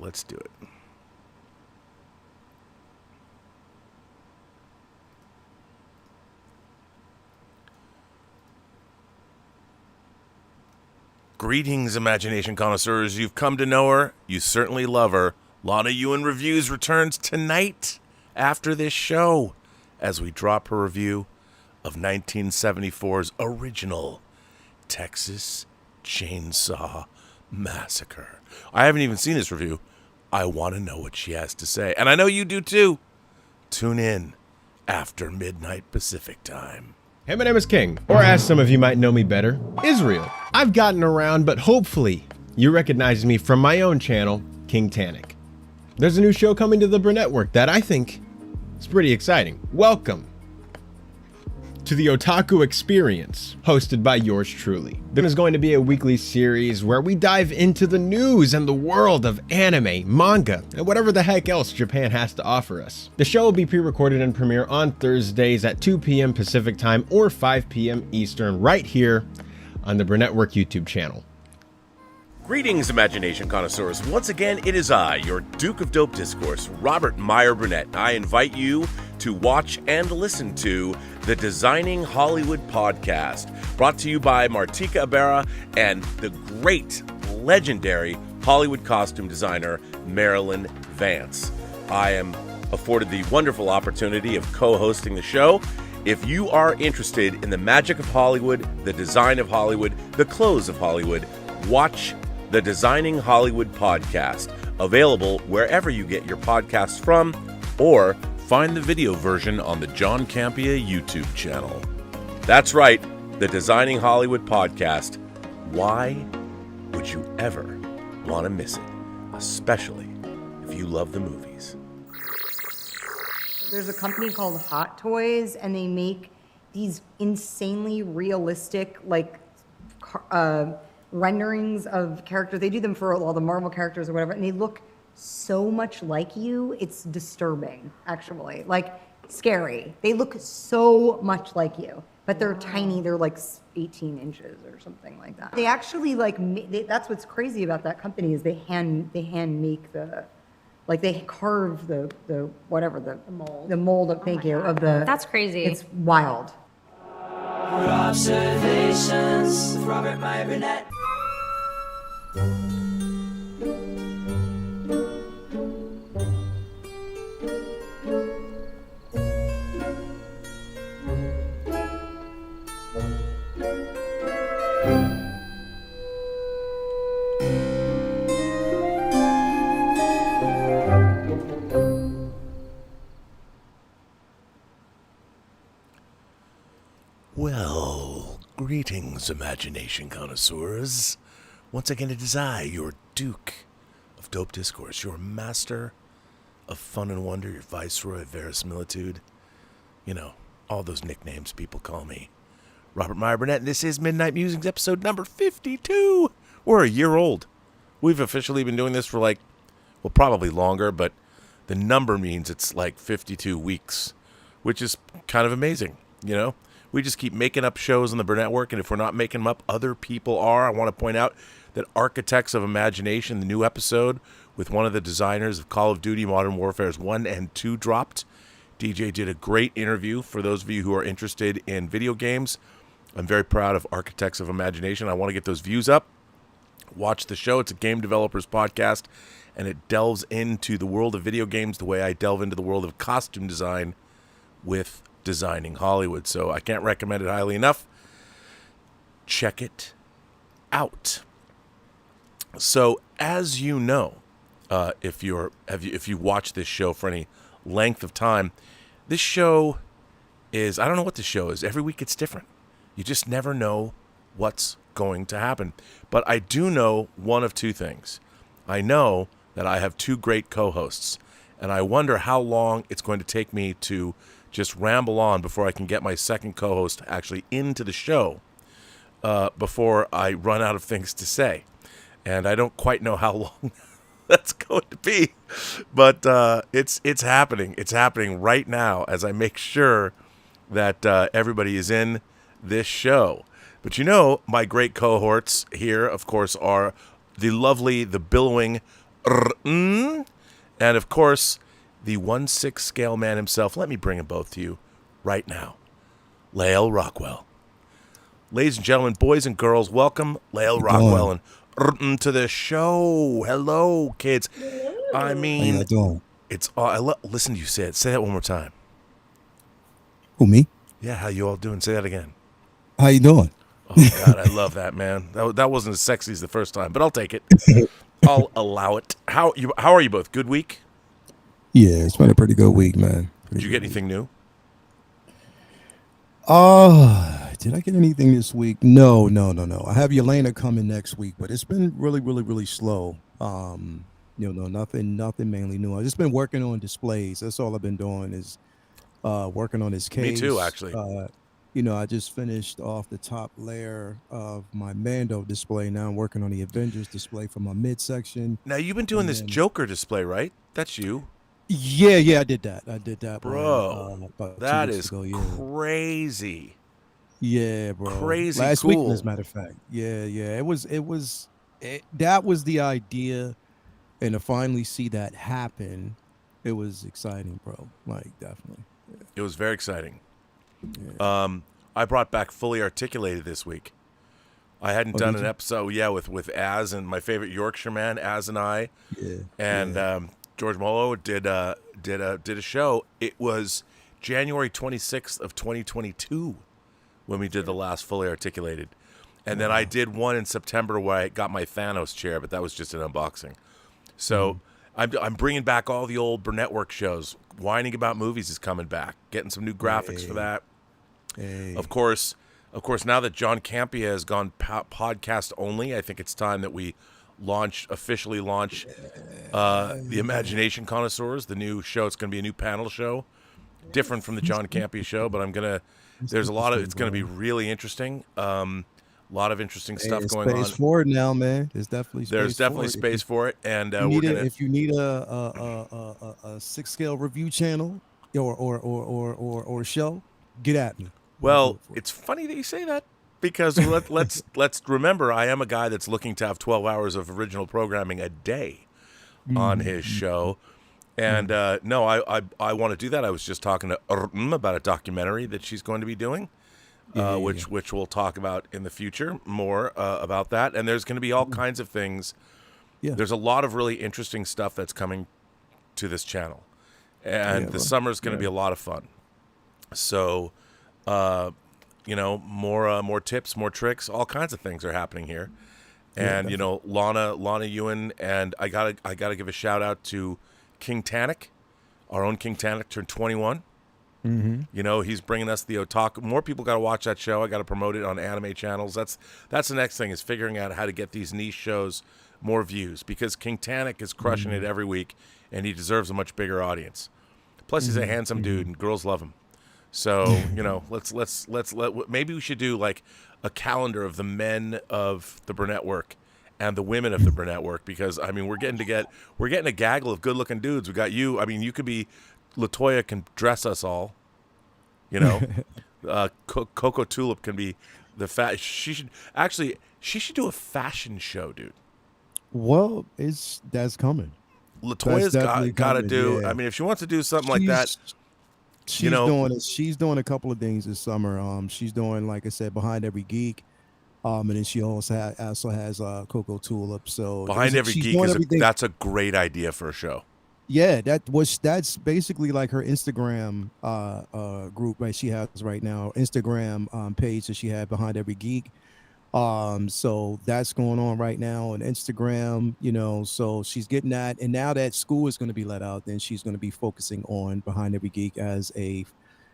let's do it. Greetings, imagination connoisseurs. You've come to know her. You certainly love her. Lana Ewan Reviews returns tonight after this show as we drop her review of 1974's original Texas Chainsaw Massacre. I haven't even seen this review. I want to know what she has to say. And I know you do too. Tune in after midnight Pacific time. Hey, my name is King, or as some of you might know me better, Israel. I've gotten around, but hopefully you recognize me from my own channel, King Tannic. There's a new show coming to the Burnettwork that I think is pretty exciting. Welcome to the Otaku Experience, hosted by yours truly. There is going to be a weekly series where we dive into the news and the world of anime, manga, and whatever the heck else Japan has to offer us. The show will be pre-recorded and premiere on Thursdays at 2 p.m. Pacific time or 5 p.m. Eastern right here on the Burnettwork YouTube channel. Greetings, imagination connoisseurs. Once again, it is I, your Duke of Dope Discourse, Robert Meyer Burnett. I invite you to watch and listen to the Designing Hollywood podcast, brought to you by Martika Ibarra and the great, legendary Hollywood costume designer, Marilyn Vance. I am afforded the wonderful opportunity of co-hosting the show. If you are interested in the magic of Hollywood, the design of Hollywood, the clothes of Hollywood, watch the Designing Hollywood podcast, available wherever you get your podcasts from, or find the video version on the John Campea YouTube channel. That's right, the Designing Hollywood podcast. Why would you ever want to miss it? Especially if you love the movies. There's a company called Hot Toys, and they make these insanely realistic, renderings of characters. They do them for all the Marvel characters or whatever, and they look so much like you. It's disturbing, actually. Like, scary. They look so much like you, but they're tiny. They're like 18 inches or something like that. They actually that's what's crazy about that company is they hand make the, like they carve the mold of, thank you, of the. That's crazy. It's wild. Robservations with Robert Meyer Burnett. Well, greetings, imagination connoisseurs. Once again, it is I, your Duke of Dope Discourse, your master of fun and wonder, your viceroy of verisimilitude. You know, all those nicknames people call me. Robert Meyer Burnett, and this is Midnight Musings, episode number 52. We're a year old. We've officially been doing this for probably longer, but the number means it's like 52 weeks, which is kind of amazing, you know? We just keep making up shows on the Burnettwork, and if we're not making them up, other people are. I want to point out that Architects of Imagination, the new episode with one of the designers of Call of Duty Modern Warfare's 1 and 2 dropped. DJ did a great interview for those of you who are interested in video games. I'm very proud of Architects of Imagination. I want to get those views up. Watch the show. It's a game developers podcast, and it delves into the world of video games the way I delve into the world of costume design with Designing Hollywood. So I can't recommend it highly enough. Check it out. So as you know, if you watch this show for any length of time, this show is, I don't know what this show is. Every week it's different. You just never know what's going to happen. But I do know one of two things. I know that I have two great co-hosts, and I wonder how long it's going to take me to just ramble on before I can get my second co-host actually into the show before I run out of things to say. And I don't quite know how long that's going to be, but it's happening. It's happening right now as I make sure that everybody is in this show. But you know, my great cohorts here, of course, are the lovely, the billowing, And of course, the 1/6 scale man himself. Let me bring them both to you right now. Lael Rockwell. Ladies and gentlemen, boys and girls, welcome Lael Rockwell and to the show. Hello, kids. I mean, How y'all doing? it's listen to you say it. Say that one more time. Who, me? Yeah, how you all doing? Say that again. How you doing? Oh God, I love that, man. That wasn't as sexy as the first time, but I'll take it. I'll allow it. How are you both? Good week? Yeah, it's been a pretty good week, man. Did you get anything new? Did I get anything this week? No. I have Yelena coming next week, but it's been really slow. Nothing mainly new. I've just been working on displays. That's all I've been doing is working on this case. Me too, actually. I just finished off the top layer of my Mando display. Now I'm working on the Avengers display for my midsection. Now you've been doing this Joker display, right? That's you. Yeah, I did that. Bro, about 2 that weeks is ago, yeah. crazy. Yeah, bro. Crazy Last cool. week, as a matter of fact. Yeah. That was the idea, and to finally see that happen, it was exciting, bro. Like, definitely. Yeah. It was very exciting. I brought back Fully Articulated this week. I hadn't done an episode, with Az and my favorite Yorkshire man, Az and I. Yeah. And George Molo did a show. It was January 26th of 2022 when we did the last Fully Articulated. And then I did one in September where I got my Thanos chair, but that was just an unboxing. So I'm bringing back all the old Burnettwork shows. Whining About Movies is coming back. Getting some new graphics for that. Hey. Of course, now that John Campia has gone podcast only, I think it's time that we officially launch the Imagination Connoisseurs, the new show. It's going to be a new panel show, different from the John Campia show, but it's going to be really interesting. A lot of interesting stuff going on. Space for it now, man. There's definitely space for it, and if you need a 6 scale review channel or show, get at me. Well, it's funny that you say that because let's remember I am a guy that's looking to have 12 hours of original programming a day on his show. And no, I want to do that. I was just talking to about a documentary that she's going to be doing, which we'll talk about in the future more about that. And there's going to be all kinds of things. Yeah. There's a lot of really interesting stuff that's coming to this channel. And the summer is going to be a lot of fun. So, more tips, more tricks, all kinds of things are happening here. And, Lana Ewan, and I gotta give a shout out to King Tannic. Our own King Tannic turned 21. Mm-hmm. He's bringing us the otaku. More people got to watch that show. I got to promote it on anime channels. That's the next thing, is figuring out how to get these niche shows more views, because King Tannic is crushing it every week, and he deserves a much bigger audience. Plus, he's a handsome dude, and girls love him. So, maybe we should do like a calendar of the men of the Burnettwork and the women of the Burnettwork, because we're getting a gaggle of good-looking dudes. We got you. You could be Latoya, can dress us all. Coco Tulip can be the She should do a fashion show, dude. Well, that's coming. Latoya's got to do. Yeah. If she wants to do something like that. She's doing a couple of things this summer. She's doing, like I said, Behind Every Geek, and then she also has Coco Tulip. So Behind Every Geek that's a great idea for a show. Yeah, that's basically like her Instagram group that she has right now, Instagram page that she had, Behind Every Geek. So that's going on right now on Instagram, so she's getting that. And now that school is going to be let out, then she's going to be focusing on Behind Every Geek as a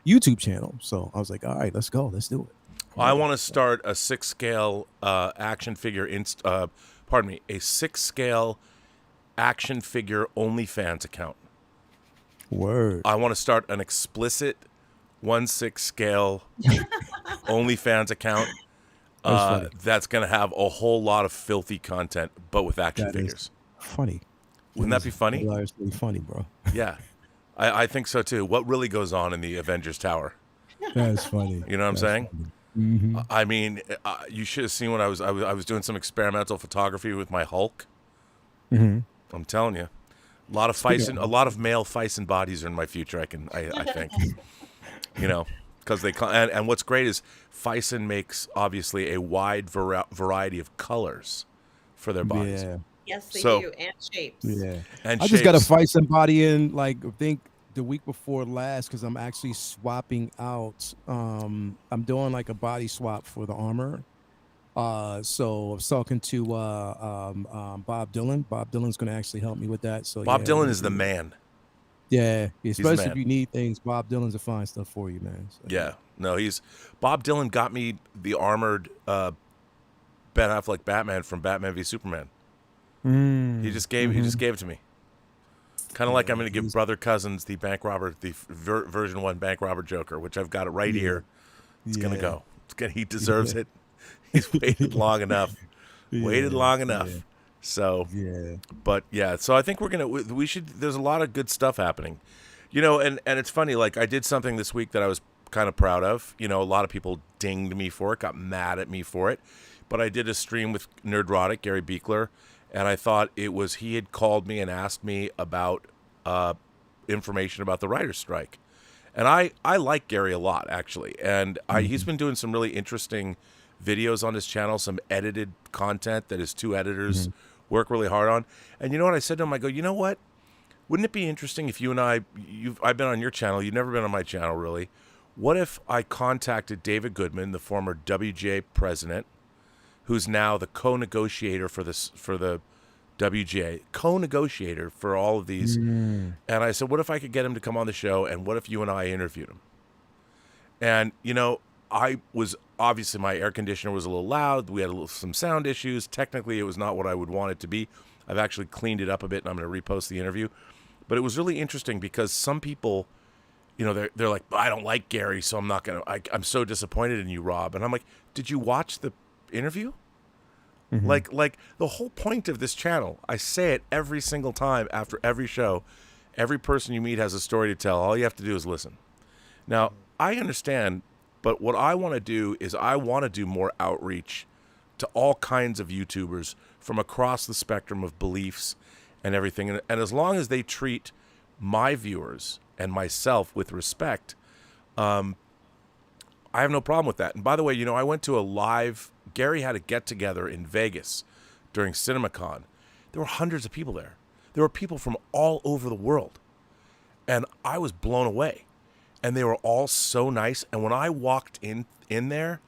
YouTube channel. So I was like, all right, let's go. Let's do it. I want to start a 6 scale action figure, a 6 scale action figure OnlyFans account. Word. I want to start an explicit 1/6 scale OnlyFans account. That's going to have a whole lot of filthy content, but with action figures. Funny. Wouldn't that be funny? Hilariously funny, bro. Yeah, I think so too. What really goes on in the Avengers Tower? That's funny. You know what I'm saying? Mm-hmm. You should have seen when I was doing some experimental photography with my Hulk. Mm-hmm. I'm telling you, a lot of a lot of male Fison bodies are in my future. I think, because and what's great is Fison makes obviously a wide variety of colors for their bodies. Yeah. Yes, they So- do, and shapes. Yeah. And I just got to shapes. fight somebody in, like, I think the week before last, because I'm actually swapping out. I'm doing like a body swap for the armor. So I was talking to Bob Dylan. Bob Dylan's going to actually help me with that. So Bob yeah, Dylan we're is the gonna do- man. Yeah, the especially man. if you need things. Bob Dylan's a fine stuff for you, man. So, Yeah, no, Bob Dylan got me the armored Ben Affleck Batman from Batman v Superman. He just gave it to me. Kind of like I'm going to give Brother Cousins the bank robber, the version 1 bank robber Joker, which I've got it right here. It's going to go. He deserves it. He's waited long enough. Waited long enough. Yeah. So, Yeah. but yeah, so I think we should, there's a lot of good stuff happening. And it's funny, like I did something this week that I was kind of proud of. A lot of people dinged me for it, got mad at me for it. But I did a stream with Nerdrotic, Gary Beekler, and I thought he had called me and asked me about information about the writer's strike. And I like Gary a lot, actually. And he's been doing some really interesting videos on his channel, some edited content that his 2 editors work really hard on. And you know what I said to him? I go, you know what? Wouldn't it be interesting if you and I've been on your channel, you've never been on my channel, really. What if I contacted David Goodman, the former WGA president, who's now the co-negotiator for the WGA, co-negotiator for all of these. And I said, what if I could get him to come on the show, and what if you and I interviewed him? And, I was, obviously my air conditioner was a little loud. We had some sound issues. Technically, it was not what I would want it to be. I've actually cleaned it up a bit, and I'm going to repost the interview. But it was really interesting because some people, they're like, I don't like Gary, so I'm not going to, I'm so disappointed in you, Rob. And I'm like, did you watch the interview? Like the whole point of this channel, I say it every single time after every show, every person you meet has a story to tell. All you have to do is listen. Now, I understand, but what I want to do is I want to do more outreach to all kinds of YouTubers from across the spectrum of beliefs and everything. And as long as they treat my viewers and myself with respect, I have no problem with that. And by the way, I went to a live, Gary had a get-together in Vegas during CinemaCon. There were hundreds of people there. There were people from all over the world. And I was blown away. And they were all so nice. And when I walked in there,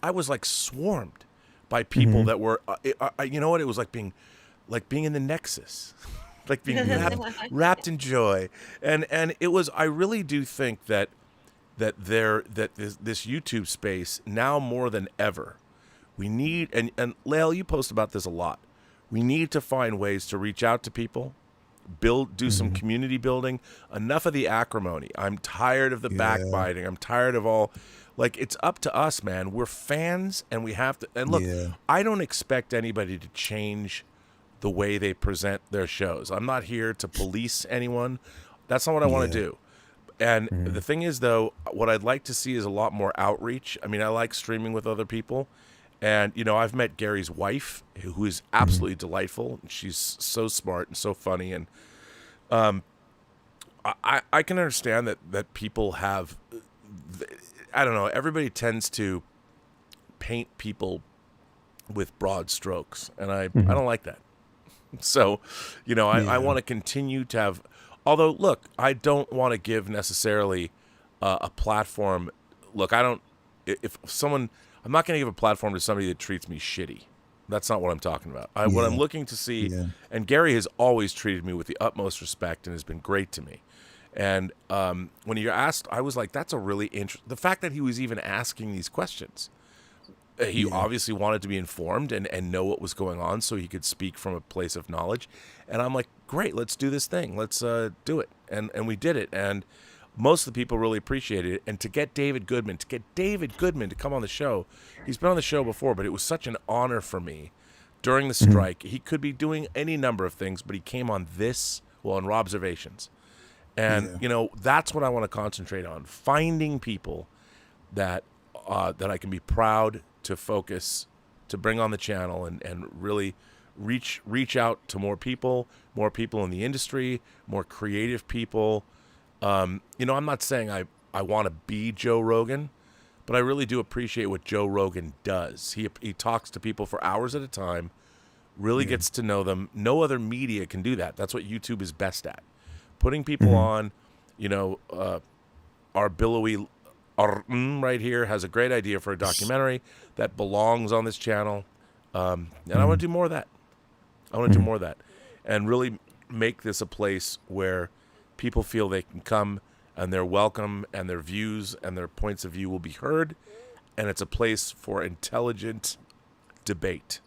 I was like swarmed by people that were, you know what? It was like being in the Nexus, like being wrapped in joy. And it was, I really do think that this YouTube space now more than ever, we need, and Lael, you post about this a lot. We need to find ways to reach out to people, do some community building. Enough of the acrimony. I'm tired of the backbiting. I'm tired of all, like, it's up to us, man. We're fans, and we have to, and look, I don't expect anybody to change the way they present their shows. I'm not here to police anyone. That's not what I want to do. And the thing is, though, what I'd like to see is a lot more outreach. I mean, I like streaming with other people. And, I've met Gary's wife, who is absolutely delightful. She's so smart and so funny. And I can understand that people have, I don't know, everybody tends to paint people with broad strokes. And I don't like that. So, I want to continue to have, although, look, I don't want to give necessarily a platform. Look, I'm not going to give a platform to somebody that treats me shitty. That's not what I'm talking about. What I'm looking to see, and Gary has always treated me with the utmost respect and has been great to me. And when you're asked, I was like, that's a really interesting, the fact that he was even asking these questions. He obviously wanted to be informed and know what was going on so he could speak from a place of knowledge. And I'm like, great, let's do this thing. Let's do it. And we did it. And most of the people really appreciated it. And to get David Goodman to come on the show, he's been on the show before, but it was such an honor for me during the strike. He could be doing any number of things, but he came on on Robservations. And, that's what I want to concentrate on, finding people that I can be proud to focus, to bring on the channel and really reach out to more people in the industry, more creative people. I'm not saying I want to be Joe Rogan, but I really do appreciate what Joe Rogan does. He talks to people for hours at a time, really gets to know them. No other media can do that. That's what YouTube is best at. Putting people on, our billowy right here has a great idea for a documentary that belongs on this channel. And I want to do more of that. And really make this a place where people feel they can come and they're welcome and their views and their points of view will be heard. And it's a place for intelligent debate.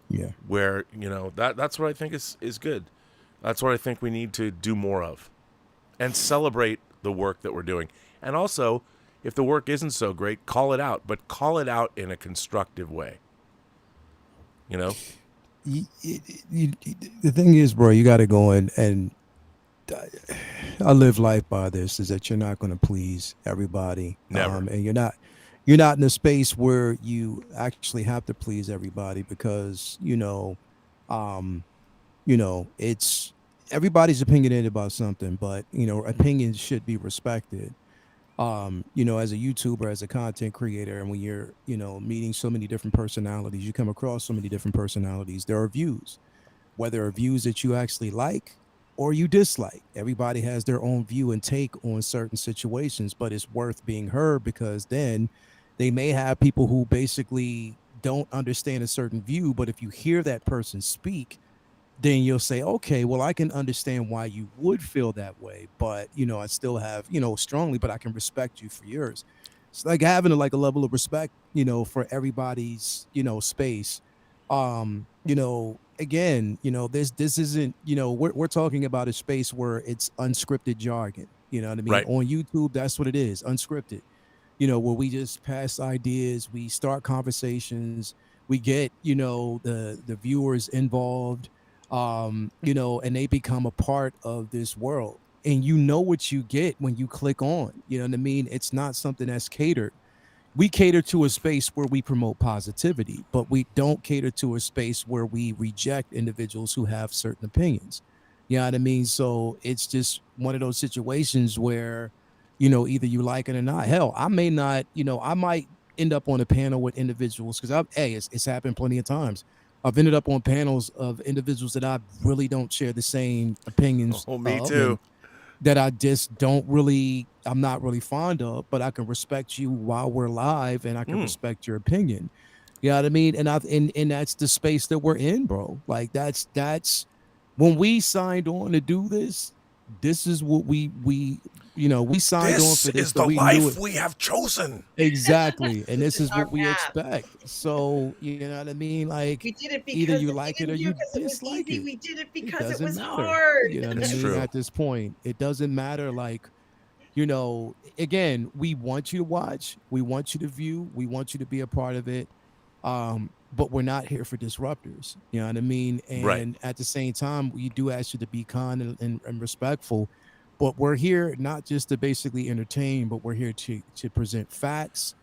Yeah. Where, that's what I think is good. That's what I think we need to do more of. And celebrate the work that we're doing. And also, if the work isn't so great, call it out. But call it out in a constructive way. The thing is, bro, you got to go in, and I live life by this, is that you're not going to please everybody. Never. And you're not in a space where you actually have to please everybody, because it's everybody's opinionated about something, but opinions should be respected. As a YouTuber, as a content creator, and when you're meeting so many different personalities, you come across so many different personalities. There are views, whether are views that you actually like or you dislike. Everybody has their own view and take on certain situations, but it's worth being heard, because then they may have people who basically don't understand a certain view, but if you hear that person speak, then you'll say, okay, well, I can understand why you would feel that way, but I still have strongly, but I can respect you for yours. It's like having a level of respect for everybody's space. Again, this isn't, we're talking about a space where it's unscripted jargon. You know what I mean? Right. On YouTube, that's what it is, unscripted. Where we just pass ideas, we start conversations, we get the viewers involved, and they become a part of this world. And what you get when you click on. You know what I mean? It's not something that's catered. We cater to a space where we promote positivity, but we don't cater to a space where we reject individuals who have certain opinions. You know what I mean? So it's just one of those situations where, either you like it or not. Hell, I may not, I might end up on a panel with individuals, because it's happened plenty of times. I've ended up on panels of individuals that I really don't share the same opinions. Oh, me too. That I'm not really fond of, but I can respect you while we're live, and I can respect your opinion. You know what I mean? And that's the space that we're in, bro. Like that's when we signed on to do this. This is what we signed on for this. This is the life we have chosen. Exactly. And this is what we expect. So, you know what I mean? Like, we did it because either you like it or you dislike it. We did it because it doesn't was matter. hard. You know what I It's mean? true. At this point, it doesn't matter. Like, again, we want you to watch, we want you to view, we want you to be a part of it. But we're not here for disruptors. You know what I mean? And Right. at the same time, we do ask you to be kind and respectful. But we're here not just to basically entertain, but we're here to present facts,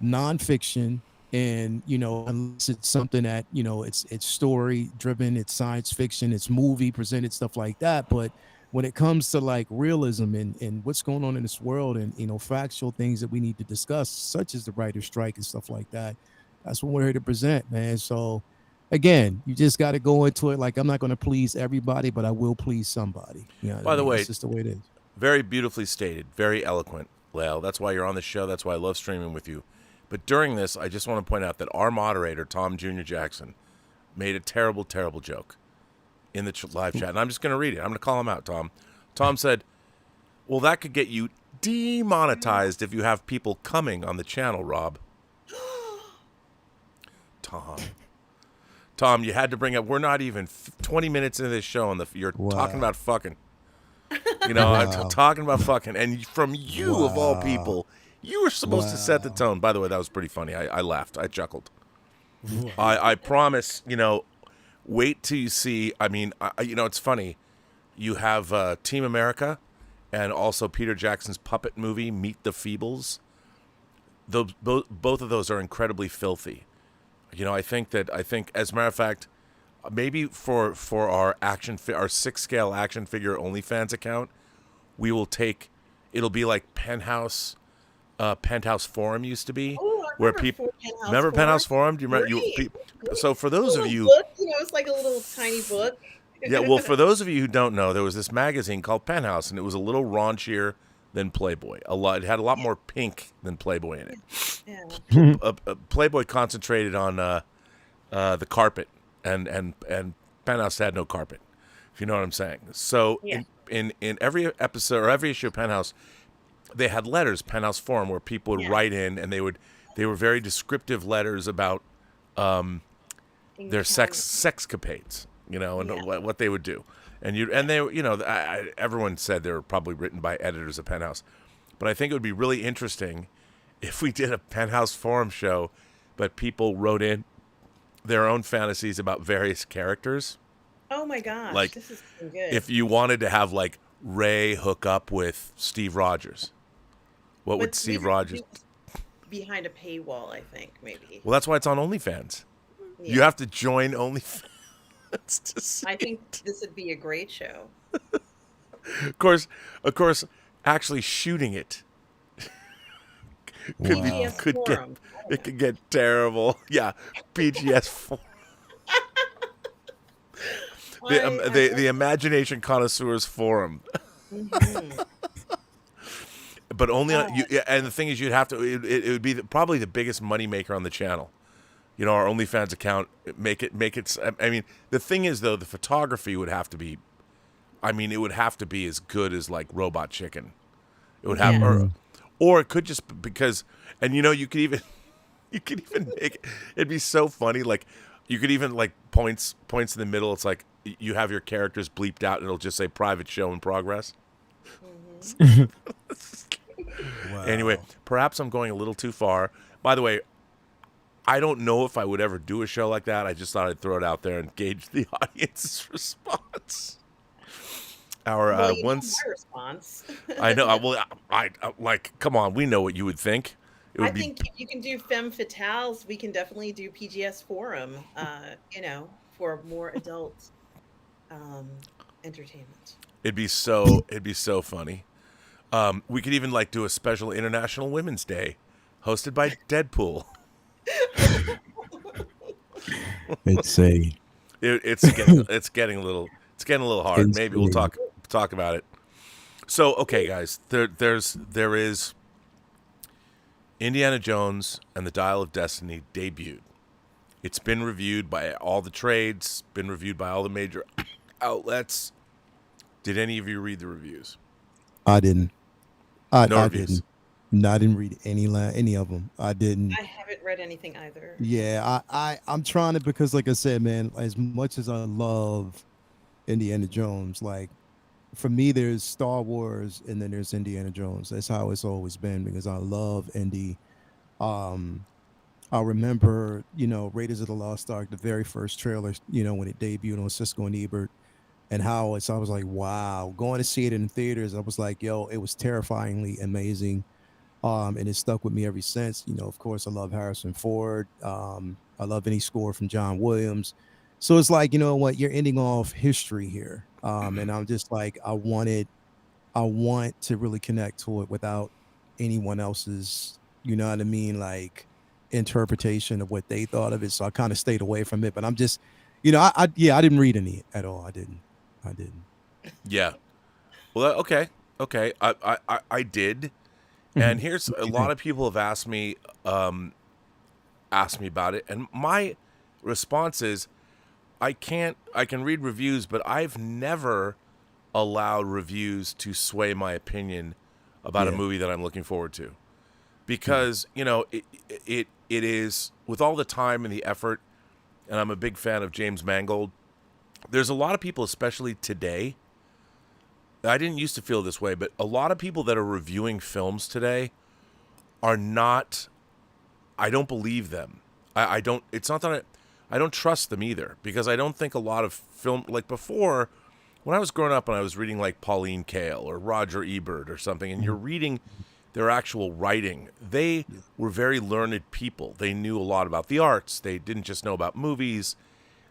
nonfiction, and unless it's something that it's story driven, it's science fiction, it's movie presented, stuff like that. But when it comes to like realism and what's going on in this world, and factual things that we need to discuss, such as the writer's strike and stuff like that, that's what we're here to present, man. So again, you just got to go into it like, I'm not going to please everybody, but I will please somebody. By the way, it's just the way it is. Very beautifully stated, very eloquent, Lael. That's why you're on the show. That's why I love streaming with you. But during this, I just want to point out that our moderator, Tom Jr. Jackson, made a terrible, terrible joke in the live chat. And I'm just going to read it. I'm going to call him out, Tom. Tom said, well, that could get you demonetized if you have people coming on the channel, Rob. Tom, you had to bring up, we're not even 20 minutes into this show, and you're talking about fucking. I'm talking about fucking. And from you, of all people, you were supposed to set the tone. By the way, that was pretty funny. I laughed. I chuckled. I promise, wait till you see. I mean, it's funny. You have Team America and also Peter Jackson's puppet movie, Meet the Feebles. Both of those are incredibly filthy. I think, as a matter of fact, maybe for our our 6-scale action figure OnlyFans account, we will take. It'll be like Penthouse Forum used to be, Oh, I where remember people Penthouse remember Penthouse Forum. Forum. Do you remember Great. So for those of Little you, book, it's like a little tiny book. yeah, well, for those of you who don't know, there was this magazine called Penthouse, and it was a little raunchier than Playboy. It had a lot more pink than Playboy in it. Yeah. Playboy concentrated on the carpet, and Penthouse had no carpet. If you know what I'm saying. So Yeah. in every episode or every issue of Penthouse, they had letters, Penthouse Forum, where people would write in, and they were very descriptive letters about their sexcapades, and what they would do. And they everyone said they were probably written by editors of Penthouse, but I think it would be really interesting if we did a Penthouse Forum show, but people wrote in their own fantasies about various characters. Oh my gosh, Like, this is so good. If you wanted to have like Ray hook up with Steve Rogers, what would But Steve maybe Rogers? behind a paywall, I think maybe. Well, that's why it's on OnlyFans. Yeah. You have to join OnlyFans to see. I think this would be a great show. Of course, actually shooting it could be, PGS could get Forum. it could get terrible. Yeah, PGS Forum. The Imagination Connoisseurs Forum. Mhm. But only on, and the thing is, you'd have to. It would be probably the biggest moneymaker on the channel. Our OnlyFans account. Make it. I mean, the thing is, though, the photography would have to be. I mean, it would have to be as good as like Robot Chicken. It would have, or it could just because, and you could even make it. It'd be so funny. Like, you could even like points in the middle. It's like you have your characters bleeped out, and it'll just say "private show in progress." Wow. Anyway, perhaps I'm going a little too far. By the way, I don't know if I would ever do a show like that. I just thought I'd throw it out there and gauge the audience's response. Our Well, you know once my response. I know. Well, I like. Come on, we know what you would think. It would I think if you can do femme fatales, we can definitely do PGS Forum. For more adult entertainment. It'd be so funny. We could even like do a special International Women's Day, hosted by Deadpool. It's It's getting a little hard. It's Maybe we'll great. talk about it. So okay, guys, there is Indiana Jones and the Dial of Destiny debuted. It's been reviewed by all the trades, been reviewed by all the major outlets. Did any of you read the reviews? I didn't. I reviews. didn't. No, I didn't read any of them. I didn't. I haven't read anything either. Yeah, I'm trying to, because like I said, man, as much as I love Indiana Jones, like for me there's Star Wars and then there's Indiana Jones. That's how it's always been, because I love Indy. I remember, Raiders of the Lost Ark, the very first trailer, when it debuted on Cisco and Ebert, and I was like, wow, going to see it in theaters, I was like, yo, it was terrifyingly amazing. And it stuck with me ever since. Of course, I love Harrison Ford. I love any score from John Williams. So it's like, you know what, you're ending off history here. And I'm just like, I want to really connect to it without anyone else's, like interpretation of what they thought of it. So I kind of stayed away from it. But I'm just, I didn't read any at all. I didn't. Yeah. Well, okay. I did. And here's a lot of people have asked me about it, and my response is I can read reviews, but I've never allowed reviews to sway my opinion about a movie that I'm looking forward to, because it is, with all the time and the effort, and I'm a big fan of James Mangold. There's a lot of people, especially today. I didn't used to feel this way, but a lot of people that are reviewing films today are not. I don't believe them. I don't. It's not that I don't trust them either, because I don't think a lot of film, like before, when I was growing up and I was reading like Pauline Kael or Roger Ebert or something, and you're reading their actual writing, they were very learned people. They knew a lot about the arts. They didn't just know about movies.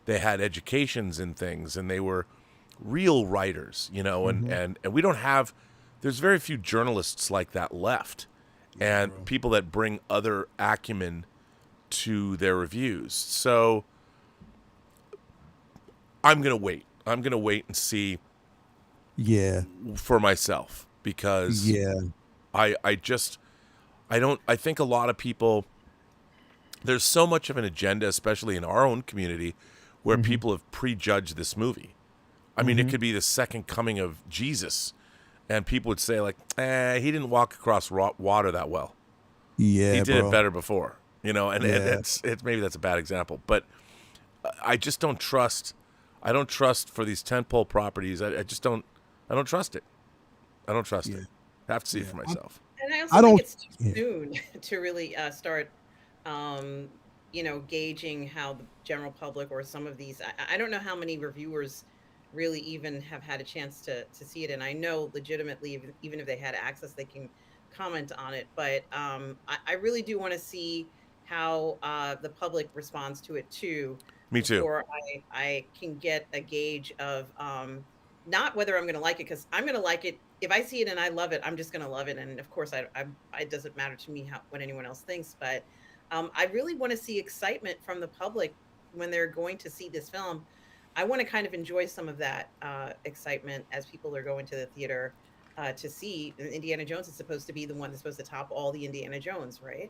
they had educations in things, and they were real writers, you know, and we don't have, there's very few journalists like that left, and people that bring other acumen to their reviews. So I'm going to wait and see for myself, because I think a lot of people, there's so much of an agenda, especially in our own community, where people have prejudged this movie. I mean, it could be the second coming of Jesus, and people would say, like, he didn't walk across water that well. Yeah, he did it better before, you know. And it's maybe that's a bad example, but I just don't trust. I don't trust for these tentpole properties. I just don't. I don't trust it. I don't trust it. I have to see it for myself. And I also think it's too soon to really start, you know, gauging how the general public or some of these. I don't know how many reviewers really even have had a chance to see it, and I know legitimately, even if they had access, they can comment on it. But I really do want to see how the public responds to it too. Me too. Before I can get a gauge of not whether I'm going to like it, because I'm going to like it. If I see it and I love it, I'm just going to love it. And of course, it doesn't matter to me what anyone else thinks. But I really want to see excitement from the public when they're going to see this film. I want to kind of enjoy some of that excitement as people are going to the theater to see Indiana Jones. Is supposed to be the one that's supposed to top all the Indiana Jones, right?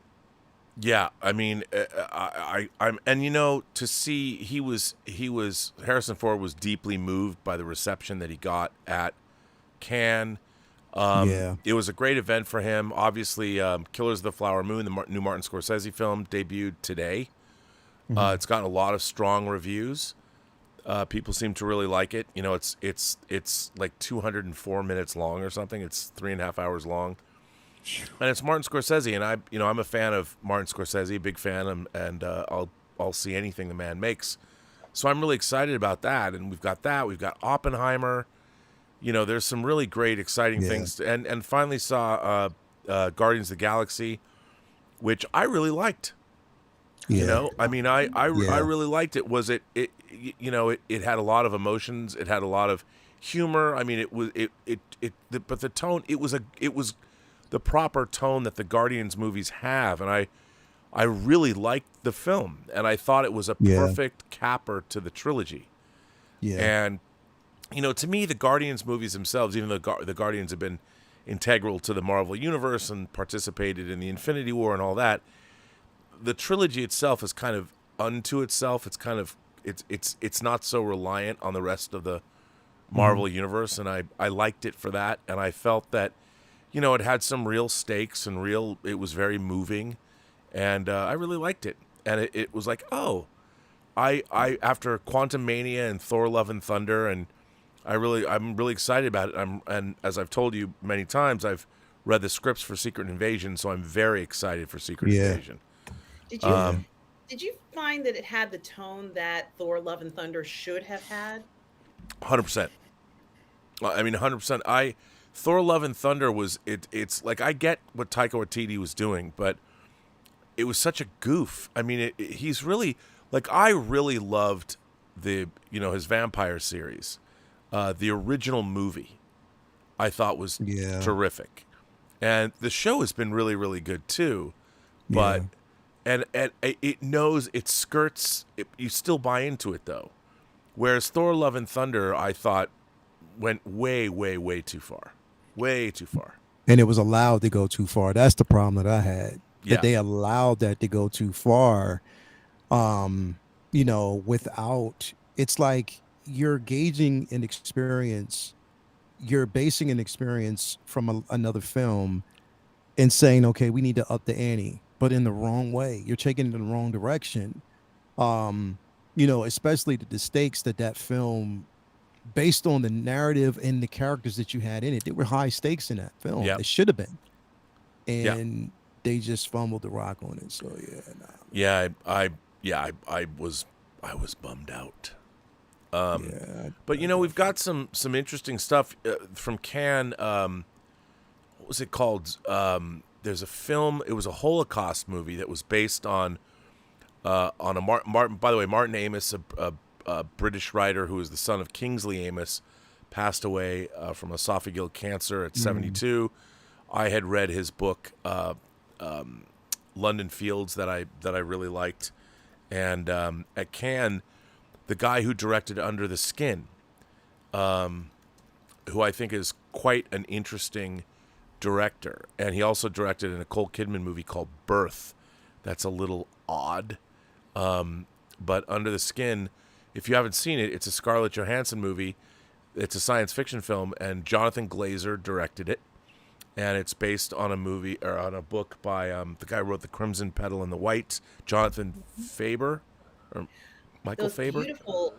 Yeah, I mean, I'm, and you know, to see he was Harrison Ford was deeply moved by the reception that he got at Cannes. It was a great event for him. Obviously, Killers of the Flower Moon, the new Martin Scorsese film, debuted today. It's gotten a lot of strong reviews. People seem to really like it. You know, it's like 204 minutes long or something. It's 3.5 hours long. And it's Martin Scorsese, and I'm a fan of Martin Scorsese, a big fan, and I'll see anything the man makes. So I'm really excited about that. And we've got Oppenheimer. You know, there's some really great, exciting things. And finally saw Guardians of the Galaxy, which I really liked. You know, I mean, I really liked it. Was it you know, it had a lot of emotions. It had a lot of humor. I mean, but the tone, it was the proper tone that the Guardians movies have, and I really liked the film, and I thought it was a perfect capper to the trilogy. And you know, to me, the Guardians movies themselves, even though the Guardians have been integral to the Marvel Universe and participated in the Infinity War and all that, the trilogy itself is kind of unto itself. It's kind of it's not so reliant on the rest of the Marvel Universe, and I liked it for that, and I felt that, you know, it had some real stakes and it was very moving, and I really liked it. And it was like, oh, I after Quantum Mania and Thor: Love and Thunder, and I'm really excited about it. And as I've told you many times, I've read the scripts for Secret Invasion, so I'm very excited for Secret Invasion. Did you find that it had the tone that Thor: Love and Thunder should have had? 100%. I mean, 100%. Thor: Love and Thunder was it's like, I get what Taika Waititi was doing, but it was such a goof. I mean, he's really, like, I really loved his vampire series. The original movie I thought was terrific. And the show has been really, really good too. But and it knows it skirts you still buy into it though. Whereas Thor: Love and Thunder, I thought, went way, way, way too far. Way too far. And it was allowed to go too far. That's the problem that I had. That they allowed that to go too far. You know, without, it's like you're gauging an experience, you're basing an experience from another film and saying, okay, we need to up the ante, but in the wrong way. You're taking it in the wrong direction. You know, especially the stakes that film, based on the narrative and the characters that you had in it, there were high stakes in that film. It should have been. And they just fumbled the rock on it. So I was bummed out. But you know, we've got some interesting stuff from Cannes. What was it called? There's a film. It was a Holocaust movie that was based on a Martin. By the way, Martin Amis, a British writer who was the son of Kingsley Amis, passed away from esophageal cancer at 72. I had read his book, London Fields, that I really liked. And at Cannes, the guy who directed Under the Skin, who I think is quite an interesting director, and he also directed a Nicole Kidman movie called Birth. That's a little odd, but Under the Skin, if you haven't seen it, it's a Scarlett Johansson movie. It's a science fiction film, and Jonathan Glazer directed it, and it's based on a movie or on a book by the guy who wrote The Crimson Petal and the White, Jonathan Faber, or Michael Those Faber. beautiful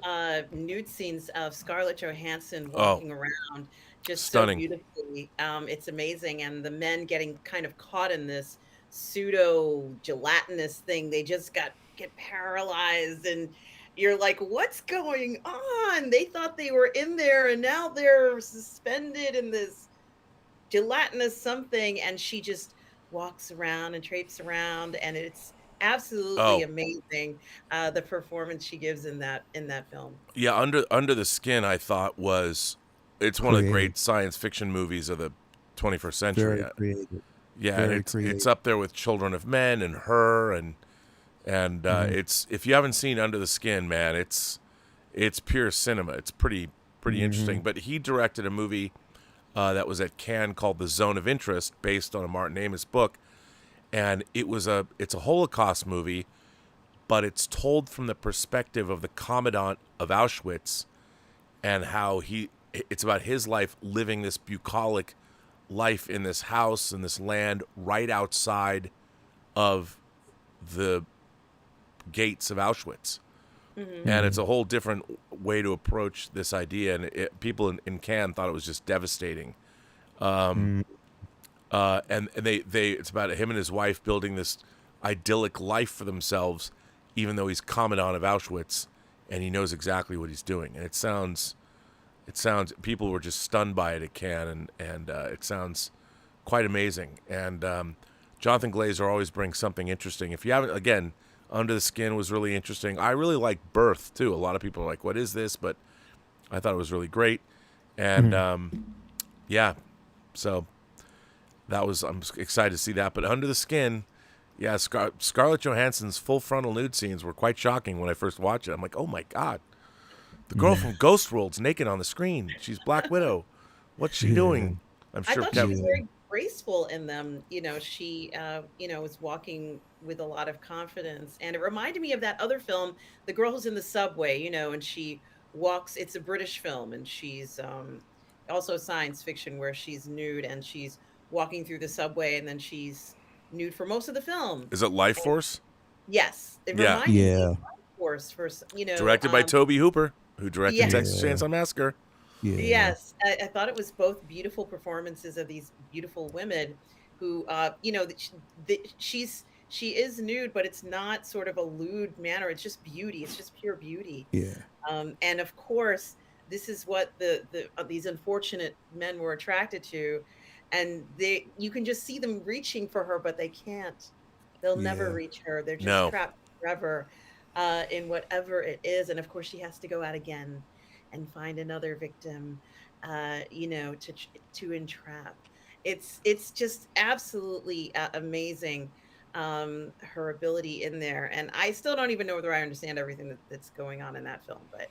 nude scenes of Scarlett Johansson walking around, just Stunning. so beautifully. It's amazing, and the men getting kind of caught in this pseudo gelatinous thing. They just get paralyzed, and you're like, what's going on? They thought they were in there, and now they're suspended in this gelatinous something, and she just walks around and traipses around, and it's absolutely amazing, the performance she gives in that film. Yeah, Under the Skin, I thought it's one of the great science fiction movies of the 21st century. Very creative. Yeah, Very and creative. it's up there with Children of Men and Her, and it's, if you haven't seen Under the Skin, man, it's pure cinema. It's pretty interesting. But he directed a movie that was at Cannes called The Zone of Interest, based on a Martin Amis book, and it's a Holocaust movie, but it's told from the perspective of the commandant of Auschwitz, and how it's about his life living this bucolic life in this house in this land right outside of the gates of Auschwitz. And it's a whole different way to approach this idea, and people in Cannes thought it was just devastating. And it's about him and his wife building this idyllic life for themselves, even though he's commandant of Auschwitz and he knows exactly what he's doing. And it sounds people were just stunned by it at Cannes, and it sounds quite amazing. And Jonathan Glazer always brings something interesting. If you haven't, again, Under the Skin was really interesting. I really like Birth too. A lot of people are like, what is this? But I thought it was really great. And yeah, so I'm excited to see that. But Under the Skin, yeah, Scarlett Johansson's full frontal nude scenes were quite shocking when I first watched it. I'm like, oh my God, the girl from Ghost World's naked on the screen. She's Black Widow. What's she doing? I'm I sure thought she was very graceful in them. She was walking with a lot of confidence, and it reminded me of that other film, The Girl Who's in the Subway, and she walks. It's a British film, and she's also science fiction, where she's nude and she's walking through the subway, and then she's nude for most of the film. Is it Life Force? Yes, it Yeah. reminded me of Life Force, Directed by Tobe Hooper, who directed Yeah. Texas Chainsaw Massacre. Yeah. Yes, I thought it was both beautiful performances of these beautiful women who, she is nude, but it's not sort of a lewd manner. It's just beauty. It's just pure beauty. Yeah. And of course, this is what these unfortunate men were attracted to, and you can just see them reaching for her, but they can't. They'll never reach her. They're just trapped forever in whatever it is. And of course, she has to go out again and find another victim, to entrap. It's just absolutely amazing, her ability in there. And I still don't even know whether I understand everything that's going on in that film, but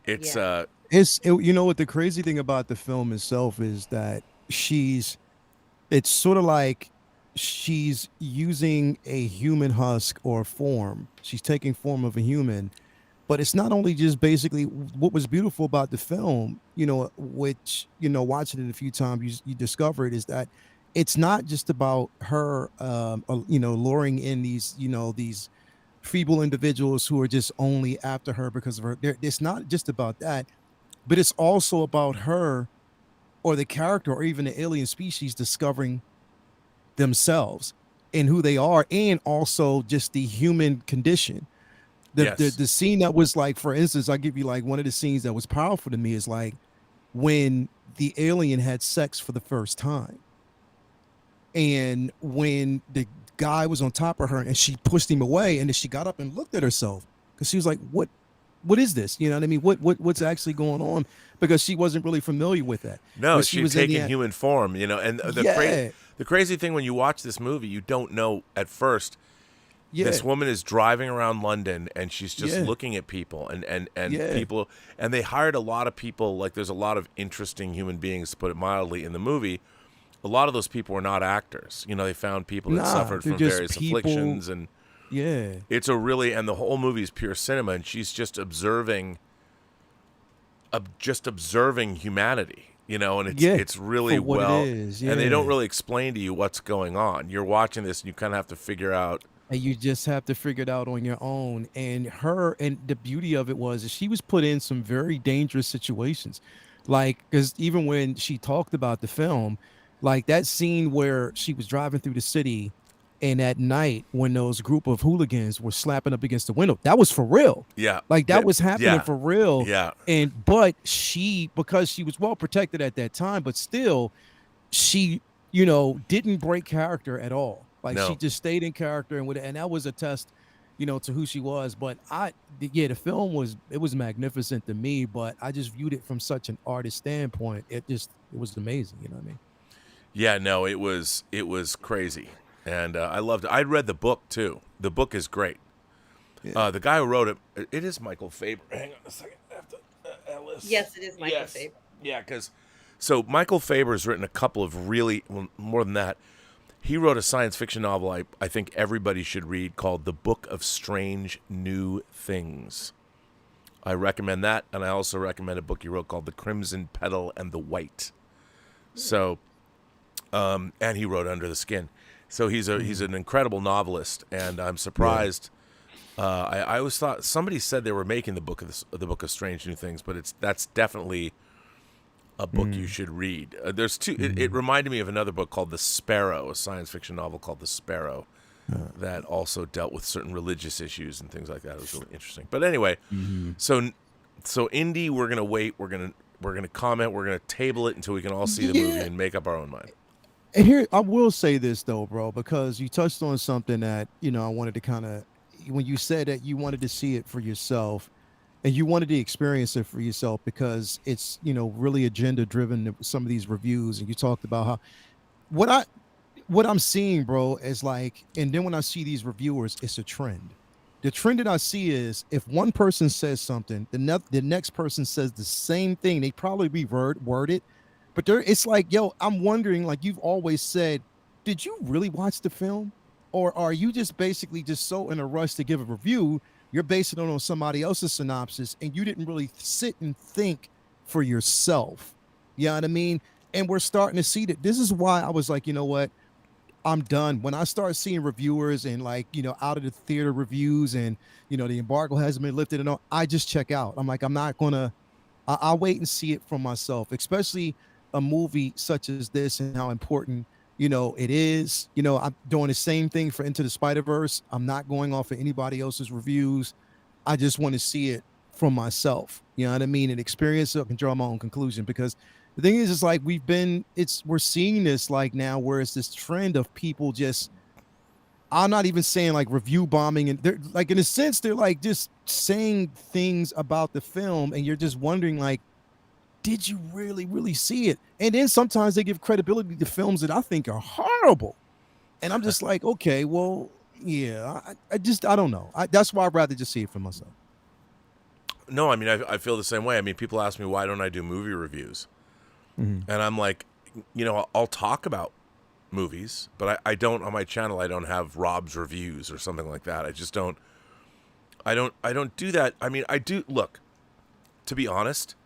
It's what the crazy thing about the film itself is that it's sort of like she's using a human husk or form. She's taking form of a human. But it's not only just basically what was beautiful about the film, which, watching it a few times, you discover it, is that it's not just about her, luring in these feeble individuals who are just only after her because of her. It's not just about that, but it's also about her or the character or even the alien species discovering themselves and who they are, and also just the human condition. The scene that was like, for instance, I'll give you like one of the scenes that was powerful to me is like when the alien had sex for the first time. And when the guy was on top of her and she pushed him away, and then she got up and looked at herself because she was like, what what is this? You know what I mean? What's actually going on? Because she wasn't really familiar with that. No, When she was taken in the, human form, you know. And yeah, the crazy thing when you watch this movie, you don't know at first. yeah, This woman is driving around London and she's just Yeah. looking at people and Yeah. people, and they hired a lot of people. Like, there's a lot of interesting human beings, to put it mildly, in the movie. A lot of those people were not actors. You know, they found people that Nah, suffered they're from just various people- afflictions, and yeah. it's a really, and the whole movie is pure cinema, and she's just observing humanity, you know, and Yeah, it's really for what it well, is, and they don't yeah. really explain to you what's going on. You're watching this and you kind of have to figure out. And you just have to figure it out on your own. And the beauty of it was she was put in some very dangerous situations. Like, because even when she talked about the film, like that scene where she was driving through the city and at night when those group of hooligans were slapping up against the window, that was for real. Yeah. Like that Yeah. was happening Yeah. for real. Yeah. But because she was well protected at that time, but still she, didn't break character at all. Like No. she just stayed in character and that was a test, to who she was. But the film was magnificent to me, but I just viewed it from such an artist standpoint. It was amazing. You know what I mean? Yeah, no, it was crazy, and I loved it. I read the book too. The book is great. Yeah. The guy who wrote it is Michael Faber. Hang on a second. I have to, Ellis. Yes, it is Michael Yes. Faber. Yeah, because Michael Faber's written a couple of really, well, more than that. He wrote a science fiction novel I think everybody should read called The Book of Strange New Things. I recommend that, and I also recommend a book he wrote called The Crimson Petal and the White. So, and he wrote Under the Skin. So he's an incredible novelist, and I'm surprised. I always thought somebody said they were making the Book of Strange New Things, but that's definitely a book you should read. There's two. It reminded me of another book called The Sparrow, a science fiction novel called The Sparrow, that also dealt with certain religious issues and things like that. It was really interesting. But anyway, so Indy, we're gonna wait. We're gonna comment. We're gonna table it until we can all see the movie and make up our own mind. And here, I will say this though, bro, because you touched on something that, I wanted to kind of, when you said that you wanted to see it for yourself and you wanted to experience it for yourself because it's, really agenda driven, some of these reviews. And you talked about how, what I'm seeing, bro, is like, and then when I see these reviewers, it's a trend. The trend that I see is if one person says something, the next person says the same thing. They probably reword it. But it's like, yo, I'm wondering, like you've always said, did you really watch the film? Or are you just basically just so in a rush to give a review, you're basing it on somebody else's synopsis and you didn't really sit and think for yourself. You know what I mean? And we're starting to see that. This is why I was like, you know what? I'm done. When I start seeing reviewers and like, out of the theater reviews and, the embargo hasn't been lifted and all, I just check out. I'm like, I'm not going to, I'll wait and see it for myself, especially a movie such as this and how important, it is. I'm doing the same thing for Into the Spider-Verse. I'm not going off of anybody else's reviews. I just want to see it from myself. You know what I mean? And experience it and draw my own conclusion. Because the thing is, it's like we're seeing this like now where it's this trend of people just, I'm not even saying like review bombing, and they're like, in a sense, they're like just saying things about the film and you're just wondering like, did you really, really see it? And then sometimes they give credibility to films that I think are horrible. And I'm just like, okay, well, yeah, I don't know. That's why I'd rather just see it for myself. No, I mean, I feel the same way. I mean, people ask me, why don't I do movie reviews? And I'm like, I'll talk about movies, but I don't, on my channel, I don't have Rob's reviews or something like that. I just don't, I don't do that. I mean, I do, look, to be honest,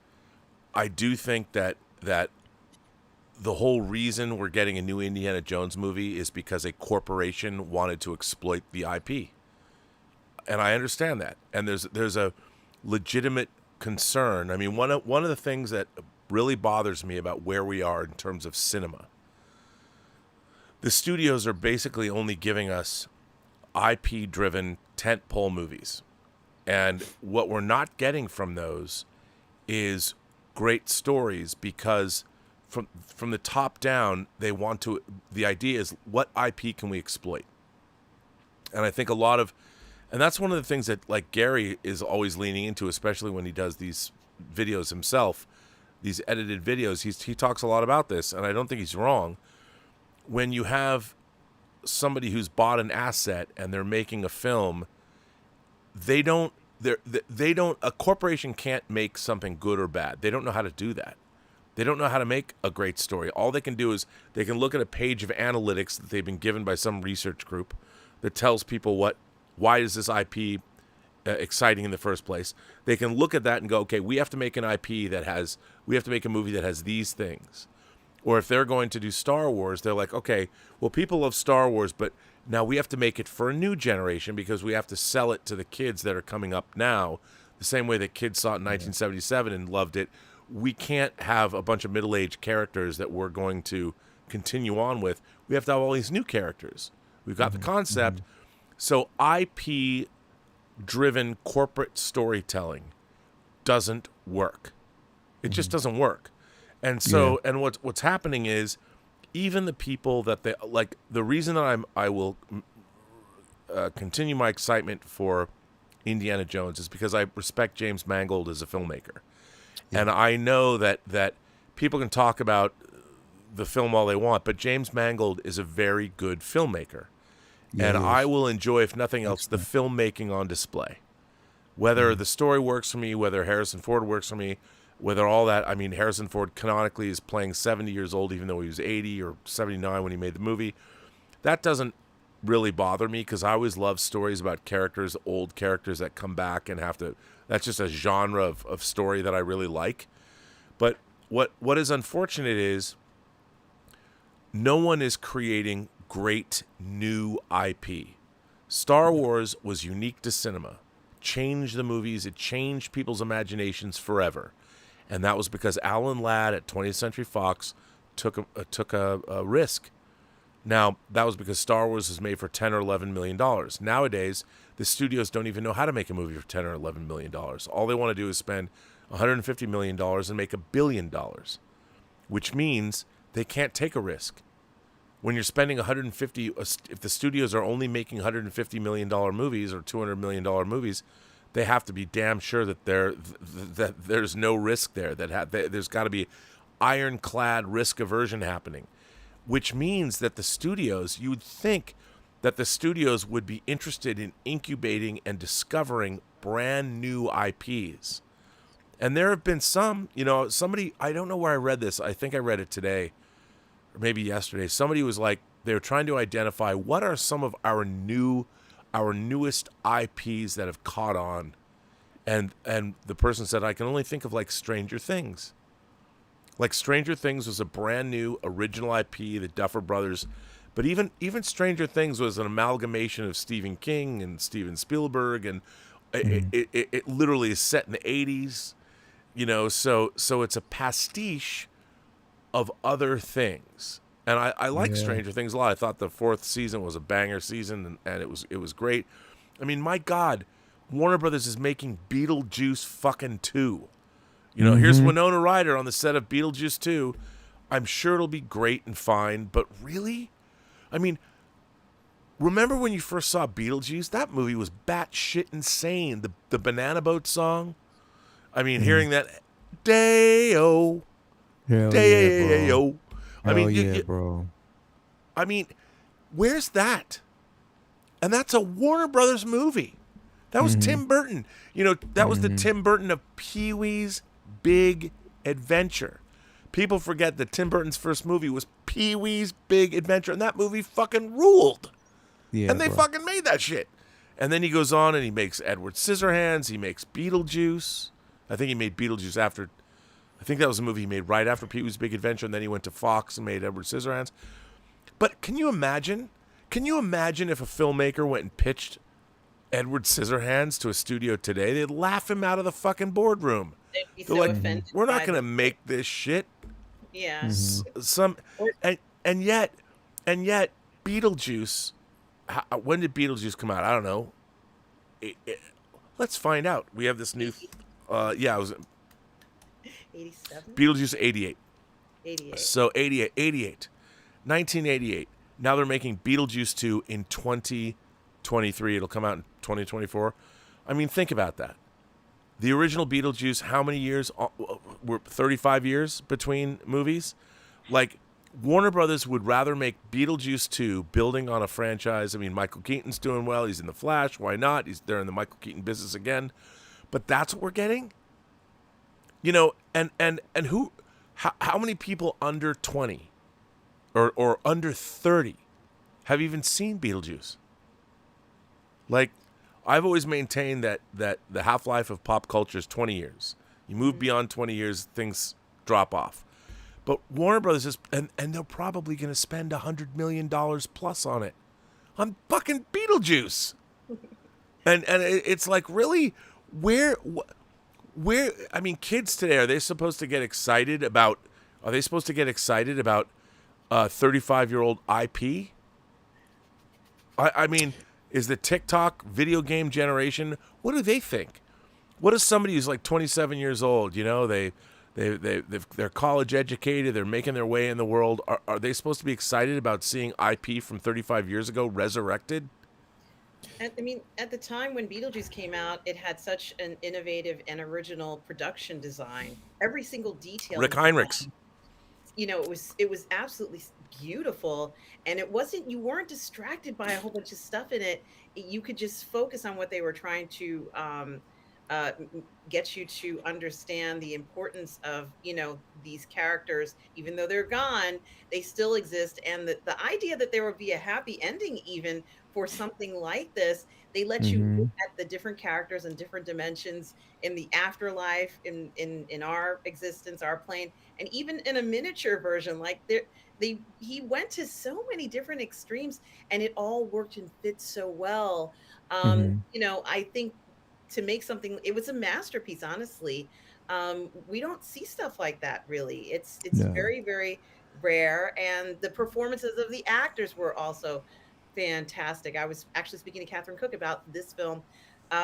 I do think that the whole reason we're getting a new Indiana Jones movie is because a corporation wanted to exploit the IP. And I understand that. And there's a legitimate concern. I mean, one of the things that really bothers me about where we are in terms of cinema, the studios are basically only giving us IP-driven tentpole movies. And what we're not getting from those is great stories, because from the top down, the idea is, what IP can we exploit? And I think a lot of And that's one of the things that like Gary is always leaning into, especially when he does these videos himself, these edited videos. He talks a lot about this, and I don't think he's wrong. When you have somebody who's bought an asset and they're making a film, they don't a corporation can't make something good or bad. They don't know how to do that. They don't know how to make a great story. All they can do is they can look at a page of analytics that they've been given by some research group that tells people why is this IP exciting in the first place. They can look at that and go, okay, we have to make an IP we have to make a movie that has these things. Or if they're going to do Star Wars, they're like, okay, well, people love Star Wars, but now we have to make it for a new generation because we have to sell it to the kids that are coming up now, the same way that kids saw it in 1977 and loved it. We can't have a bunch of middle-aged characters that we're going to continue on with. We have to have all these new characters. We've got the concept. So IP-driven corporate storytelling doesn't work. It just doesn't work. And so, and what's happening is, even the people that they like, the reason that I will continue my excitement for Indiana Jones is because I respect James Mangold as a filmmaker, and I know that people can talk about the film all they want, but James Mangold is a very good filmmaker, and I will enjoy, if nothing else, the filmmaking on display. Whether the story works for me, whether Harrison Ford works for me, whether all that, I mean, Harrison Ford canonically is playing 70 years old, even though he was 80 or 79 when he made the movie. That doesn't really bother me because I always love stories about characters, old characters that come back and have to, that's just a genre of story that I really like. But what is unfortunate is no one is creating great new IP. Star Wars was unique to cinema, changed the movies, it changed people's imaginations forever. And that was because Alan Ladd at 20th Century Fox took a risk. Now, that was because Star Wars was made for $10 or $11 million. Nowadays, the studios don't even know how to make a movie for $10 or $11 million. All they want to do is spend $150 million and make $1 billion, which means they can't take a risk. When you're spending 150, if the studios are only making $150 million movies or $200 million movies, they have to be damn sure that there's no risk there. There's got to be ironclad risk aversion happening, which means that the studios, you would think that the studios would be interested in incubating and discovering brand new IPs. And there have been some, somebody, I don't know where I read this. I think I read it today or maybe yesterday. Somebody was like, they were trying to identify what are some of our newest IPs that have caught on, and the person said, I can only think of like Stranger Things. Like Stranger Things was a brand new original IP, the Duffer Brothers, but even Stranger Things was an amalgamation of Stephen King and Steven Spielberg, and it literally is set in the 80s, so it's a pastiche of other things. And I like Stranger Things a lot. I thought the 4th season was a banger season, and it was great. I mean, my God, Warner Brothers is making Beetlejuice fucking 2. Here's Winona Ryder on the set of Beetlejuice 2. I'm sure it'll be great and fine, but really? I mean, remember when you first saw Beetlejuice? That movie was batshit insane. The Banana Boat song. I mean, hearing that, Day-O, Day-O. I mean, bro. I mean, where's that? And that's a Warner Brothers movie. That was Tim Burton. That was the Tim Burton of Pee-wee's Big Adventure. People forget that Tim Burton's first movie was Pee-wee's Big Adventure, and that movie fucking ruled. Yeah, and they fucking made that shit. And then he goes on and he makes Edward Scissorhands. He makes Beetlejuice. I think he made Beetlejuice after... I think that was a movie he made right after Pee-wee's Big Adventure, and then he went to Fox and made Edward Scissorhands. But can you imagine if a filmmaker went and pitched Edward Scissorhands to a studio today? They'd laugh him out of the fucking boardroom. They'd be They're so like, offended we're not by going to make this shit. Yeah. And yet Beetlejuice, when did Beetlejuice come out? I don't know. Let's find out. We have this new, it was 87? Beetlejuice 88. 88. So 1988. Now they're making Beetlejuice 2 in 2023. It'll come out in 2024. I mean, think about that. The original Beetlejuice, how many years? Were 35 years between movies? Like, Warner Brothers would rather make Beetlejuice 2, building on a franchise. I mean, Michael Keaton's doing well. He's in The Flash. Why not? They're in the Michael Keaton business again. But that's what we're getting? You know, and who, how many people under 20 or under 30 have even seen Beetlejuice? Like, I've always maintained that the half-life of pop culture is 20 years. You move beyond 20 years, things drop off. But Warner Brothers is, and they're probably going to spend $100 million plus on it, on fucking Beetlejuice. And it's like, really, where? I mean, kids today, are they supposed to get excited about? Are they supposed to get excited about 35-year-old IP? I mean, is the TikTok video game generation? What do they think? What is somebody who's like 27 years old? You know, they're college educated. They're making their way in the world. Are they supposed to be excited about seeing IP from 35 years ago resurrected? And I mean, at the time when Beetlejuice came out, it had such an innovative and original production design. Every single detail. Rick Heinrichs. You know, it was absolutely beautiful, and you weren't distracted by a whole bunch of stuff in it. You could just focus on what they were trying to get you to understand the importance of, you know, these characters. Even though they're gone, they still exist, and the idea that there would be a happy ending even for something like this, they let you look at the different characters and different dimensions in the afterlife, in our existence, our plane, and even in a miniature version. Like, he went to so many different extremes, and it all worked and fit so well. You know, I think to make something, it was a masterpiece, honestly. We don't see stuff like that, really. It's No. very, very rare, and the performances of the actors were also fantastic. I was actually speaking to Catherine Cook about this film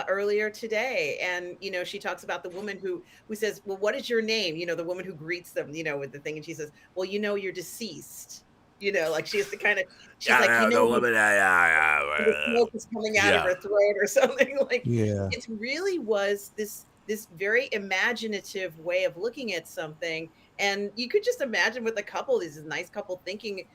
earlier today, and you know, she talks about the woman who says, "Well, what is your name?" You know, the woman who greets them, you know, with the thing, and she says, "Well, you know, you're deceased." You know, like she has to kind of, she's like, you know, the smoke is coming out of her throat or something. Like, it really was this very imaginative way of looking at something, and you could just imagine with a couple, this nice couple, thinking,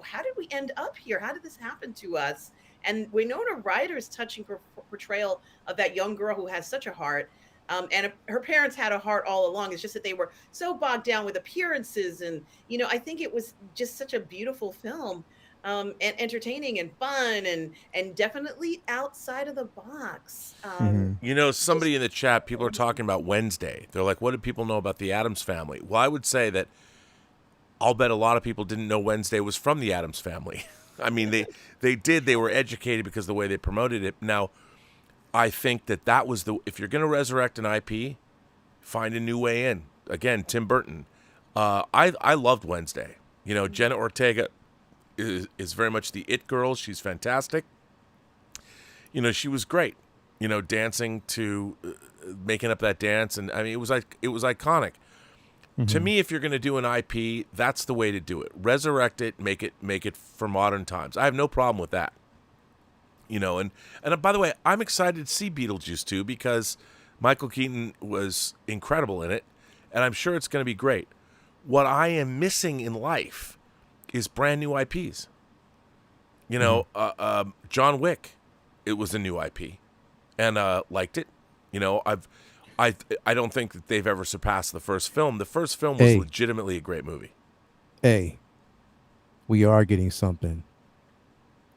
how did we end up here? How did this happen to us? And Winona Ryder's touching portrayal of that young girl who has such a heart, and her parents had a heart all along. It's just that they were so bogged down with appearances, and you know, I think it was just such a beautiful film, and entertaining and fun, and definitely outside of the box. You know, somebody in the chat, people are talking about Wednesday. They're like, what do people know about the Addams Family? Well, I would say that I'll bet a lot of people didn't know Wednesday was from the Addams Family. I mean, they did. They were educated because of the way they promoted it. Now, I think that was if you're going to resurrect an IP, find a new way in. Again, Tim Burton. I loved Wednesday. You know, Jenna Ortega is very much the it girl. She's fantastic. You know, she was great. You know, dancing to making up that dance, and I mean, it was iconic. To me, if you're going to do an IP, that's the way to do it. Resurrect it, make it for modern times. I have no problem with that. You know, and by the way, I'm excited to see Beetlejuice 2 because Michael Keaton was incredible in it, and I'm sure it's going to be great. What I am missing in life is brand new IPs. You know, John Wick, it was a new IP, and liked it. You know, I don't think that they've ever surpassed the first film. The first film was legitimately a great movie. Hey, we are getting something.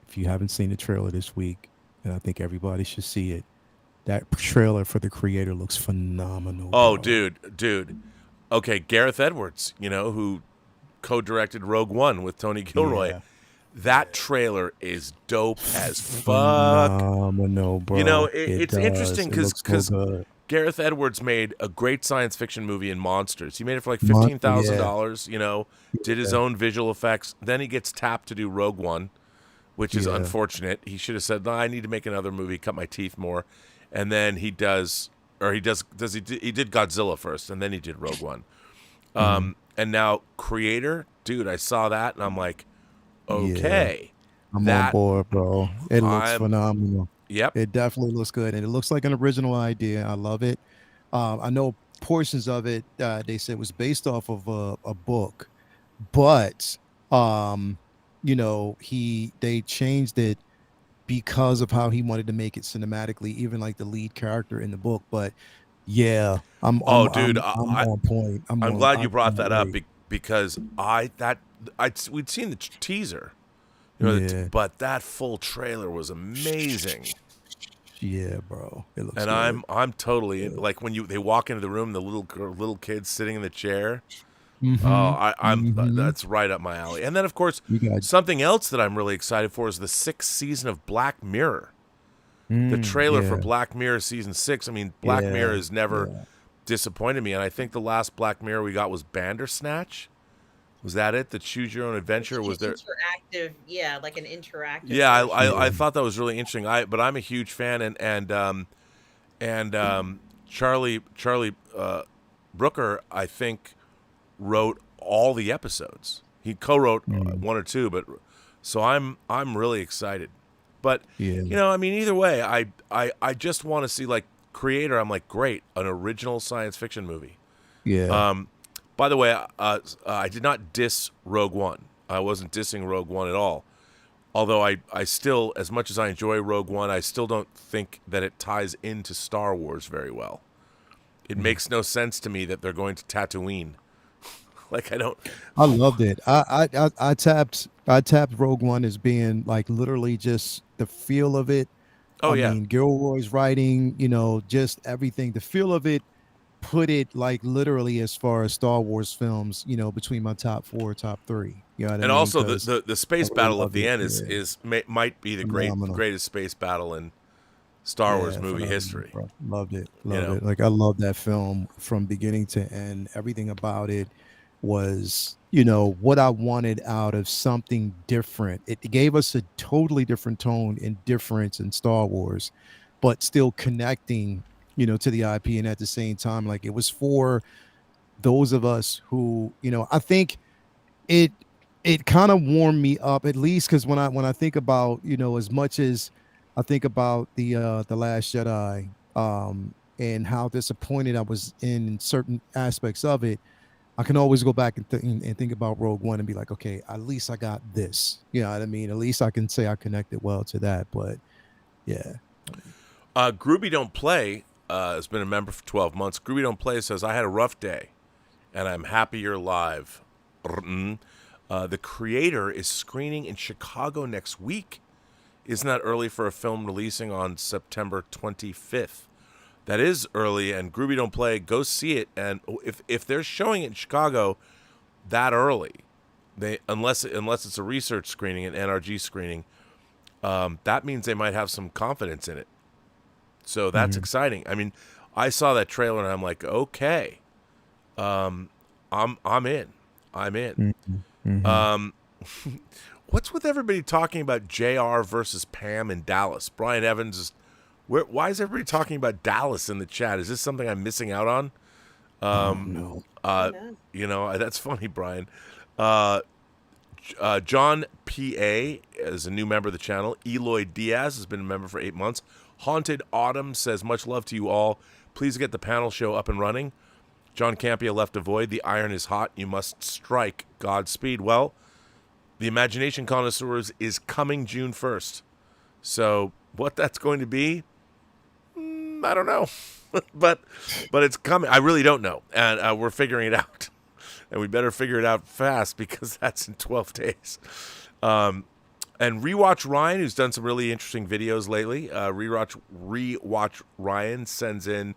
If you haven't seen the trailer this week, and I think everybody should see it, that trailer for The Creator looks phenomenal. Oh, dude. Okay, Gareth Edwards, you know, who co-directed Rogue One with Tony Gilroy. Yeah. That trailer is dope as fuck. Phenomenal, bro. You know, it's interesting because Gareth Edwards made a great science fiction movie in Monsters. He made it for like $15,000, you know, did his own visual effects. Then he gets tapped to do Rogue One, which is unfortunate. He should have said, no, I need to make another movie, cut my teeth more. And then he did Godzilla first, and then he did Rogue One. And now Creator, dude, I saw that, and I'm like, okay. I'm on board, bro. It looks phenomenal. Yep. It definitely looks good, and it looks like an original idea. I love it. I know portions of it. They said was based off of a book, but um, they changed it because of how he wanted to make it cinematically, even like the lead character in the book. But yeah, I'm Oh, I'm dude, I'm I'm on point. I'm glad I you brought can't that up wait. because we'd seen the teaser, Yeah, but that full trailer was amazing. yeah, bro. It looks And good. I'm totally like when they walk into the room, the little kid sitting in the chair. Oh, Mm-hmm. Mm-hmm. that's right up my alley. And then of course You got something else that I'm really excited for is the 6th season of Black Mirror. The trailer for yeah, Black Mirror season 6. I mean, Black Mirror yeah, has never yeah. disappointed me, and I think the last Black Mirror we got was Bandersnatch. Was that it? The Choose Your Own Adventure? Was there? Interactive, yeah, like an interactive Yeah, version. I thought that was really interesting. But I'm a huge fan, and Charlie Brooker, I think, wrote all the episodes. He co-wrote one or two, but so I'm really excited. But Yeah, I mean, either way, I just want to see like creator. I'm like, great, an original science fiction movie. yeah. By the way, I did not diss Rogue One. I wasn't dissing Rogue One at all. Although I still, as much as I enjoy Rogue One, I still don't think that it ties into Star Wars very well. It makes no sense to me that they're going to Tatooine. Like I don't. I loved it. I tapped Rogue One as being like literally just the feel of it. Oh I yeah, mean, Gilroy's writing, just everything. The feel of it put it like literally as far as Star Wars films, between my top 4, top 3. You know what I and mean? also Because the I space really battle at loved the it. end Yeah, might be the phenomenal. greatest space battle in Star Wars Yeah, movie phenomenal, history. bro. Loved it. You Loved know. it. Like I love that film from beginning to end. Everything about it was, what I wanted out of something different. It gave us a totally different tone and difference in Star Wars, but still connecting, to the IP. And at the same time, like it was for those of us who, I think it it kind of warmed me up at least because when I think about as much as I think about the Last Jedi and how disappointed I was in certain aspects of it, I can always go back and think about Rogue One and be like, okay, at least I got this. You know what I mean? At least I can say I connected well to that. But yeah, Groovy Don't Play has been a member for 12 months. Groovy Don't Play says, I had a rough day, and I'm happy you're live. The creator is screening in Chicago next week. Isn't that early for a film releasing on September 25th? That is early, and Groovy Don't Play, go see it. And if they're showing it in Chicago that early, unless it's a research screening, an NRG screening, that means they might have some confidence in it. So that's exciting. I mean, I saw that trailer and I'm like, okay, I'm in. I'm in. What's with everybody talking about JR versus Pam in Dallas? Brian Evans is why is everybody talking about Dallas in the chat? Is this something I'm missing out on? no. That's funny, Brian. John P.A. is a new member of the channel. Eloy Diaz has been a member for 8 months. Haunted Autumn says, much love to you all. Please get the panel show up and running. John Campia left a void. The iron is hot. You must strike. Godspeed. Well, the Imagination Connoisseurs is coming June 1st. So what that's going to be, I don't know. but it's coming. I really don't know. And we're figuring it out. And we better figure it out fast because that's in 12 days. And Rewatch Ryan, who's done some really interesting videos lately. Rewatch Ryan sends in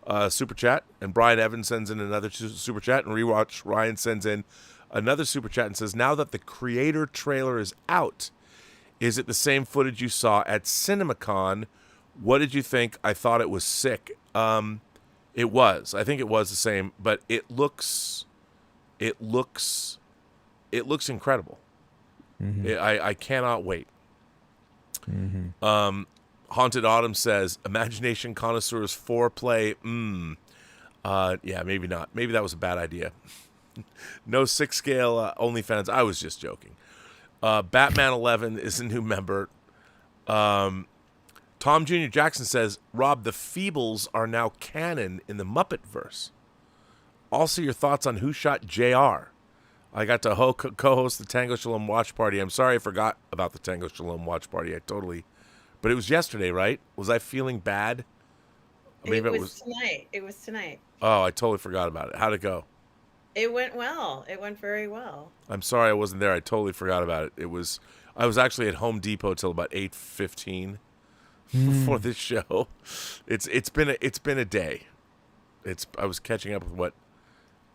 a super chat, and Brian Evans sends in another super chat, and Rewatch Ryan sends in another super chat and says, now that the creator trailer is out, is it the same footage you saw at CinemaCon? What did you think? I thought it was sick. It was. I think it was the same, but it looks incredible. I cannot wait. Haunted Autumn says, Imagination Connoisseurs foreplay. Yeah, maybe not. Maybe that was a bad idea. No 6 scale OnlyFans. I was just joking. Batman 11 is a new member. Tom Jr. Jackson says, Rob, the Feebles are now canon in the Muppetverse. Also, your thoughts on Who Shot JR? I got to co-host the Tango Shalom watch party. I'm sorry I forgot about the Tango Shalom watch party. But it was yesterday, right? Was I feeling bad? Maybe it was tonight. It was tonight. Oh, I totally forgot about it. How'd it go? It went well. It went very well. I'm sorry I wasn't there. I totally forgot about it. I was actually at Home Depot till about 8:15 before this show. It's been a day. I was catching up with what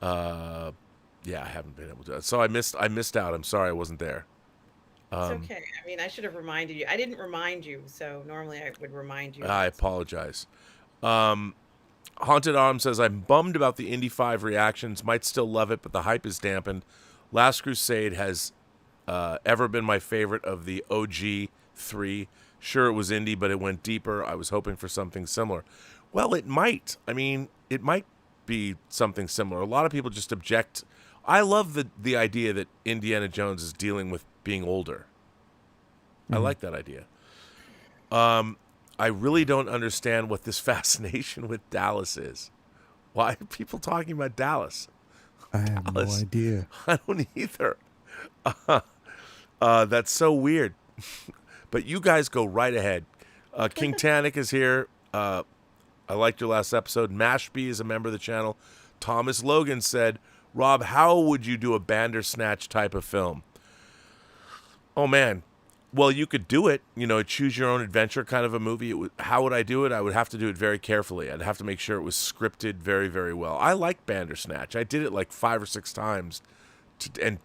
I haven't been able to. So I missed out. I'm sorry I wasn't there. It's okay. I mean, I should have reminded you. I didn't remind you, so normally I would remind you. I apologize. Haunted Autumn says, I'm bummed about the Indy 5 reactions. Might still love it, but the hype is dampened. Last Crusade has ever been my favorite of the OG 3. Sure, it was indie, but it went deeper. I was hoping for something similar. Well, it might. I mean, it might be something similar. A lot of people just object. I love the idea that Indiana Jones is dealing with being older. I like that idea. I really don't understand what this fascination with Dallas is. Why are people talking about Dallas? I have no idea. I don't either. That's so weird. But you guys go right ahead. King Tannic is here. I liked your last episode. Mashby is a member of the channel. Thomas Logan said, Rob, how would you do a Bandersnatch type of film? Oh, man. Well, you could do it, choose your own adventure kind of a movie. How would I do it? I would have to do it very carefully. I'd have to make sure it was scripted very, very well. I like Bandersnatch. I did it like 5 or 6 times and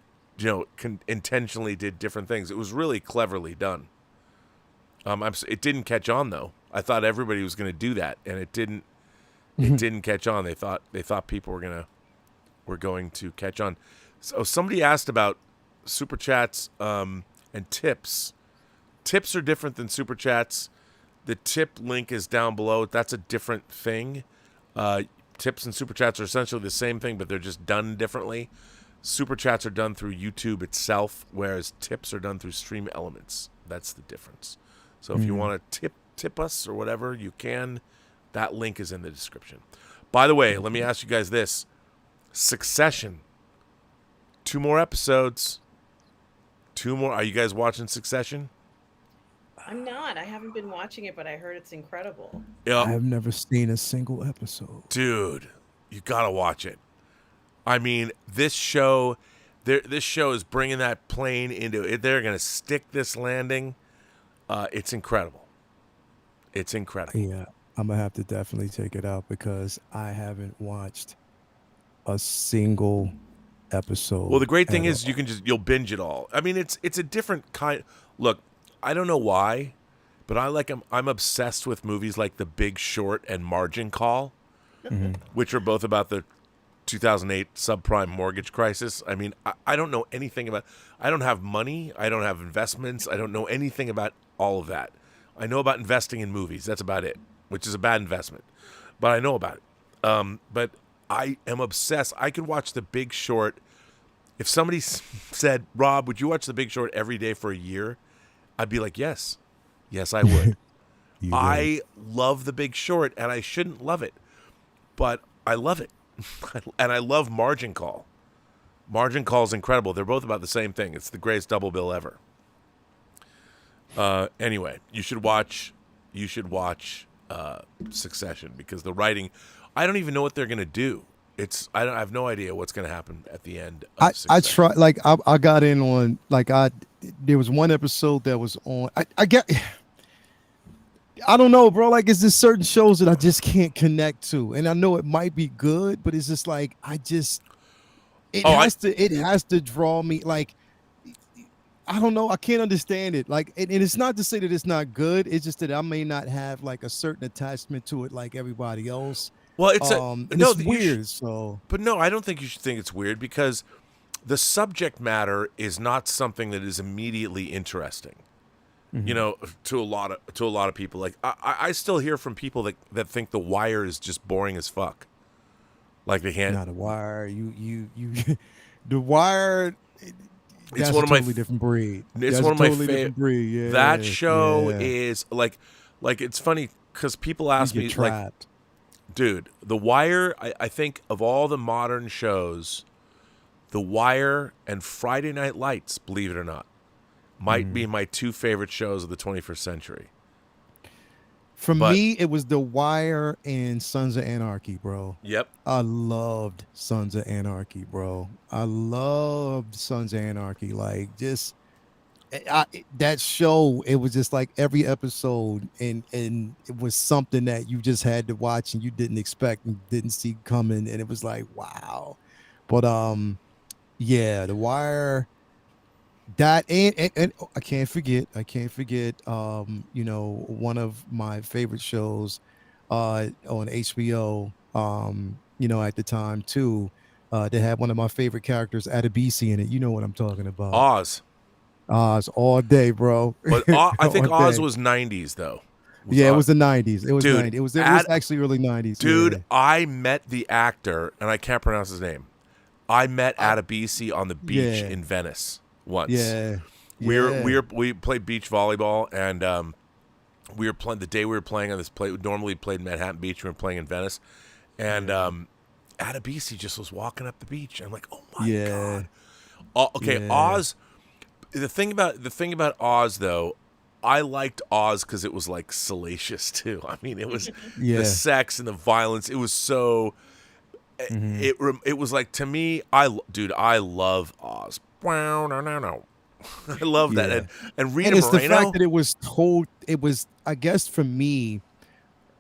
intentionally did different things. It was really cleverly done. It didn't catch on, though. I thought everybody was going to do that, and it didn't. It didn't catch on. They thought people were going to catch on. So somebody asked about super chats and tips. Tips are different than super chats. The tip link is down below. That's a different thing. Tips and super chats are essentially the same thing, but they're just done differently. Super chats are done through YouTube itself, whereas tips are done through Stream Elements. That's the difference. So if you want to tip us or whatever, you can. That link is in the description. By the way, let me ask you guys this. Succession. 2 more episodes. 2 more. Are you guys watching Succession? I'm not. I haven't been watching it, but I heard it's incredible. I have never seen a single episode. Dude, you got to watch it. I mean, this show is bringing that plane into it. They're going to stick this landing. It's incredible. It's incredible. Yeah, I'm going to have to definitely check it out because I haven't watched a single episode. Well, the great thing is you'll binge it all. I mean, it's a different kind. Look, I don't know why, but I'm obsessed with movies like The Big Short and Margin Call, which are both about the 2008 subprime mortgage crisis. I mean, I don't know anything about. I don't have money. I don't have investments. I don't know anything about all of that. I know about investing in movies. That's about it, which is a bad investment, but I know about it. But I am obsessed. I could watch The Big Short. If somebody said, Rob, would you watch The Big Short every day for a year? I'd be like, yes. Yes, I would. I love The Big Short, and I shouldn't love it, but I love it. And I love Margin Call. Margin Call is incredible. They're both about the same thing. It's the greatest double bill ever. Anyway, you should watch Succession because the writing, I don't even know what they're going to do. I have no idea what's going to happen at the end of I tried, like I got in on, like there was one episode that was on, I don't know, bro. Like, it's just certain shows that I just can't connect to, and I know it might be good, but it's just like it has to draw me. Like, I don't know. I can't understand it. Like, and it's not to say that it's not good. It's just that I may not have like a certain attachment to it, like everybody else. Well, it's it's weird. But no, I don't think you should think it's weird because the subject matter is not something that is immediately interesting. To a lot of people. Like I still hear from people that think The Wire is just boring as fuck. Like they can't. Not The Wire. You The Wire. It's one of my totally different breed. It's one of my favorite. Yeah, that show is like Like, it's funny because people You ask get me, like, trapped. dude, The Wire, I think of all the modern shows, The Wire and Friday Night Lights, believe it or not, might be my two favorite shows of the 21st century. For But- me, it was The Wire and Sons of Anarchy, bro. Yep. I loved Sons of Anarchy, bro. I loved Sons of Anarchy. Like, just that show, it was just like every episode, and it was something that you just had to watch and you didn't expect and didn't see coming, and it was like, wow. But yeah, The Wire. That and I can't forget, you know, one of my favorite shows on HBO, you know, at the time too. They had one of my favorite characters, Adebisi, in it. You know what I'm talking about. Oz. Oz all day, bro. But I think All Oz day. was 90s, though. Yeah, it was the 90s. It was Dude, 90s. It was actually early 90s. Dude, yeah. I met the actor, and I can't pronounce his name. I met Adebisi on the beach Yeah. in Venice once. Yeah. We played beach volleyball, and we were playing the day we were playing on this play. We normally played Manhattan Beach. We were playing in Venice, and Adebisi just was walking up the beach. I'm like, oh my god. Okay, Yeah. Oz. The thing about Oz, though, I liked Oz because it was like salacious too. I mean, it was the sex and the violence. It was so. It was like, to me, I love Oz. Wow, no. I love that. Yeah. And Rita And it's Moreno. the fact that it was told, it was, I guess for me,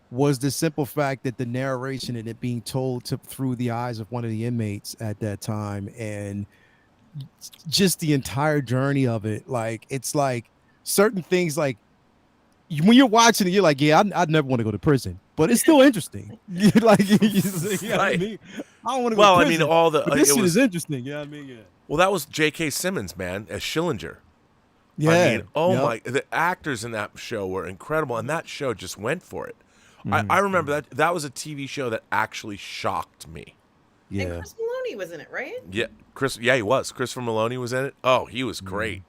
was the simple fact that the narration and it being told through the eyes of one of the inmates at that time, and just the entire journey of it. Like, it's like certain things, like when you're watching it, you're like, yeah, I'd never want to go to prison, but it's still interesting. Like, you know what I mean? I don't want to go to prison. I mean, all the but this it shit was, is interesting. Yeah, I mean, yeah. Well, that was J.K. Simmons, man, as Schillinger. Yeah. I mean, Yep. the actors in that show were incredible, and that show just went for it. I remember that was a TV show that actually shocked me. Yeah. And Chris Maloney was in it, right? Yeah, he was. Christopher Maloney was in it. Oh, he was great.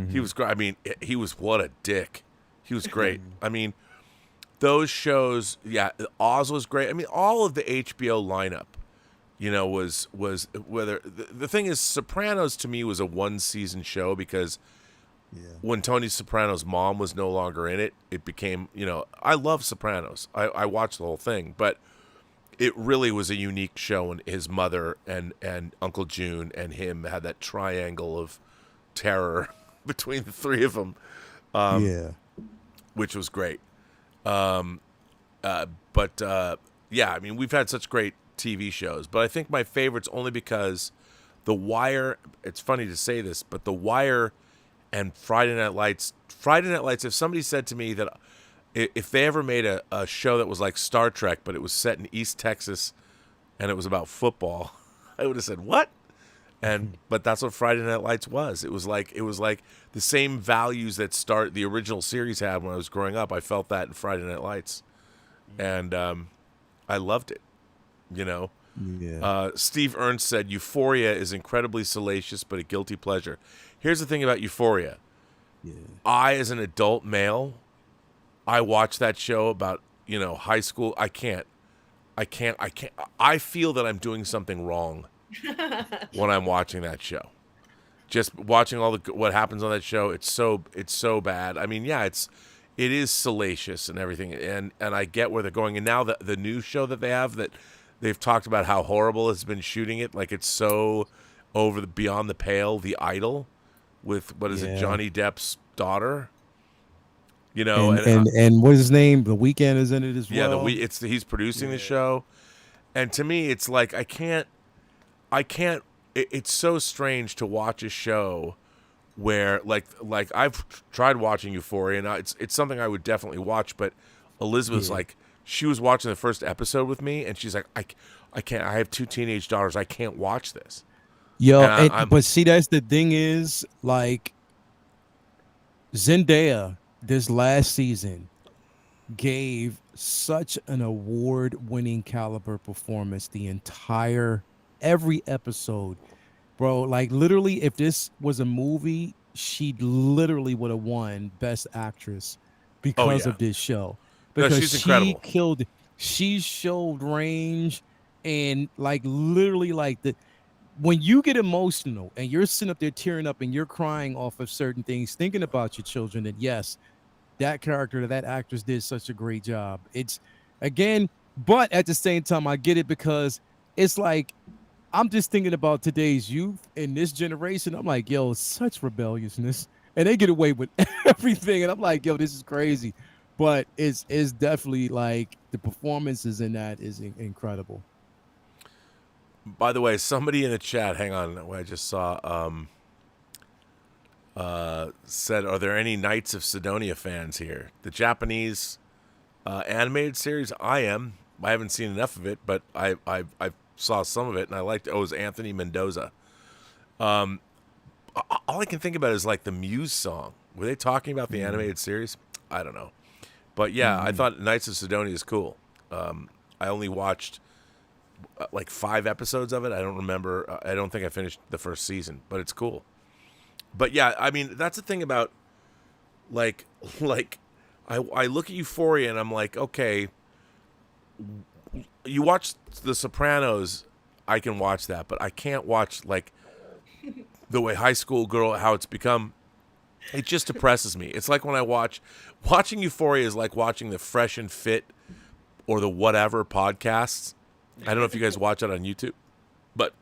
He was great. I mean, he was, what a dick. He was great. I mean, those shows, yeah, Oz was great. I mean, all of the HBO lineup, you know, was whether the thing is, Sopranos to me was a one-season show because when Tony Soprano's mom was no longer in it, it became, you know, I love Sopranos. I watched the whole thing, but it really was a unique show, and his mother and Uncle June and him had that triangle of terror between the three of them, which was great. Yeah, I mean, we've had such great TV shows, but I think my favorite's only because The Wire, it's funny to say this, but The Wire and Friday Night Lights, if somebody said to me that if they ever made a show that was like Star Trek, but it was set in East Texas and it was about football, I would have said, what? But that's what Friday Night Lights was. It was like the same values that the original series had when I was growing up. I felt that in Friday Night Lights, and I loved it. You know, Steve Ernst said Euphoria is incredibly salacious, but a guilty pleasure. Here's the thing about Euphoria. I, as an adult male, I watch that show about, you know, high school. I can't. I feel that I'm doing something wrong when I'm watching that show. Just watching what happens on that show, it's so bad. I mean, yeah, it is salacious and everything, and I get where they're going. And now the new show that they have, that they've talked about how horrible it's been shooting it, like it's so beyond the pale. The Idol, with what is it, Johnny Depp's daughter. You know, and what is his name? The Weeknd is in it as well. Yeah, he's producing the show, and to me, it's like I can't. It's so strange to watch a show where like I've tried watching Euphoria, and it's something I would definitely watch. But Elizabeth's like, she was watching the first episode with me, and she's like, I can't. I have 2 teenage daughters. I can't watch this. Yo, but see, that's the thing is, like, Zendaya this last season gave such an award-winning caliber performance every episode, bro. Like, literally, if this was a movie, she literally would have won Best Actress because yeah. of this show. No, Because she's incredible. she showed range, and like literally like when you get emotional and you're sitting up there tearing up and you're crying off of certain things, thinking about your children, and yes, that character, that actress did such a great job. It's again, but at the same time, I get it because it's like I'm just thinking about today's youth in this generation. I'm like, yo, such rebelliousness, and they get away with everything, and I'm like, yo, this is crazy. But it's definitely like the performances in that is incredible. By the way, somebody in the chat, hang on, I just saw, said, are there any Knights of Sidonia fans here? The Japanese animated series, I am. I haven't seen enough of it, but I saw some of it, and I liked it. Oh, it was Anthony Mendoza. All I can think about is like the Muse song. Were they talking about the animated series? I don't know. But yeah, I thought Knights of Sidonia is cool. I only watched like 5 episodes of it. I don't remember. I don't think I finished the first season, but it's cool. But yeah, I mean, that's the thing about like I look at Euphoria and I'm like, okay, you watch The Sopranos, I can watch that, but I can't watch like the way High School Girl, how it's become. It just depresses me. It's like when I watching Euphoria is like watching the Fresh and Fit or the Whatever podcasts. I don't know if you guys watch it on YouTube, but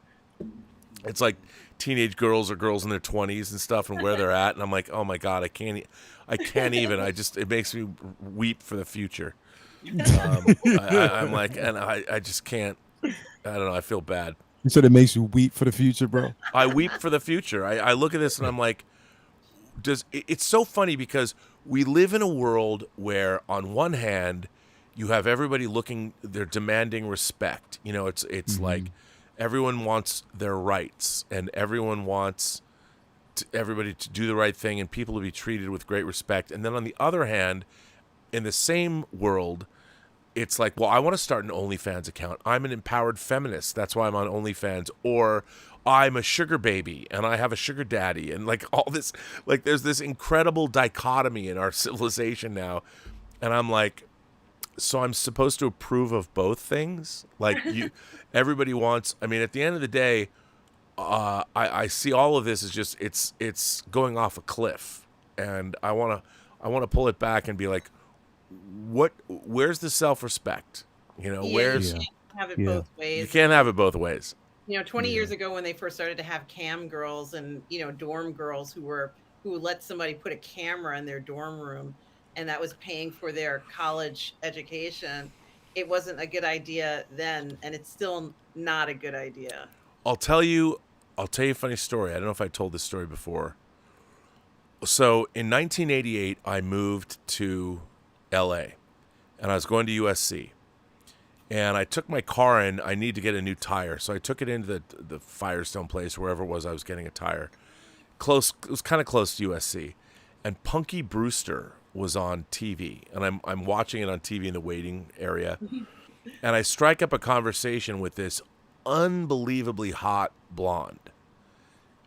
it's like teenage girls or girls in their 20s and stuff and where they're at. And I'm like, oh my God, I can't even. It makes me weep for the future. I'm like, and I just can't. I don't know. I feel bad. You said it makes you weep for the future, bro. I weep for the future. I look at this and I'm like, it's so funny because we live in a world where on one hand you have everybody they're demanding respect. You know, it's like everyone wants their rights and everyone wants everybody to do the right thing and people to be treated with great respect. And then on the other hand, in the same world, it's like, well, I want to start an OnlyFans account. I'm an empowered feminist. That's why I'm on OnlyFans. Or I'm a sugar baby and I have a sugar daddy. And like all this, like there's this incredible dichotomy in our civilization now. And I'm like, so I'm supposed to approve of both things? Like everybody wants, I mean, at the end of the day, I see all of this as just, it's going off a cliff. And I want to pull it back and be like, where's the self-respect? You know, where's... You can't have it both ways. You can't have it both ways. You know, 20 years ago when they first started to have cam girls and, you know, dorm girls who let somebody put a camera in their dorm room and that was paying for their college education, it wasn't a good idea then, and it's still not a good idea. I'll tell you a funny story. I don't know if I told this story before. So in 1988, I moved to LA and I was going to USC. And I took my car in. I need to get a new tire. So I took it into the Firestone place, wherever it was I was getting a tire. It was kind of close to USC. And Punky Brewster was on TV. And I'm watching it on TV in the waiting area. And I strike up a conversation with this unbelievably hot blonde.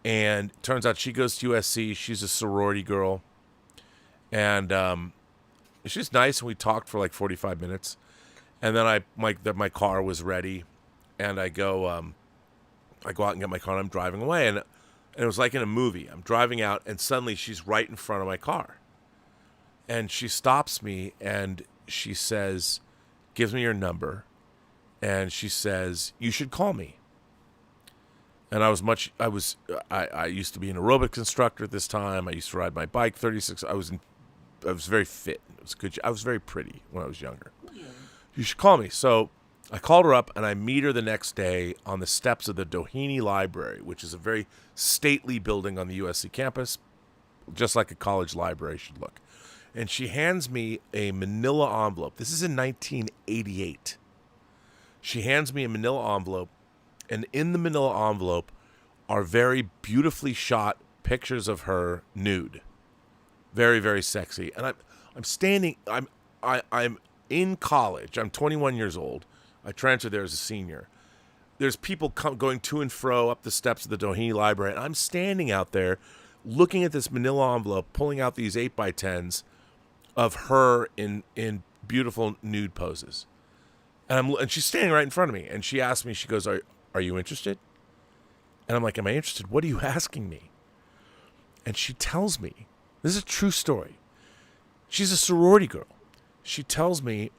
And it turns out she goes to USC. She's a sorority girl. And she's nice. And we talked for like 45 minutes. And then my car was ready, and I go out and get my car, and I'm driving away, and it was like in a movie. I'm driving out, and suddenly she's right in front of my car, and she stops me, and she says, gives me her number, and she says, you should call me. And I used to be an aerobics instructor at this time. I used to ride my bike 36. I was very fit. It was good. I was very pretty when I was younger. You should call me. So I called her up, and I meet her the next day on the steps of the Doheny Library, which is a very stately building on the USC campus, just like a college library should look. And she hands me a manila envelope. This is in 1988. She hands me a manila envelope, and in the manila envelope are very beautifully shot pictures of her nude. Very, very sexy. And I'm in college. I'm 21 years old. I transferred there as a senior. There's people going to and fro up the steps of the Doheny Library, and I'm standing out there looking at this manila envelope, pulling out these 8x10s, of her in beautiful nude poses. And she's standing right in front of me, and she asked me, she goes, are you interested? And I'm like, am I interested? What are you asking me? And she tells me, this is a true story. She's a sorority girl. She tells me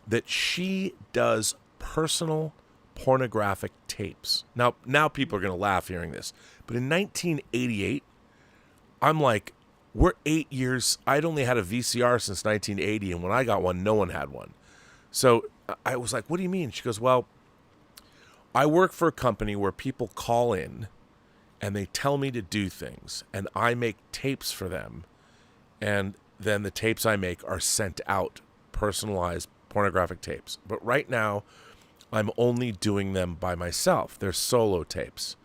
that she does personal pornographic tapes. Now people are going to laugh hearing this. But in 1988, I'm like, we're 8 years. I'd only had a VCR since 1980, and when I got one, no one had one. So I was like, what do you mean? She goes, well, I work for a company where people call in and they tell me to do things, and I make tapes for them, and then the tapes I make are sent out, personalized pornographic tapes. But right now, I'm only doing them by myself. They're solo tapes.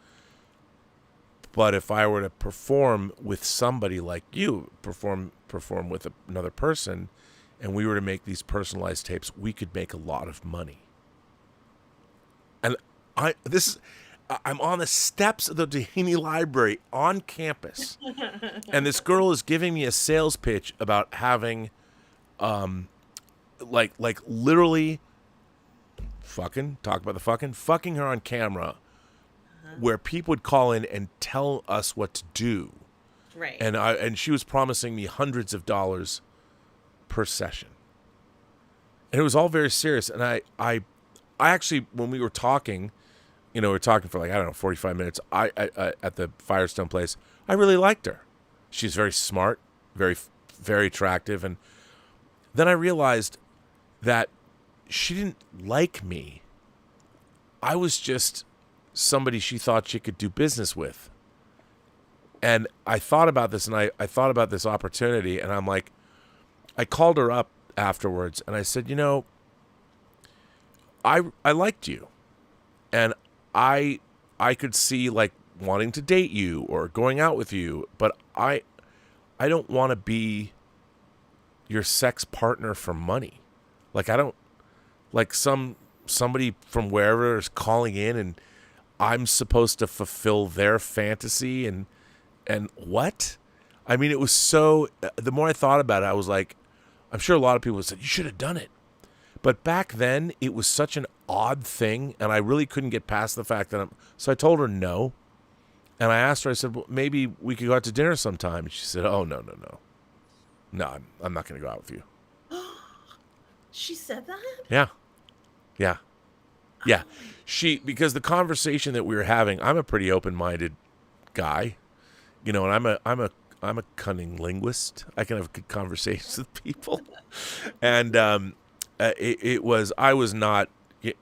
But if I were to perform with somebody like you, perform with another person, and we were to make these personalized tapes, we could make a lot of money. And I'm on the steps of the Dehaney Library on campus, and this girl is giving me a sales pitch about having, like literally, fucking her on camera, where people would call in and tell us what to do. Right. And she was promising me hundreds of dollars per session. And it was all very serious. And I actually, when we were talking, we were talking for 45 minutes. I at the Firestone place, I really liked her. She's very smart, very, very attractive. And then I realized that she didn't like me. I was just somebody she thought she could do business with. And I thought about this, and I thought about this opportunity, and I'm like, I called her up afterwards, and I said, I liked you, and I could see wanting to date you or going out with you, but I don't want to be your sex partner for money. I don't somebody from wherever is calling in, and I'm supposed to fulfill their fantasy and what? I mean, it was so, the more I thought about it, I was like, I'm sure a lot of people said, you should have done it. But back then, it was such an odd thing, and I really couldn't get past the fact that so I told her no. And I asked her, I said, well, maybe we could go out to dinner sometime. And she said, oh, no. No, I'm not going to go out with you. She said that? Yeah. Because the conversation that we were having, I'm a pretty open-minded guy, and I'm a cunning linguist. I can have good conversations with people. And I was not,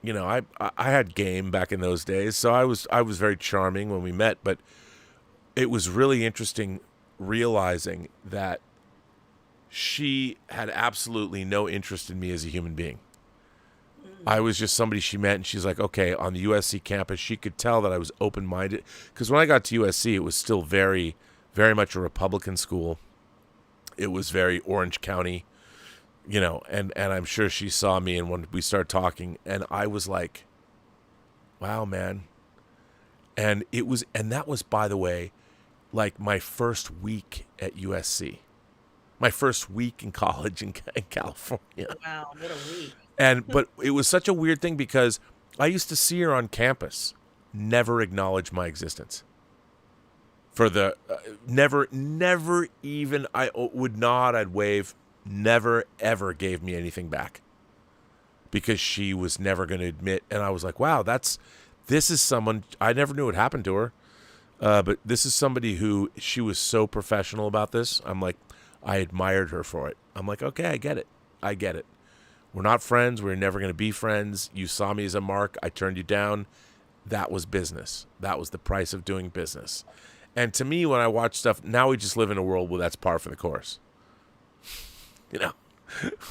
I had game back in those days, so I was very charming when we met, but it was really interesting realizing that she had absolutely no interest in me as a human being. I was just somebody she met, and she's like, okay, on the USC campus, she could tell that I was open-minded. Because when I got to USC, it was still very, very much a Republican school. It was very Orange County, and I'm sure she saw me, and when we started talking, and I was like, wow, man. And that was, by the way, my first week at USC. My first week in college in California. Wow, what a week. But it was such a weird thing because I used to see her on campus, never acknowledge my existence. For the never even, I would nod, I'd wave, never ever gave me anything back, because she was never going to admit. And I was like, wow, this is someone, I never knew what happened to her, but this is somebody who, she was so professional about this. I'm like, I admired her for it. I'm like, okay, I get it. We're not friends. We're never going to be friends. You saw me as a mark. I turned you down. That was business. That was the price of doing business. And to me, when I watch stuff, now we just live in a world where that's par for the course.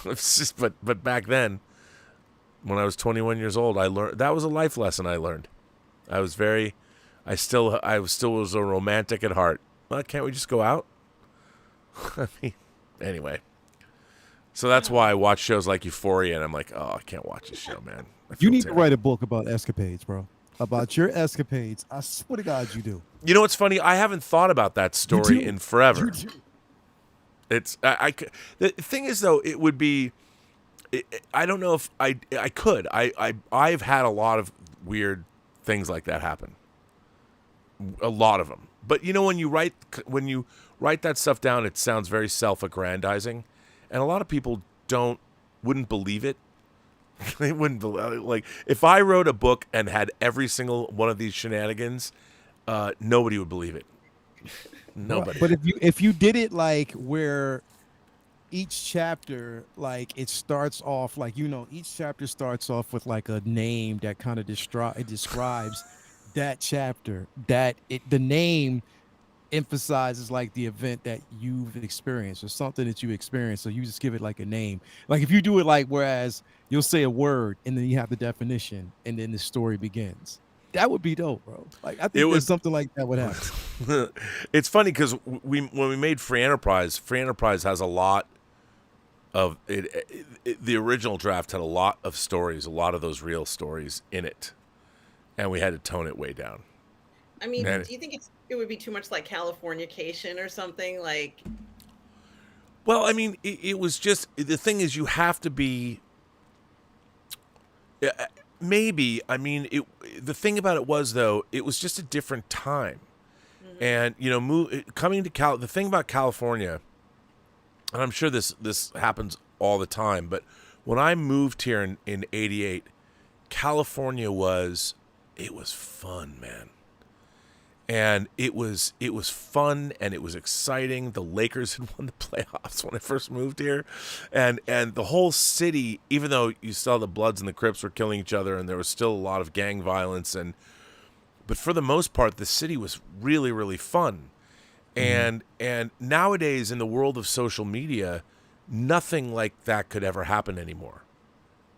It's just, but back then, when I was 21 years old, I learned, that was a life lesson I learned. I still was a romantic at heart. Well, can't we just go out? I mean, anyway. So that's why I watch shows like Euphoria, and I'm like, oh, I can't watch this show, man. You need to write a book about escapades, bro. About your escapades. I swear to God, you do. You know what's funny? I haven't thought about that story in forever. The thing is, though, it would be. I don't know if I could. I've had a lot of weird things like that happen. A lot of them. But you know, when you write that stuff down, it sounds very self-aggrandizing, and a lot of people wouldn't believe it. They wouldn't believe, like, if I wrote a book and had every single one of these shenanigans, nobody would believe it. Nobody. But if you did it like where each chapter, like, it starts off like, each chapter starts off with like a name that kind of describes that chapter, the name emphasizes like the event that you've experienced or something that you experienced, so you just give it like a name. Like if you do it like, whereas you'll say a word and then you have the definition and then the story begins, that would be dope, bro. Like I think something like that would happen. It's funny because when we made Free Enterprise has a lot of it. The original draft had a lot of stories, a lot of those real stories in it, and we had to tone it way down. I mean, do you think it would be too much like Californication or something like? Well, I mean, it was just, the thing is, you have to be. Maybe, I mean, the thing about it was, though, it was just a different time, and coming to the thing about California, and I'm sure this happens all the time, but when I moved here in '88, California was fun, man. And it was fun, and it was exciting. The Lakers had won the playoffs when I first moved here, and the whole city, even though you saw the Bloods and the Crips were killing each other, and there was still a lot of gang violence, but for the most part, the city was really, really fun. And nowadays, in the world of social media, nothing like that could ever happen anymore,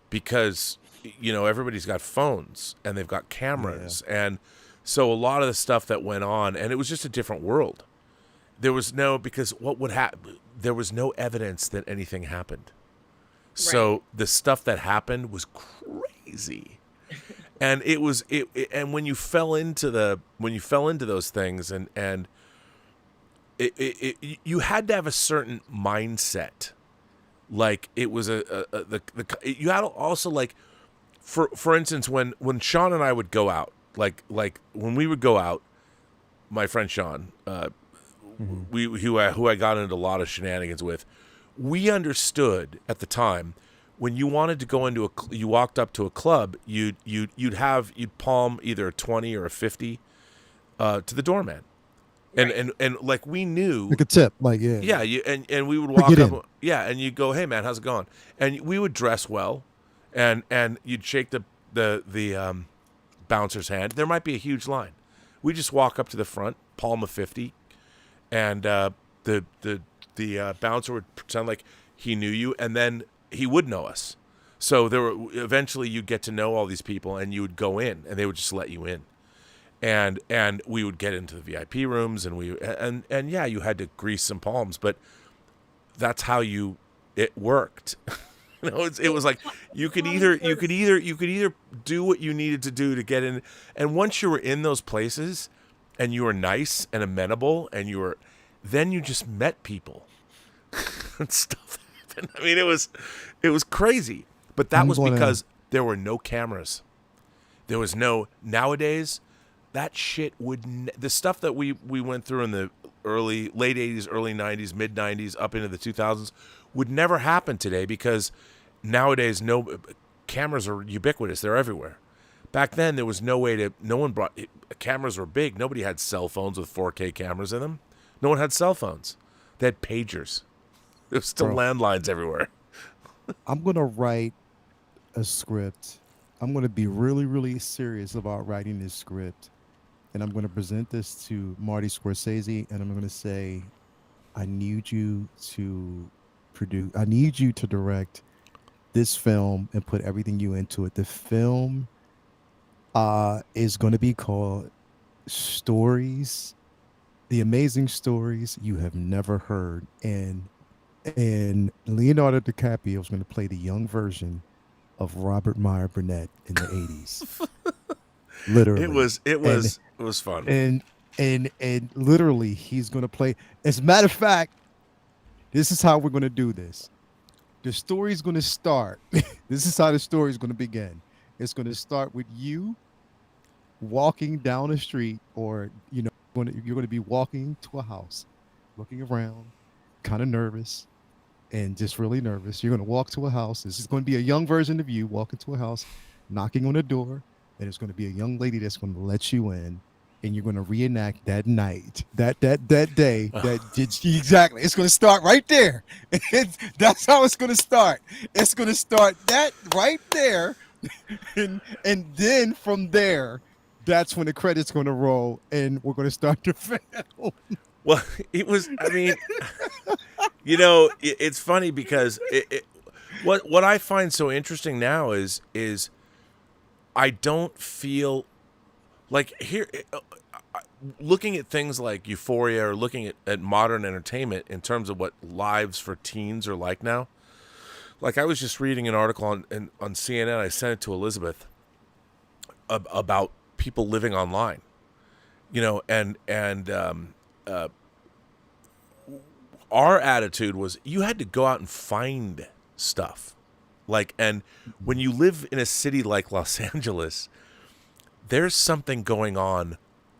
because everybody's got phones and they've got cameras, and so a lot of the stuff that went on, and it was just a different world. There was because what would happen? There was no evidence that anything happened. Right. So the stuff that happened was crazy, and and when you fell into those things, and you had to have a certain mindset. Like it was you had also, like, for instance, when Sean and I would go out. Like when we would go out, my friend Sean, who I got into a lot of shenanigans with, we understood at the time when you wanted to go into you walked up to a club, you'd palm either a 20 or a 50 to the doorman, and like we knew like a tip, like and we would walk up, and you'd go, hey man, how's it going? And we would dress well, and you'd shake the bouncer's hand. There might be a huge line. We just walk up to the front, palm a 50, and the bouncer would pretend like he knew you, and then he would know us. So eventually you'd get to know all these people, and you would go in, and they would just let you in, and we would get into the VIP rooms, and you had to grease some palms, but that's how it worked. It was like you could either do what you needed to do to get in, and once you were in those places and you were nice and amenable, and then you just met people and stuff happened. I mean, it was crazy, but that was because there were no cameras. There was nowadays that shit the stuff that we went through in the late 80s, early 90s, mid 90s, up into the 2000s would never happen today, because nowadays cameras are ubiquitous. They're everywhere. Back then there was cameras were big. Nobody had cell phones with 4K cameras in them. No one had cell phones. They had pagers. There was still landlines everywhere. I'm going to write a script. I'm going to be really, really serious about writing this script, and I'm going to present this to Marty Scorsese, and I'm going to say, I need you to direct this film and put everything you into it. The film is going to be called Stories, the Amazing Stories You Have Never Heard. And Leonardo DiCaprio is going to play the young version of Robert Meyer Burnett in the 80s. Literally. It was fun. And literally he's going to play, as a matter of fact, This is how we're going to do this. The story's going to start. This is how the story is going to begin. It's going to start with you walking down the street, or you're going to be walking to a house, looking around, kind of nervous, and just really nervous. You're going to walk to a house. This is going to be a young version of you walking to a house, knocking on the door, and there's going to be a young lady that's going to let you in, and you're going to reenact that night, that day, exactly. It's going to start right there. That's how it's going to start. It's going to start that right there, and then from there, that's when the credits going to roll, and we're going to start the film. Well, it was. I mean, you know, it's funny because what I find so interesting now is I don't feel like here. Looking at things like Euphoria or looking at modern entertainment in terms of what lives for teens are like now. Like I was just reading an article on CNN. I sent it to Elizabeth about people living online, you know, and our attitude was you had to go out and find stuff. Like, and when you live in a city like Los Angeles, there's something going on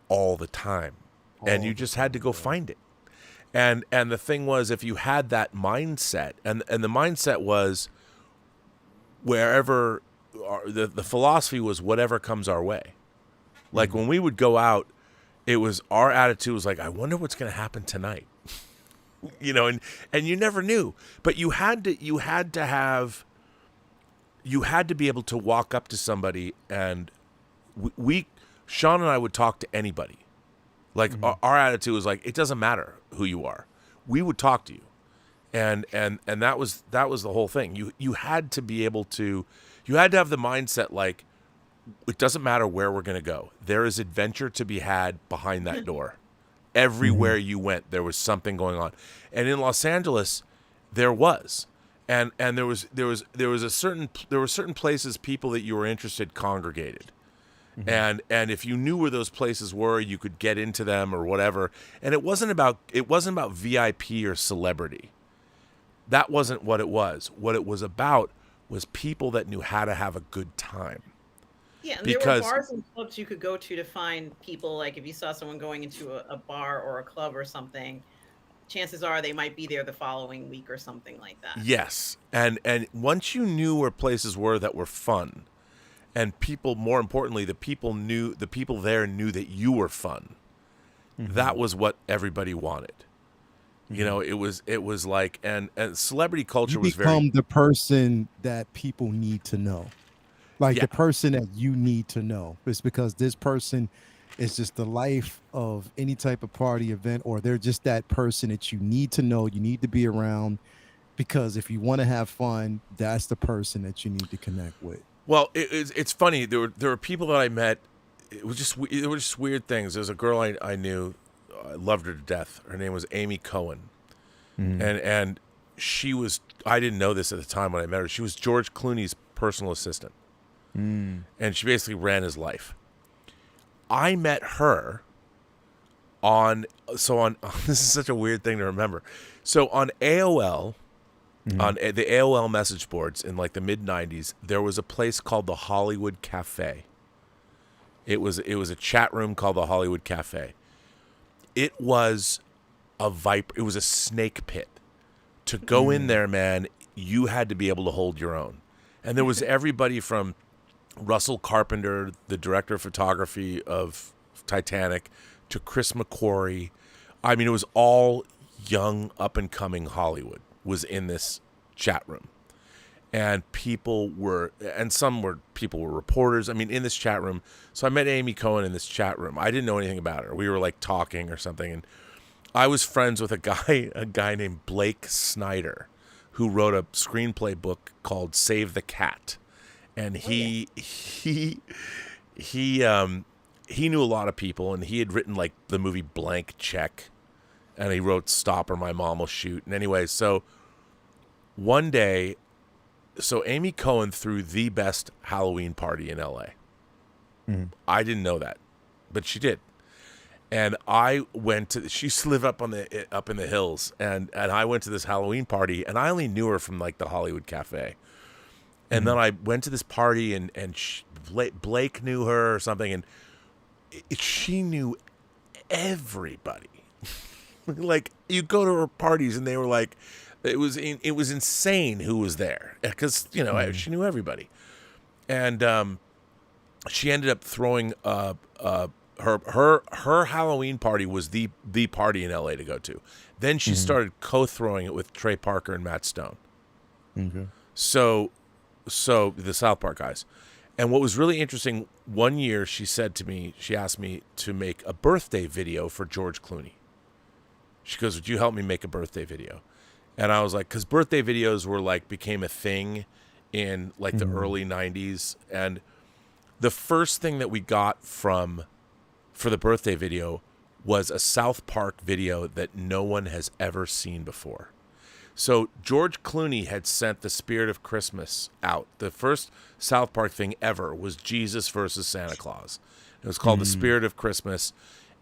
all the time, and you just had to go find it. And the thing was, if you had that mindset, and the mindset was wherever the philosophy was whatever comes our way. Like when we would go out, it was our attitude was like, I wonder what's going to happen tonight. You know, and you never knew, but you had to be able to walk up to somebody, and Sean and I would talk to anybody. Like our attitude was like, it doesn't matter who you are. We would talk to you. And that was the whole thing. You had to be able to, you had to have the mindset like, it doesn't matter where we're going to go. There is adventure to be had behind that door. Everywhere you went, there was something going on. And in Los Angeles, there was. And there were certain places people that you were interested congregated. And if you knew where those places were, you could get into them or whatever. And it wasn't about VIP or celebrity. That wasn't what it was. What it was about was people that knew how to have a good time. Yeah, and there were bars and clubs you could go to find people. Like if you saw someone going into a bar or a club or something, chances are they might be there the following week or something like that. Yes. And once you knew where places were that were fun, and people, more importantly, the people there knew that you were fun. That was what everybody wanted. You know, it was like, and celebrity culture was very. You become the person that people need to know. Like the person that you need to know. It's because this person is just the life of any type of party event, or they're just that person that you need to know, you need to be around, because if you want to have fun, that's the person that you need to connect with. Well, it's funny. There were people that I met. It were just weird things. There's a girl I knew. I loved her to death. Her name was Amy Cohen, and she was. I didn't know this at the time when I met her. She was George Clooney's personal assistant, and she basically ran his life. I met her on this is such a weird thing to remember. So on AOL. On the AOL message boards in like the mid-90s, there was a place called the Hollywood Cafe. It was a chat room called the Hollywood Cafe. It was it was a snake pit. To go in there, man, you had to be able to hold your own. And there was everybody from Russell Carpenter, the director of photography of Titanic, to Chris McQuarrie. I mean, it was all young, up-and-coming Hollywood was in this chat room, and people were reporters. I mean, in this chat room. So I met Amy Cohen in this chat room. I didn't know anything about her. We were like talking or something, and I was friends with a guy named Blake Snyder, who wrote a screenplay book called Save the Cat, and he knew a lot of people, and he had written like the movie Blank Check. And he wrote Stop or My Mom Will Shoot. And anyway, so one day, Amy Cohen threw the best Halloween party in LA. I didn't know that, but she did. And I went to. She used to live up in the hills, and I went to this Halloween party, and I only knew her from like the Hollywood Cafe. And then I went to this party, and Blake knew her or something, and she knew everybody. Like, you go to her parties, and they were like, it was insane who was there, because she knew everybody. And she ended up throwing her Halloween party was the party in LA to go to. Then she started co-throwing it with Trey Parker and Matt Stone. Okay. So the South Park guys. And what was really interesting, one year she asked me to make a birthday video for George Clooney. She goes, would you help me make a birthday video? And I was like, because birthday videos became a thing in like the early 90s. And the first thing that we got for the birthday video was a South Park video that no one has ever seen before. So George Clooney had sent The Spirit of Christmas out. The first South Park thing ever was Jesus versus Santa Claus. It was called The Spirit of Christmas.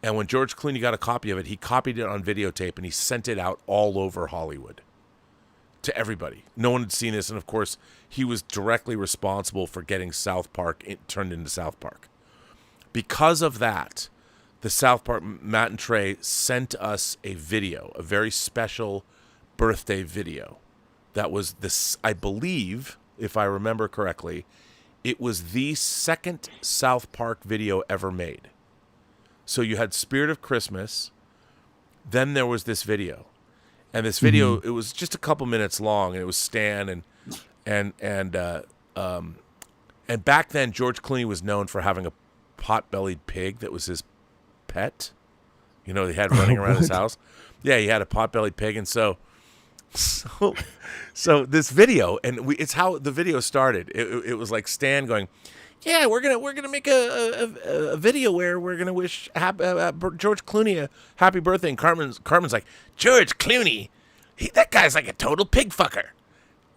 And when George Clooney got a copy of it, he copied it on videotape and he sent it out all over Hollywood to everybody. No one had seen this. And of course, he was directly responsible for getting South Park turned into South Park. Because of that, the South Park, Matt and Trey sent us a video, a very special birthday video. That was this, I believe, if I remember correctly, it was the second South Park video ever made. So you had Spirit of Christmas, then there was this video. And this video, it was just a couple minutes long, and it was Stan and back then George Clooney was known for having a pot-bellied pig that was his pet. He had running around his house. Yeah, he had a pot-bellied pig, and so this video, and it's how the video started. It was like Stan going, yeah, we're gonna make a video where we're gonna wish George Clooney a happy birthday. And Cartman's like, George Clooney, that guy's like a total pig fucker.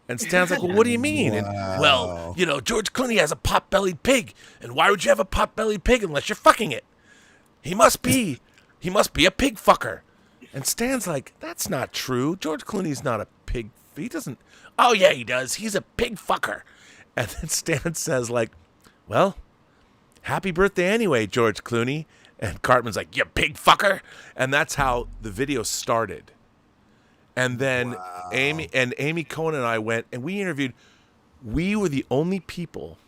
And Stan's like, well, what do you mean? And, well, George Clooney has a pot-bellied pig, and why would you have a pot-bellied pig unless you're fucking it? He must be a pig fucker. And Stan's like, that's not true. George Clooney's not a pig. He doesn't. Oh yeah, he does. He's a pig fucker. And then Stan says like, well, happy birthday anyway, George Clooney. And Cartman's like, you pig fucker. And that's how the video started. And then Amy Cohen and I went and we interviewed. We were the only people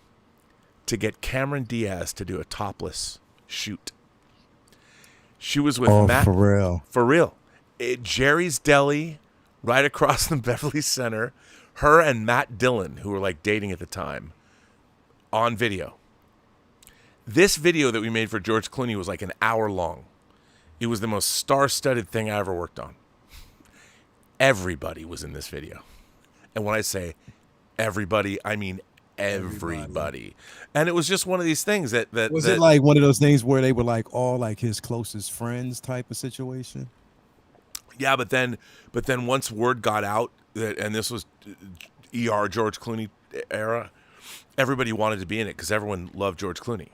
to get Cameron Diaz to do a topless shoot. She was with Matt. For real. Jerry's Deli, right across from Beverly Center. Her and Matt Dillon, who were like dating at the time, on video. This video that we made for George Clooney was like an hour long. It was the most star-studded thing I ever worked on. Everybody was in this video. And when I say everybody, I mean everybody. And it was just one of these things that was it like one of those things where they were like all like his closest friends type of situation? Yeah, but then once word got out that, and this was George Clooney era, everybody wanted to be in it because everyone loved George Clooney.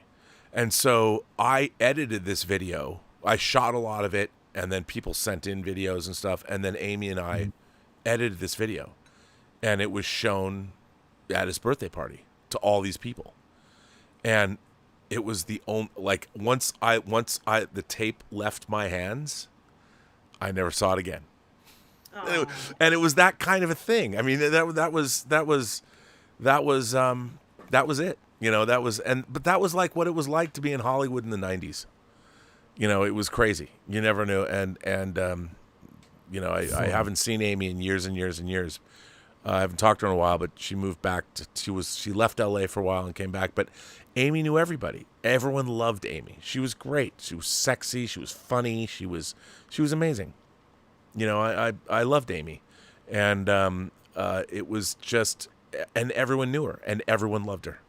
And so I edited this video. I shot a lot of it, and then people sent in videos and stuff, and then Amy and I edited this video, and it was shown at his birthday party to all these people. And it was the only, like, once the tape left my hands, I never saw it again. And it was that kind of a thing. I mean, that was it. But that was like what it was like to be in Hollywood in the 90s. It was crazy. You never knew. And I haven't seen Amy in years and years and years. I haven't talked to her in a while, but she moved back. She left LA for a while and came back. But Amy knew everybody. Everyone loved Amy. She was great. She was sexy. She was funny. She was amazing. I loved Amy, and it was just, and everyone knew her, and everyone loved her.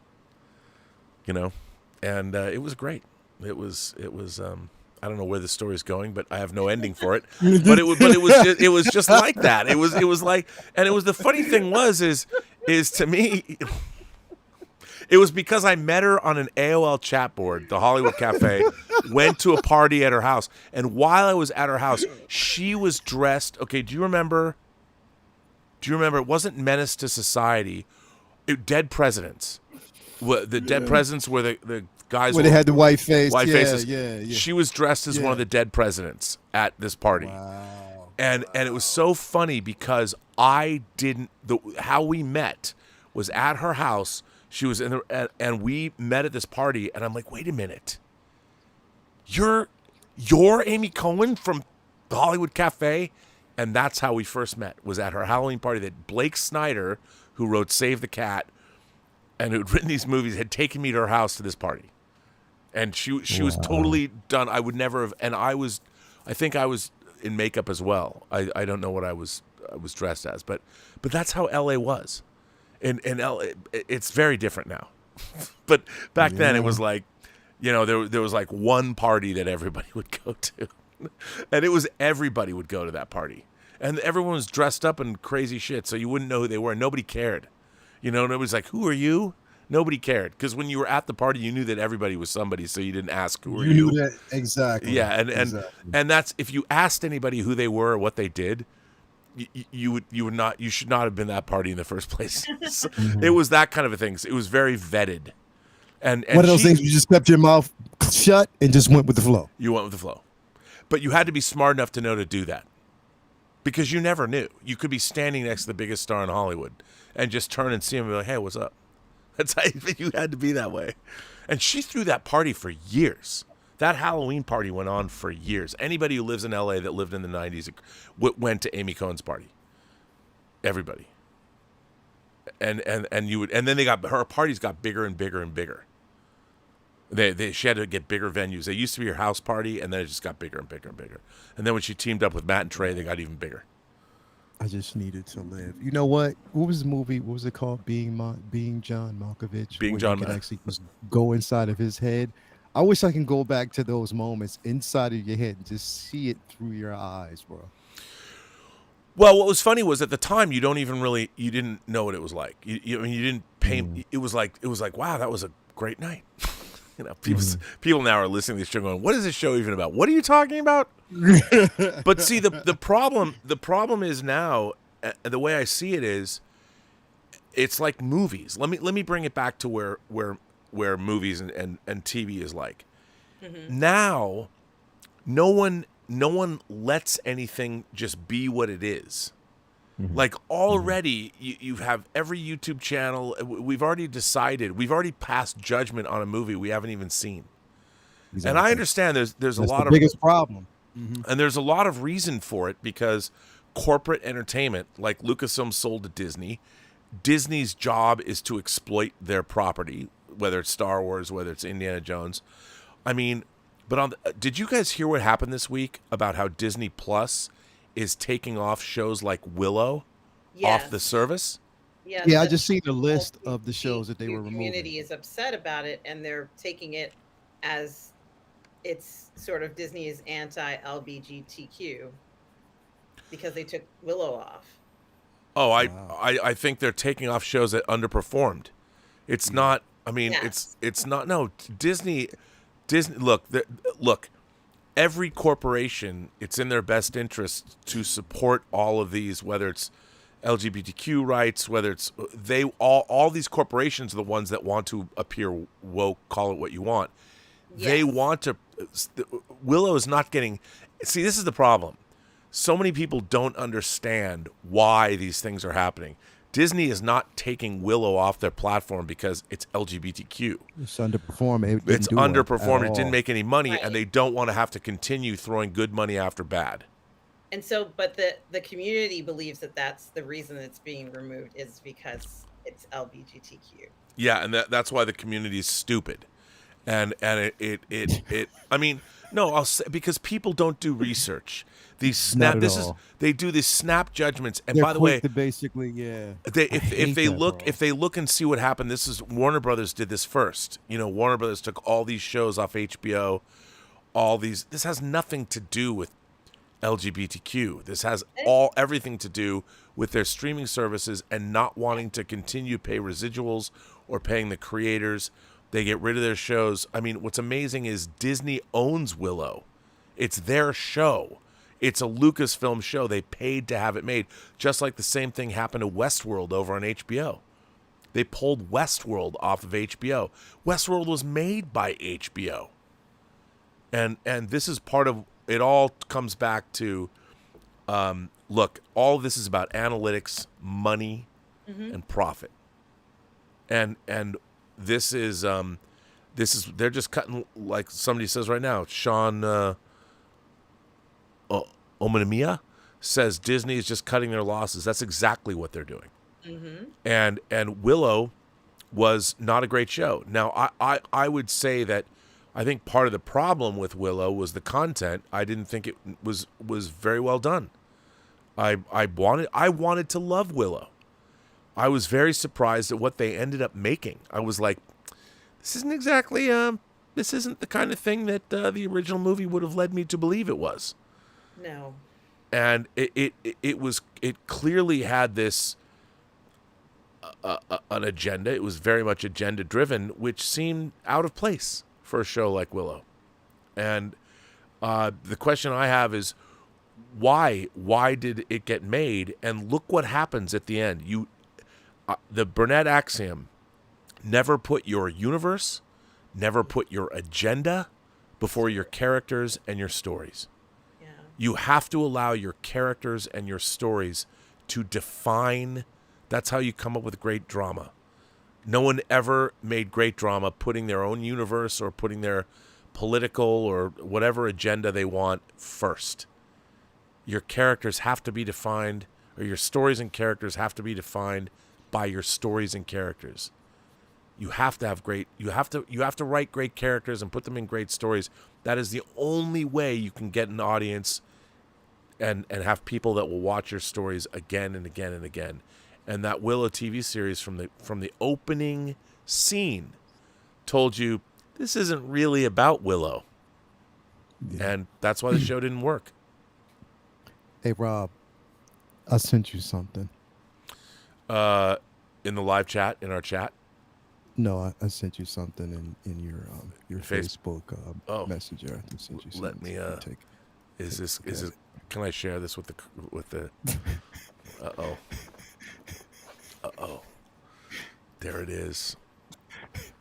And it was great. It was. I don't know where the story is going, but I have no ending for it. But it was just like that. It was like, and it was, the funny thing is to me, It was because I met her on an AOL chat board, the Hollywood Cafe, went to a party at her house, and while I was at her house, she was dressed. Okay, do you remember? It wasn't Menace to Society, Dead Presidents. The Dead Presidents were the guys Where they had the white face. White yeah, faces. Yeah. She was dressed as one of the dead presidents at this party. Wow. And it was so funny because how we met was at her house. She was and we met at this party, and I'm like, wait a minute, you're Amy Cohen from the Hollywood Cafe, and that's how we first met. Was at her Halloween party that Blake Snyder, who wrote Save the Cat, and who'd written these movies, had taken me to her house to this party, and she was totally done. I would never have, and I think I was in makeup as well. I don't know what I was dressed as, but that's how LA was. In LA, it's very different now. But back then it was like, there was like one party that everybody would go to. And it was everybody would go to that party. And everyone was dressed up in crazy shit, so you wouldn't know who they were. Nobody cared. Nobody's like, who are you? Nobody cared. Because when you were at the party, you knew that everybody was somebody, so you didn't ask who are you. You knew that, exactly. Yeah, exactly. and that's, if you asked anybody who they were or what they did, you should not have been that party in the first place. So it was that kind of a thing. So it was very vetted. And one of those things you just kept your mouth shut and just went with the flow. You went with the flow. But you had to be smart enough to know to do that. Because you never knew. You could be standing next to the biggest star in Hollywood and just turn and see him and be like, hey, what's up? That's how you had to be that way. And she threw that party for years. That Halloween party went on for years. Anybody who lives in LA that lived in the 90s went to Amy Cohen's party. Everybody. And then her parties got bigger and bigger and bigger. She had to get bigger venues. They used to be her house party, and then it just got bigger and bigger and bigger. And then when she teamed up with Matt and Trey, they got even bigger. I just needed to live. You know what? What was the movie? What was it called? Being John Malkovich. Being where John you could actually just go inside of his head. I wish I can go back to those moments inside of your head and just see it through your eyes, bro. Well, what was funny was at the time you didn't know what it was like. You didn't paint. It was like, wow, that was a great night. People now are listening to this show going, what is this show even about? What are you talking about? But see, the problem is now, the way I see it is, it's like movies. Let me bring it back to where movies and TV is like. Mm-hmm. Now, no one lets anything just be what it is. Mm-hmm. Like already, you have every YouTube channel. We've already decided. We've already passed judgment on a movie we haven't even seen. Exactly. And I understand there's That's a lot the biggest problem. Mm-hmm. And there's a lot of reason for it because corporate entertainment, like Lucasfilm sold to Disney, Disney's job is to exploit their property, whether it's Star Wars, whether it's Indiana Jones. I mean, but did you guys hear what happened this week about how Disney Plus is taking off shows like Willow off the service? Yeah, I just see the list of the shows that they were removing. The community is upset about it, and they're taking it as it's sort of Disney's anti-LGBTQ because they took Willow off. Oh, I think they're taking off shows that underperformed. It's not. I mean, it's not. No, Disney. Look. Every corporation, it's in their best interest to support all of these, whether it's LGBTQ rights, whether it's all these corporations are the ones that want to appear woke, call it what you want. Yes. They want to. Willow is not getting. See, this is the problem. So many people don't understand why these things are happening. Disney is not taking Willow off their platform because it's LGBTQ. It's underperforming. It's underperforming. It didn't make any money, right. And they don't want to have to continue throwing good money after bad. And so, but the community believes that that's the reason it's being removed is because it's LGBTQ. Yeah, and that's why the community is stupid. And it I mean, no, I'll say, because people don't do research. They do these snap judgments, and they're by the way, basically, if they look and see what happened, this is Warner Brothers did this first. Warner Brothers took all these shows off HBO, this has nothing to do with LGBTQ. This has everything to do with their streaming services and not wanting to continue to pay residuals or paying the creators. They get rid of their shows. I mean, what's amazing is Disney owns Willow. It's their show. It's a Lucasfilm show. They paid to have it made. Just like the same thing happened to Westworld over on HBO. They pulled Westworld off of HBO. Westworld was made by HBO. And this is part of it. All comes back to, look, all this is about analytics, money, and profit. And this is they're just cutting, like somebody says right now, Sean Omanamiya says Disney is just cutting their losses. That's exactly what they're doing. And Willow was not a great show. Now, I would say that I think part of the problem with Willow was the content. I didn't think it was very well done. I wanted to love Willow. I was very surprised at what they ended up making. I was like, this isn't exactly this isn't the kind of thing that the original movie would have led me to believe it was. No. And it clearly had this an agenda. It was very much agenda driven, which seemed out of place for a show like Willow. And the question I have is, why did it get made? And look what happens at the end. The Burnett axiom: never put your universe, never put your agenda before your characters and your stories. Yeah. You have to allow your characters and your stories to define. That's how you come up with great drama. No one ever made great drama putting their own universe or putting their political or whatever agenda they want first. Your characters have to be defined, or your stories and characters have to be defined by your stories and characters. You have to have you have to write great characters and put them in great stories. That is the only way you can get an audience and have people that will watch your stories again and again and again. And that Willow TV series from the opening scene told you this isn't really about Willow. Yeah. And that's why the show didn't work. Hey, Rob, I sent you something. In the live chat, in our chat? No, I sent you something in your Facebook messenger. I sent you something. Let me is this can I share this with the Uh-oh. There it is.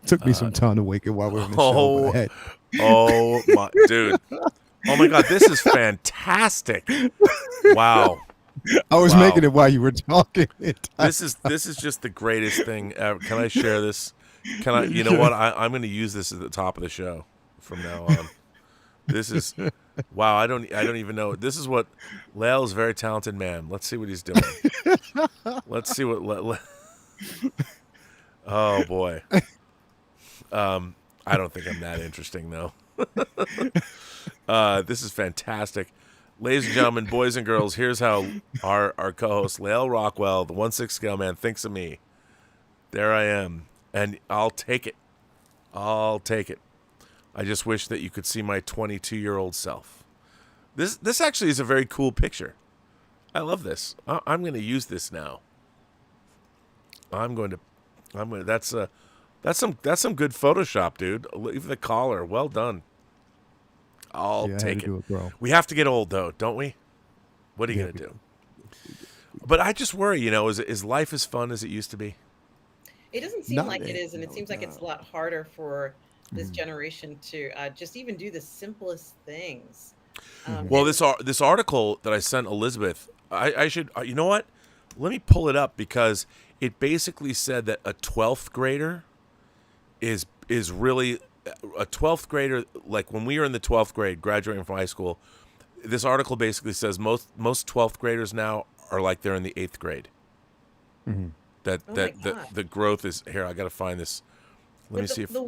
Took me some time to wake it while we were in the show. Oh my dude. Oh my God, this is fantastic. Wow. I was making it while you were talking. This is just the greatest thing ever. Can I share this? Can I? You know what? I'm going to use this at the top of the show from now on. This is wow. I don't even know. This is what Lael is a very talented man. Let's see what he's doing. Let's see what. Oh boy. I don't think I'm that interesting though. This is fantastic. Ladies and gentlemen, boys and girls, here's how our co-host, Lael Rockwell, the 1/6 scale man, thinks of me. There I am. And I'll take it. I'll take it. I just wish that you could see my 22-year-old self. This actually is a very cool picture. I love this. I'm going to use this now. That's some good Photoshop, dude. Leave the collar. Well done. I'll take it. We have to get old, though, don't we? What are you going to do? But I just worry, is life as fun as it used to be? It doesn't seem like it is, and it seems like it's a lot harder for this generation to just even do the simplest things. Well, this article that I sent Elizabeth, I should, you know what? Let me pull it up because it basically said that a 12th grader is really a 12th grader. Like when we were in the 12th grade, graduating from high school, this article basically says most 12th graders now are like they're in the 8th grade. Mm-hmm. The growth is here. I got to find this. Let me see if the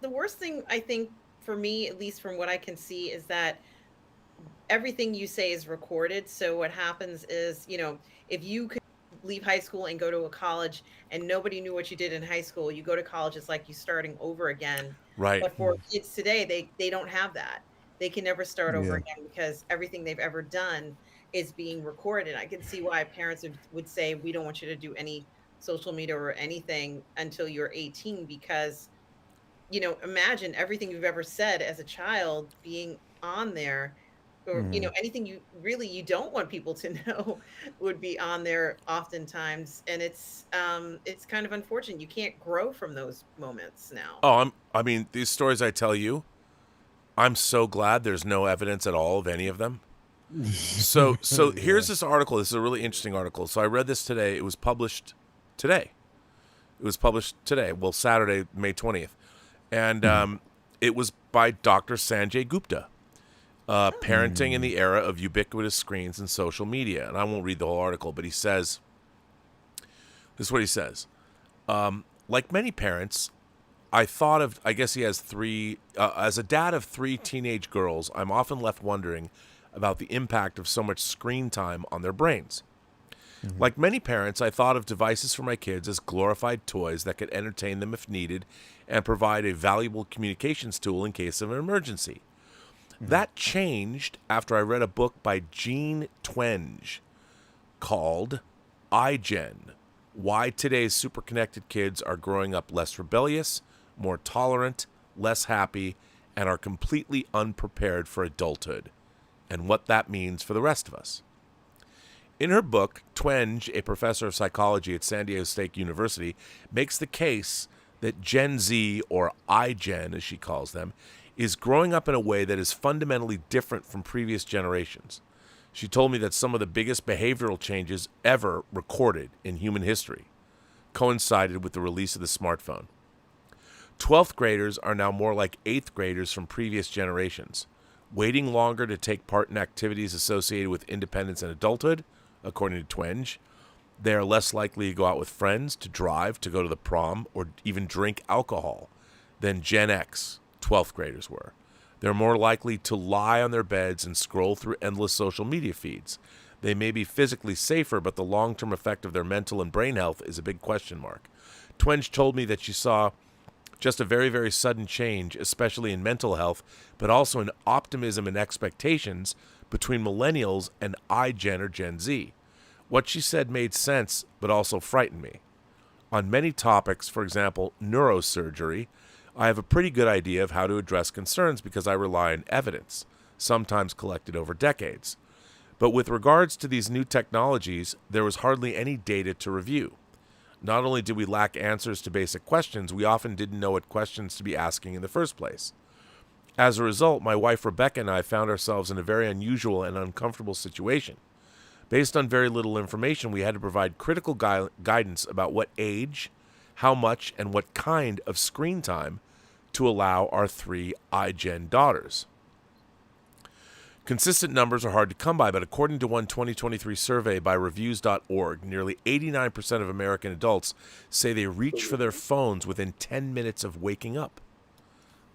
worst thing I think for me, at least from what I can see, is that everything you say is recorded. So what happens is, if you could leave high school and go to a college and nobody knew what you did in high school, you go to college, it's like you starting over again. Right. But for kids today, they don't have that. They can never start over again because everything they've ever done is being recorded. I can see why parents would say, we don't want you to do any social media or anything until you're 18, because, imagine everything you've ever said as a child being on there, or, anything you don't want people to know would be on there oftentimes. And it's kind of unfortunate. You can't grow from those moments now. Oh, I mean, these stories I tell you, I'm so glad there's no evidence at all of any of them. So here's this article. This is a really interesting article. So I read this today. It was published today. Well, Saturday, May 20th. And it was by Dr. Sanjay Gupta, Parenting in the Era of Ubiquitous Screens and Social Media. And I won't read the whole article, but this is what he says. Like many parents, I guess he has three, as a dad of three teenage girls, I'm often left wondering about the impact of so much screen time on their brains. Like many parents, I thought of devices for my kids as glorified toys that could entertain them if needed and provide a valuable communications tool in case of an emergency. That changed after I read a book by Jean Twenge called iGen: Why Today's Superconnected Kids Are Growing Up Less Rebellious, More Tolerant, Less Happy, and Are Completely Unprepared for Adulthood, and what that means for the rest of us. In her book, Twenge, a professor of psychology at San Diego State University, makes the case that Gen Z, or iGen as she calls them, is growing up in a way that is fundamentally different from previous generations. She told me that some of the biggest behavioral changes ever recorded in human history coincided with the release of the smartphone. 12th graders are now more like 8th graders from previous generations, waiting longer to take part in activities associated with independence and adulthood, according to Twenge. They are less likely to go out with friends, to drive, to go to the prom, or even drink alcohol than Gen X 12th graders were. They're more likely to lie on their beds and scroll through endless social media feeds. They may be physically safer, but the long-term effect of their mental and brain health is a big question mark. Twenge told me that she saw just a very, very sudden change, especially in mental health, but also in optimism and expectations between millennials and iGen or Gen Z. What she said made sense, but also frightened me. On many topics, for example, neurosurgery, I have a pretty good idea of how to address concerns because I rely on evidence, sometimes collected over decades. But with regards to these new technologies, there was hardly any data to review. Not only did we lack answers to basic questions, we often didn't know what questions to be asking in the first place. As a result, my wife Rebecca and I found ourselves in a very unusual and uncomfortable situation. Based on very little information, we had to provide critical guidance about what age, how much, and what kind of screen time to allow our three iGen daughters. Consistent numbers are hard to come by, but according to one 2023 survey by reviews.org, nearly 89% of American adults say they reach for their phones within 10 minutes of waking up.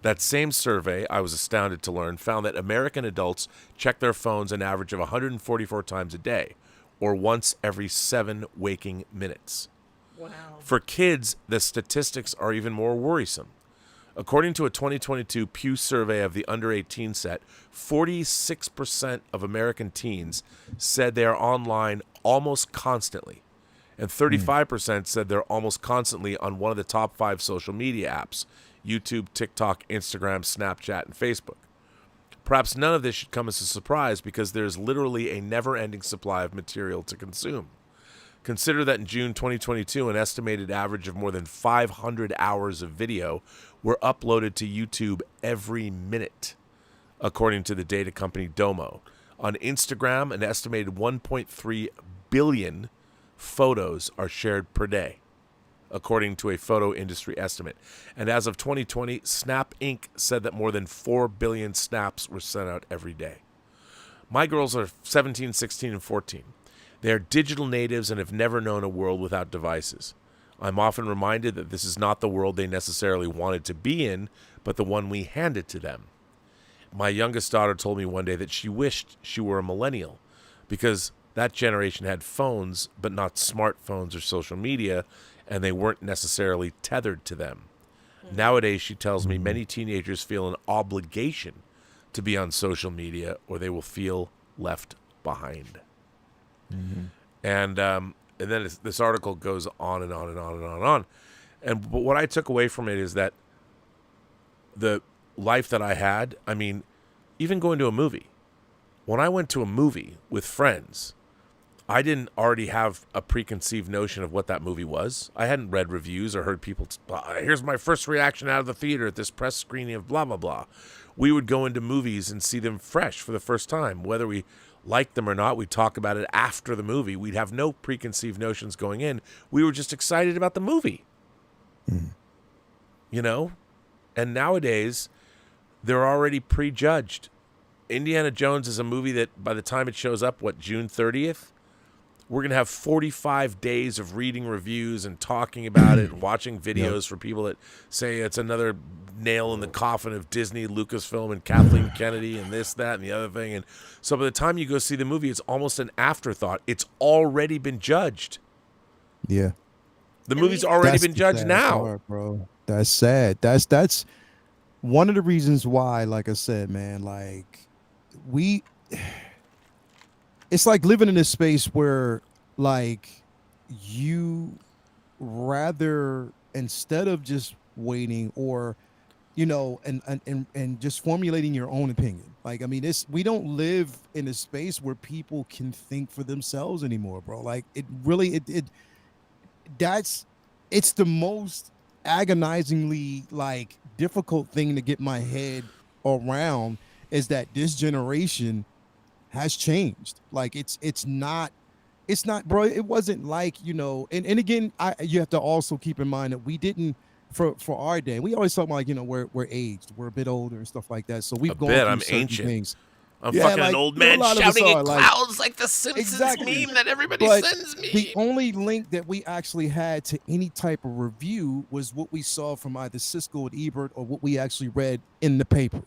That same survey, I was astounded to learn, found that American adults check their phones an average of 144 times a day, or once every 7 waking minutes. Wow. For kids, the statistics are even more worrisome. According to a 2022 Pew survey of the under 18 set, 46% of American teens said they are online almost constantly, and 35% said they're almost constantly on one of the top 5 social media apps: YouTube, TikTok, Instagram, Snapchat, and Facebook. Perhaps none of this should come as a surprise because there's literally a never-ending supply of material to consume. Consider that in June 2022, an estimated average of more than 500 hours of video were uploaded to YouTube every minute, according to the data company Domo. On Instagram, an estimated 1.3 billion photos are shared per day, according to a photo industry estimate. And as of 2020, Snap Inc. said that more than 4 billion snaps were sent out every day. My girls are 17, 16, and 14. They are digital natives and have never known a world without devices. I'm often reminded that this is not the world they necessarily wanted to be in, but the one we handed to them. My youngest daughter told me one day that she wished she were a millennial because that generation had phones, but not smartphones or social media, and they weren't necessarily tethered to them. Nowadays, she tells me many teenagers feel an obligation to be on social media or they will feel left behind. And And then this article goes on and on and on and on and on. But what I took away from it is that the life that I had, I mean, even going to a movie. When I went to a movie with friends, I didn't already have a preconceived notion of what that movie was. I hadn't read reviews or heard people, here's my first reaction out of the theater at this press screening of blah, blah, blah. We would go into movies and see them fresh for the first time. Whether we liked them or not, we'd talk about it after the movie. We'd have no preconceived notions going in. We were just excited about the movie. You know? And nowadays, they're already prejudged. Indiana Jones is a movie that by the time it shows up, June 30th? We're going to have 45 days of reading reviews and talking about it and watching videos for people that say it's another nail in the coffin of Disney, Lucasfilm, and Kathleen Kennedy and this, that, and the other thing. And so by the time you go see the movie, it's almost an afterthought. It's already been judged. Yeah. The movie's already That's been the judged sad now. part, bro. That's sad. That's one of the reasons why, like I said, man, like it's like living in this space where like you rather, instead of just waiting or and just formulating your own opinion. Like, I mean, we don't live in a space where people can think for themselves anymore, bro. Like it really it's the most agonizingly like difficult thing to get my head around, is that this generation has changed. Like it's not, bro. It wasn't like, and again, you have to also keep in mind that we didn't, for our day, we always talk about, like, we're aged, we're a bit older and stuff like that. So we've gone through I'm certain ancient. things. I'm Yeah, fucking like, an old a man lot of us shouting are, at like- clouds like the Simpsons Exactly. meme that everybody But sends me. the only link that we actually had to any type of review was what we saw from either Siskel and Ebert or what we actually read in the paper.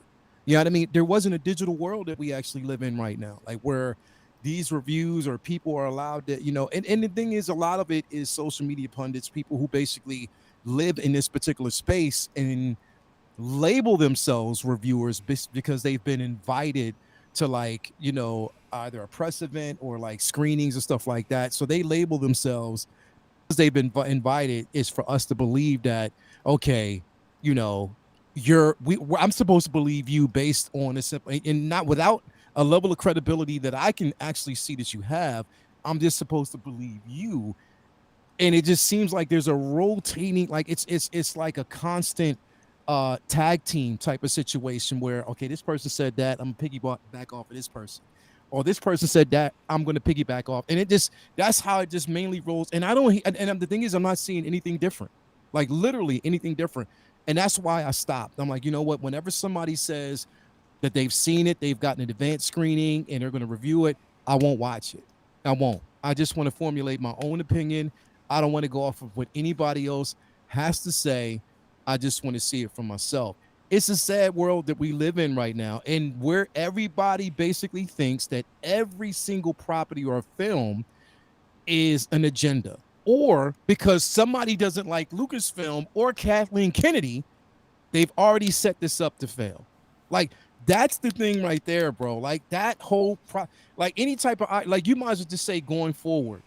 You know what I mean? There wasn't a digital world that we actually live in right now, like where these reviews or people are allowed to, and the thing is, a lot of it is social media pundits, people who basically live in this particular space and label themselves reviewers because they've been invited to, like, either a press event or like screenings and stuff like that. So they label themselves, because they've been invited, is for us to believe that, okay, I'm supposed to believe you based on a simple, and not without a level of credibility that I can actually see that you have. I'm just supposed to believe you. And it just seems like there's a rotating, like it's like a constant tag team type of situation where, okay, this person said that, I'm gonna piggyback off of this person, or this person said that, I'm gonna piggyback off, and that's how it just mainly rolls. And the thing is, I'm not seeing anything different, like literally anything different. And that's why I stopped. I'm like, you know what? Whenever somebody says that they've seen it, they've gotten an advanced screening, and they're gonna review it, I won't watch it. I won't. I just want to formulate my own opinion. I don't want to go off of what anybody else has to say. I just want to see it for myself. It's a sad world that we live in right now, and where everybody basically thinks that every single property or film is an agenda, or because somebody doesn't like Lucasfilm or Kathleen Kennedy, they've already set this up to fail. Like, that's the thing right there, bro. Like, that whole like any type of, like, you might as well just say going forward,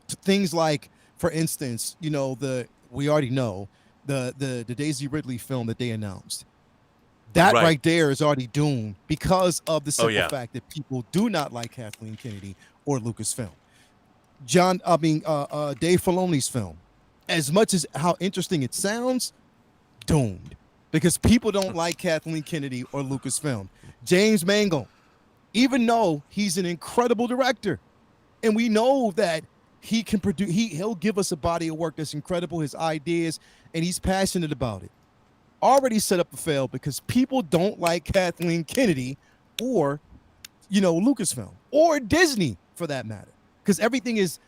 things like, for instance, we already know the Daisy Ridley film that they announced. That right there is already doomed because of the simple fact that people do not like Kathleen Kennedy or Lucasfilm. Dave Filoni's film, as much as how interesting it sounds, doomed because people don't like Kathleen Kennedy or Lucasfilm. James Mangold, even though he's an incredible director, and we know that he can produce, he'll give us a body of work that's incredible, his ideas, and he's passionate about it, already set up to fail because people don't like Kathleen Kennedy or, Lucasfilm or Disney for that matter, because everything is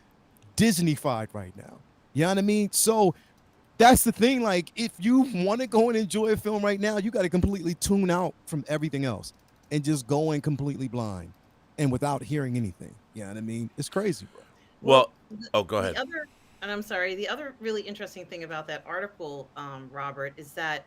Disney-fied right now. You know what I mean? So that's the thing. Like, if you want to go and enjoy a film right now, you got to completely tune out from everything else and just go in completely blind and without hearing anything. You know what I mean? It's crazy, bro. Well, go ahead. The other really interesting thing about that article, Robert, is that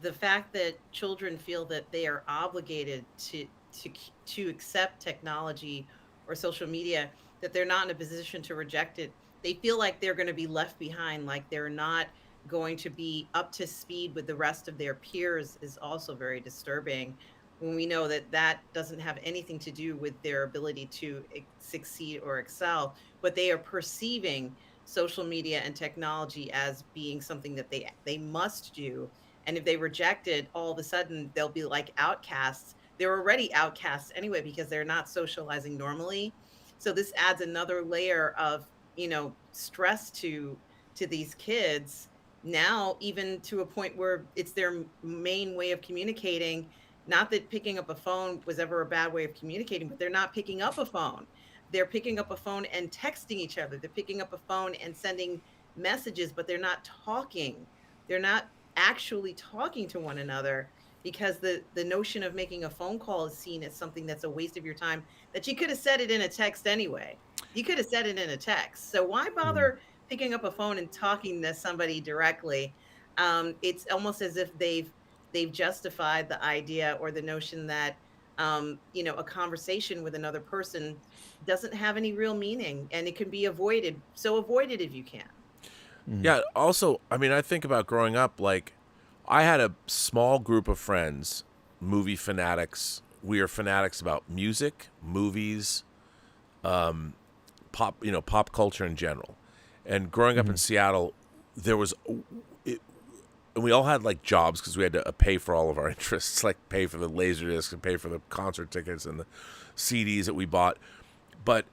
the fact that children feel that they are obligated to accept technology or social media that they're not in a position to reject it. They feel like they're going to be left behind, like they're not going to be up to speed with the rest of their peers, is also very disturbing, when we know that that doesn't have anything to do with their ability to succeed or excel, but they are perceiving social media and technology as being something that they must do. And if they reject it, all of a sudden they'll be like outcasts. They're already outcasts anyway because they're not socializing normally. So this adds another layer of, stress to these kids now, even to a point where it's their main way of communicating. Not that picking up a phone was ever a bad way of communicating, but they're not picking up a phone. They're picking up a phone and texting each other. They're picking up a phone and sending messages, but they're not talking. They're not actually talking to one another, because the notion of making a phone call is seen as something that's a waste of your time, that you could have said it in a text anyway. You could have said it in a text. So why bother picking up a phone and talking to somebody directly? It's almost as if they've justified the idea or the notion that a conversation with another person doesn't have any real meaning, and it can be avoided. So avoid it if you can. Yeah. Also, I mean, I think about growing up, like, I had a small group of friends, movie fanatics. We are fanatics about music, movies, pop culture in general. And growing up in Seattle, there was, and we all had like jobs because we had to pay for all of our interests, like pay for the Laserdisc and pay for the concert tickets and the CDs that we bought. But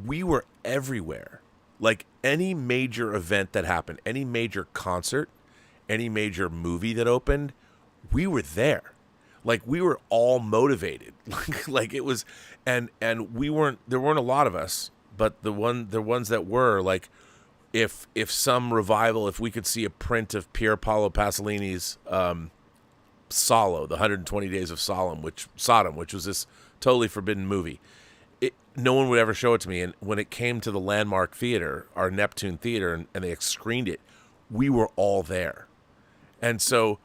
we were everywhere. Like any major event that happened, any major concert, any major movie that opened, we were there. Like we were all motivated. like it was, and there weren't a lot of us, but the ones that were, like, if some revival, if we could see a print of Pier Paolo Pasolini's Solo, the 120 Days of Sodom, which was this totally forbidden movie, no one would ever show it to me. And when it came to the Landmark Theater, our Neptune Theater, and they screened it, we were all there. And so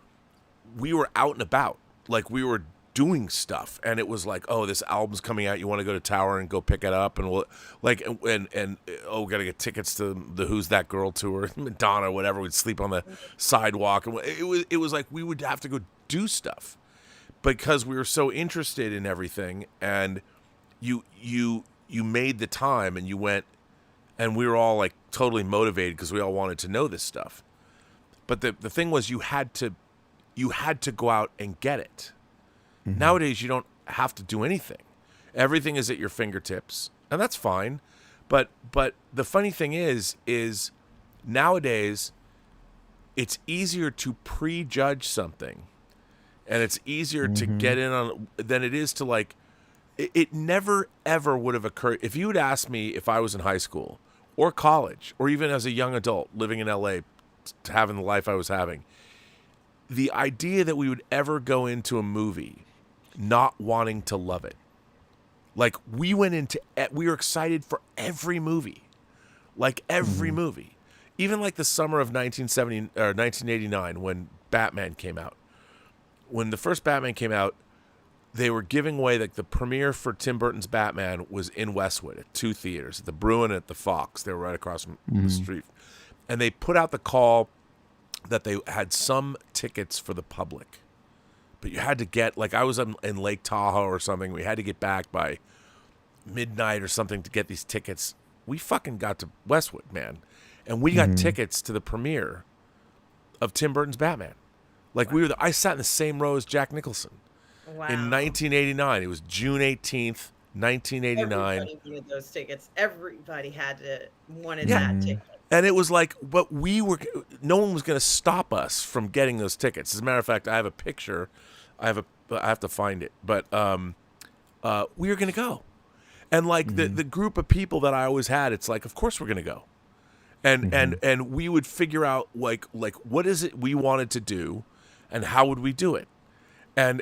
we were out and about, like we were doing stuff, and it was like, oh, this album's coming out, you want to go to Tower and go pick it up, and we'll like, and oh, gotta get tickets to the Who's That Girl tour, Madonna, whatever. We'd sleep on the sidewalk, and it was like we would have to go do stuff because we were so interested in everything. And you made the time, and you went, and we were all like totally motivated because we all wanted to know this stuff. But the thing was, you had to go out and get it. Mm-hmm. Nowadays, you don't have to do anything. Everything is at your fingertips, and that's fine. But the funny thing is nowadays, it's easier to prejudge something, and it's easier to get in on than it is to, like, it never ever would have occurred. If you had asked me if I was in high school or college or even as a young adult living in LA, having the life I was having, the idea that we would ever go into a movie not wanting to love it. Like, we were excited for every movie. Like every movie. Even like the summer of 1989 when Batman came out. When the first Batman came out, they were giving away, like, the premiere for Tim Burton's Batman was in Westwood at 2 theaters, at the Bruin and at the Fox. They were right across from the street. And they put out the call that they had some tickets for the public. But you had to get, like, I was in Lake Tahoe or something. We had to get back by midnight or something to get these tickets. We fucking got to Westwood, man. And we got tickets to the premiere of Tim Burton's Batman. Like, I sat in the same row as Jack Nicholson. Wow. In 1989. It was June 18th, 1989. Everybody wanted those tickets. Everybody wanted that ticket. And it was like, but no one was going to stop us from getting those tickets. As a matter of fact, I have a picture. I have to find it. But we were going to go. And like the group of people that I always had, it's like, of course we're going to go. And we would figure out like what is it we wanted to do and how would we do it? And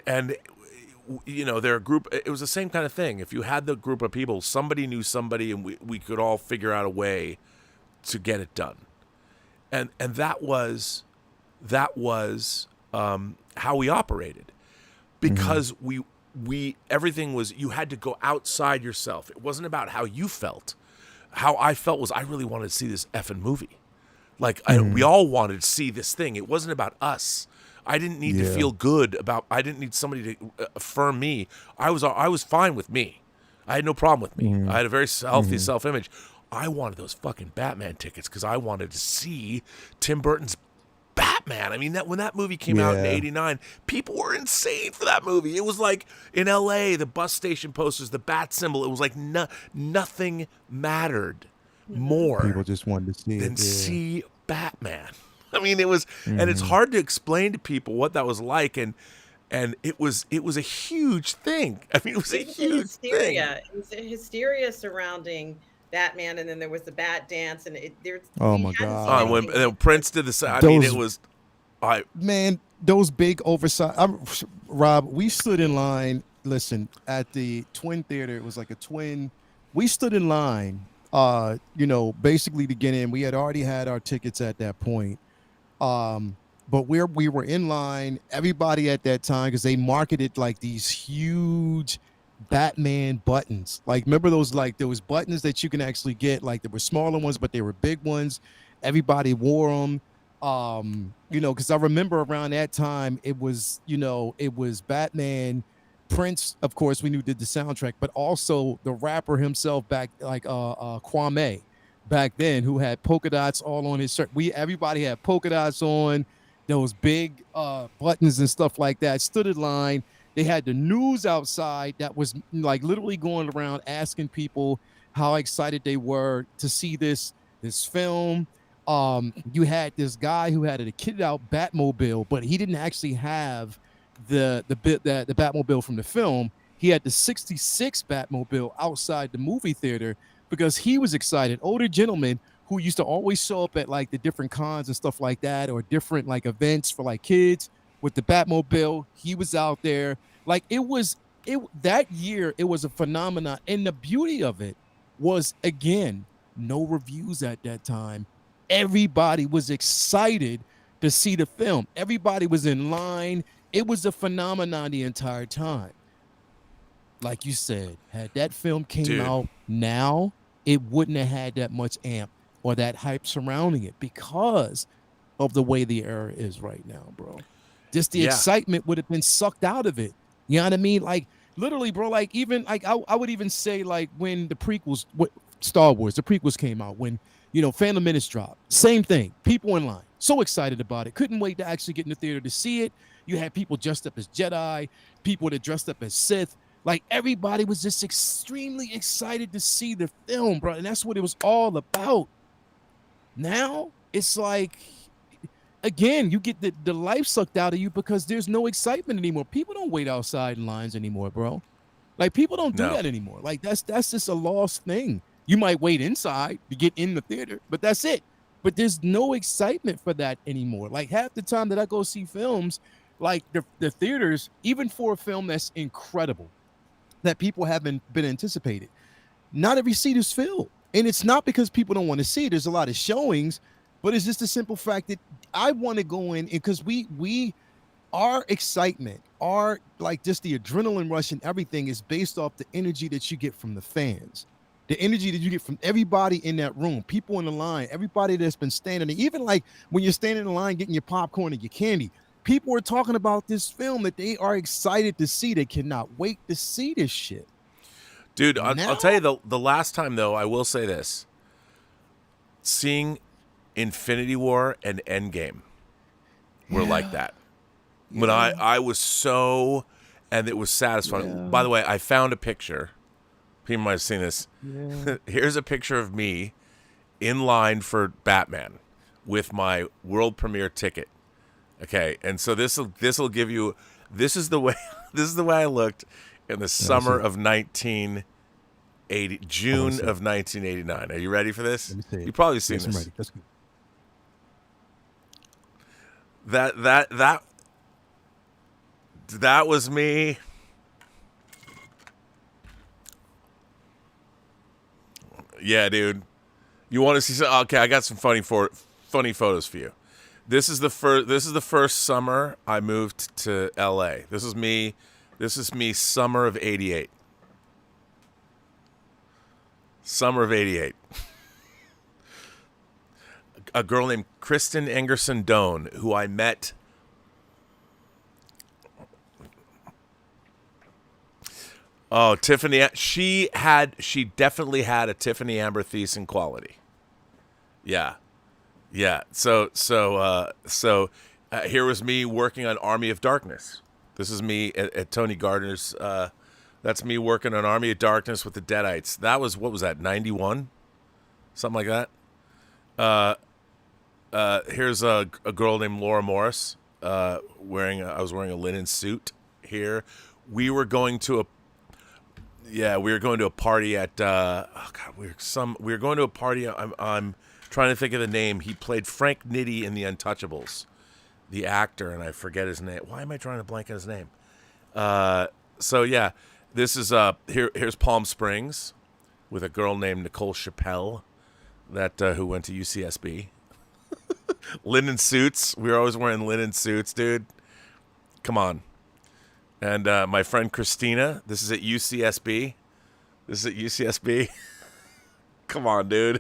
they're a group. It was the same kind of thing. If you had the group of people, somebody knew somebody, and we could all figure out a way to get it done. And that was how we operated, because we everything was, you had to go outside yourself. It wasn't about how you felt. how I felt was I really wanted to see this effing movie. Like we all wanted to see this thing. It wasn't about us. I didn't need to feel good about. I didn't need somebody to affirm me. I was fine with me. I had no problem with me. I had a very healthy self-image. I wanted those fucking Batman tickets because I wanted to see Tim Burton's Batman. I mean, when that movie came out in '89, people were insane for that movie. It was like in LA, the bus station posters, the bat symbol. It was like nothing mattered more. People just wanted to see than it. see Batman. I mean, it was, and it's hard to explain to people what that was like, and it was a huge thing. I mean, it was a huge thing. It was a hysteria surrounding Batman, and then there was the Bat Dance, and Oh my God! When Prince did the, I mean, it was, man, those big oversized. Rob, we stood in line. Listen, at the Twin Theater, it was like a twin. We stood in line, basically to get in. We had already had our tickets at that point, but we were in line. Everybody at that time, because they marketed like these huge Batman buttons. Like, remember those, like those buttons that you can actually get, like there were smaller ones but they were big ones. Everybody wore them, because I remember around that time it was Batman, Prince, of course, we knew did the soundtrack, but also the rapper himself back, like Kwame back then, who had polka dots all on his shirt. Everybody had polka dots on, those big buttons and stuff like that. Stood in line. They had the news outside that was like literally going around asking people how excited they were to see this film. You had this guy who had a kitted out Batmobile, but he didn't actually have the Batmobile from the film. He had the 66 Batmobile outside the movie theater because he was excited. Older gentleman who used to always show up at like the different cons and stuff like that, or different like events for like kids with the Batmobile. He was out there. Like that year, it was a phenomenon. And the beauty of it was, again, no reviews at that time. Everybody was excited to see the film. Everybody was in line. It was a phenomenon the entire time. Like you said, had that film came out now, it wouldn't have had that much amp or that hype surrounding it because of the way the era is right now, bro. Just the excitement would have been sucked out of it. You know what I mean? Like, literally, bro, like, even, like, I would even say, like, when the prequels, Star Wars, the prequels came out, when, Phantom Menace dropped, same thing. People in line, so excited about it. Couldn't wait to actually get in the theater to see it. You had people dressed up as Jedi, people that dressed up as Sith. Like, everybody was just extremely excited to see the film, bro. And that's what it was all about. Now, it's like, again, you get the life sucked out of you because there's no excitement anymore. People don't wait outside in lines anymore, bro. Like, people don't do that anymore. Like, that's just a lost thing. You might wait inside to get in the theater, but that's it. But there's no excitement for that anymore. Like, half the time that I go see films, like the theaters, even for a film that's incredible, that people haven't been anticipated, not every seat is filled. And it's not because people don't want to see it. There's a lot of showings, but it's just the simple fact that I want to go in, because our excitement, our, like, just the adrenaline rush and everything is based off the energy that you get from the fans, the energy that you get from everybody in that room, people in the line, everybody that's been standing there. Even like when you're standing in the line getting your popcorn and your candy, people are talking about this film that they are excited to see. They cannot wait to see this shit. Dude, I'll tell you the last time, though, I will say this. Seeing Infinity War and Endgame were like that. When I was so, and it was satisfying. By the way, I found a picture. People might have seen this. Here's a picture of me in line for Batman with my world premiere ticket. Okay, and so this will give you, this is the way I looked in the summer of 1980, June of 1989. Are you ready for this? You've probably seen this. I'm ready. That's good. That was me. Yeah, dude. You want to see some? Okay, I got some funny photos for you. This is the first summer I moved to LA. This is me summer of '88. Summer of '88. A girl named Kristen Engerson Doan, who I met. Oh, Tiffany. She definitely had a Tiffany Amber Thiessen quality. Yeah. Yeah. So here was me working on Army of Darkness. This is me at Tony Gardner's. That's me working on Army of Darkness with the Deadites. That was, what was that, 91? Something like that. Here's a girl named Laura Morris I was wearing a linen suit here. We were going to a party at we were going to a party. I'm trying to think of the name. He played Frank Nitti in The Untouchables, the actor, and I forget his name. Why am I trying to blank on his name? So yeah, this is here's Palm Springs with a girl named Nicole Chappelle who went to UCSB. Linen suits. We were always wearing linen suits, dude. Come on. And my friend Christina, this is at UCSB. Come on, dude.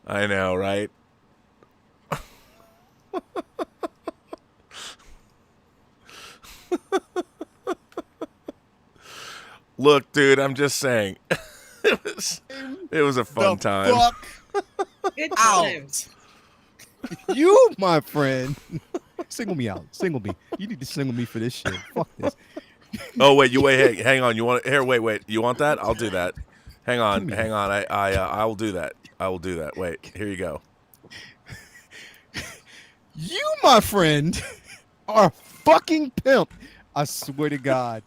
I know, right? Look, dude, I'm just saying. It was a fun time. Fuck Good out. times. You, my friend. Single me out. Single me. You need to single me for this shit. Fuck this. Oh wait, hang on. You want wait. You want that? I'll do that. Hang on. I will do that. Wait, here you go. You, my friend, are a fucking pimp. I swear to God.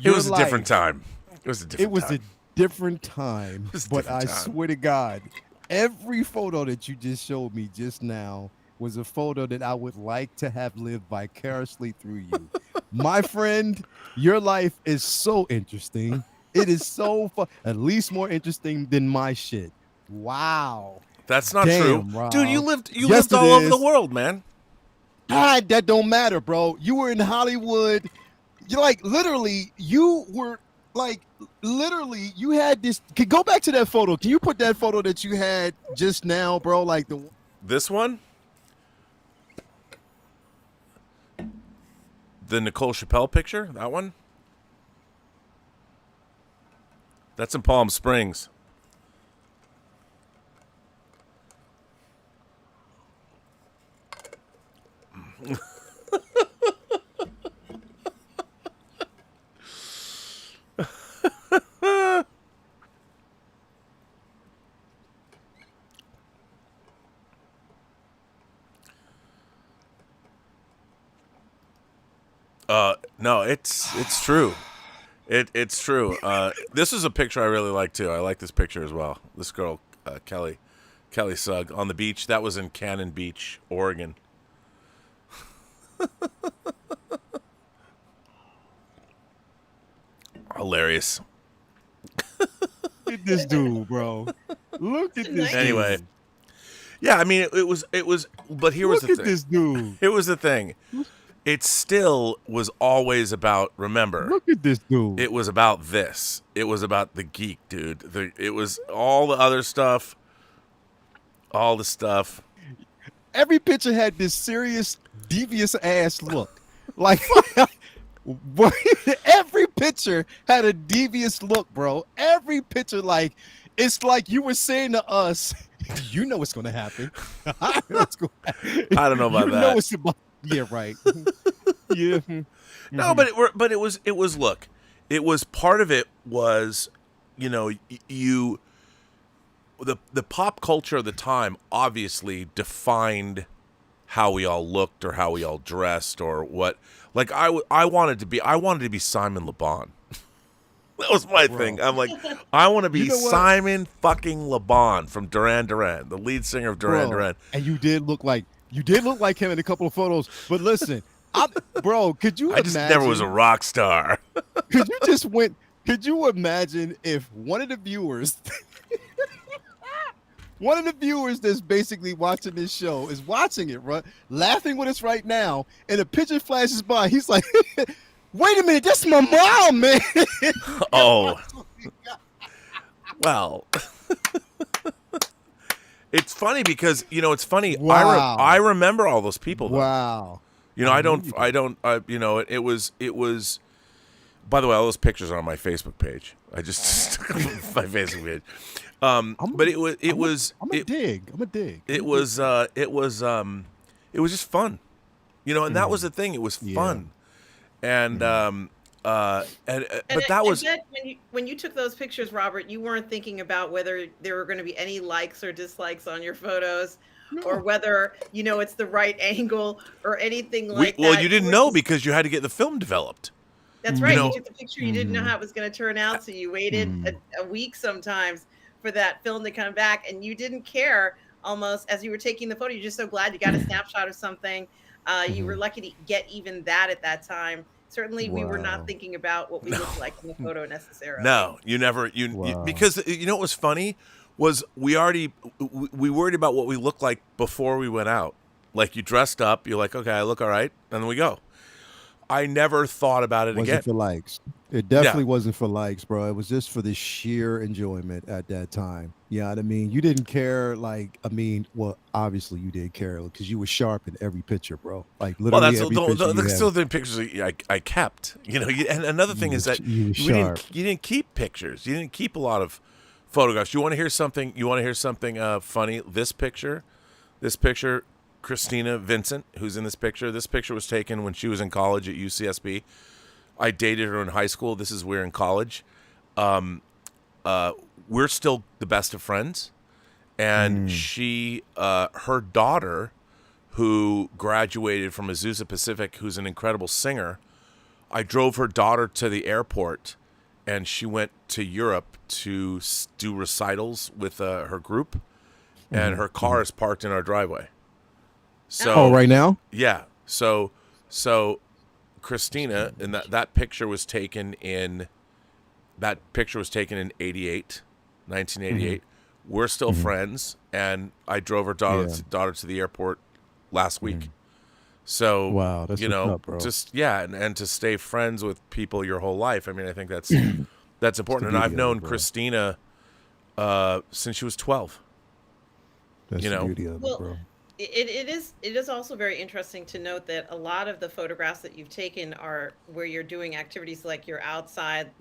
It was a different time. It was a different time. But I swear to God, every photo that you just showed me just now was a photo that I would like to have lived vicariously through you. My friend, your life is so interesting. It is so fun. At least more interesting than my shit. Wow. That's not Damn, true. Rob. Dude, you lived Yes, all it over is. the world, man. God, that don't matter, bro. You were in Hollywood. You literally you had this. Go back to that photo. Can you put that photo that you had just now, bro? This one? The Nicole Chappelle picture? That one? That's in Palm Springs. No, it's true. It's true. This is a picture I really like too. I like this picture as well. This girl, Kelly Sugg on the beach. That was in Cannon Beach, Oregon. Hilarious. Look at this dude, bro. Look at this. Anyway, dude. yeah. I mean, it was. But here was the Look thing. at this dude. Here was the thing. It still was always about. Remember, Look at this dude. it was about this. It was about the geek, dude. It was all the other stuff. All the stuff. Every picture had this serious, devious ass look. Every picture had a devious look, bro. Every picture, it's like you were saying to us, you know what's going to happen. I I don't know about that. Know it's about, yeah, right. Yeah. No, but it was look. It was part of it was, the pop culture of the time obviously defined how we all looked or how we all dressed or what. Like I wanted to be Simon Le Bon. That was my thing. I'm like, I want to be Simon fucking Le Bon from Duran Duran, the lead singer of Duran Duran. And you did look like him in a couple of photos. But listen, could you I imagine? just never was a rock star. Could you imagine if one of the viewers that's basically watching this show is watching it, right? Laughing with us right now, and a picture flashes by. He's like, wait a minute, that's my mom, man. Oh. Well, it's funny because it's funny. Wow. I remember all those people. Though. Wow. I don't. It was. By the way, all those pictures are on my Facebook page. I just stuck them on my Facebook page. I'm a dig. It was just fun, and that was the thing. It was fun, and but that was. I bet when you took those pictures, Robert, you weren't thinking about whether there were going to be any likes or dislikes on your photos, or whether it's the right angle or anything like that. Well, you didn't know because you had to get the film developed. That's right. You took the picture. You didn't know how it was going to turn out, so you waited a week sometimes for that film to come back, and you didn't care almost as you were taking the photo. You're just so glad you got a snapshot of something. You were lucky to get even that at that time. Certainly, we were not thinking about what we looked like in the photo necessarily. No, you never. Because what was funny was we worried about what we looked like before we went out. Like you dressed up, you're like, okay, I look all right, and then we go. I never thought about it again. Wasn't for likes. It definitely wasn't for likes, bro. It was just for the sheer enjoyment at that time. You know what I mean? You didn't care, well, obviously you did care because you were sharp in every picture, bro. Like literally every picture. That's still the pictures I kept. And another thing is that you didn't keep pictures. You didn't keep a lot of photographs. You want to hear something? Funny? This picture. Christina Vincent, who's in this picture. This picture was taken when she was in college at UCSB. I dated her in high school. We're in college. We're still the best of friends. And she, her daughter, who graduated from Azusa Pacific, who's an incredible singer, I drove her daughter to the airport, and she went to Europe to do recitals with her group, and her car is parked in our driveway. So, right now? Yeah. So Christina, and that picture was taken in 1988. We're still friends, and I drove her daughter to the airport last week. So wow, that's what's up, bro. Just and to stay friends with people your whole life. I mean, I think that's important. And I've known Christina since she was 12. That's the beauty of it, bro. It is also very interesting to note that a lot of the photographs that you've taken are where you're doing activities like you're outside.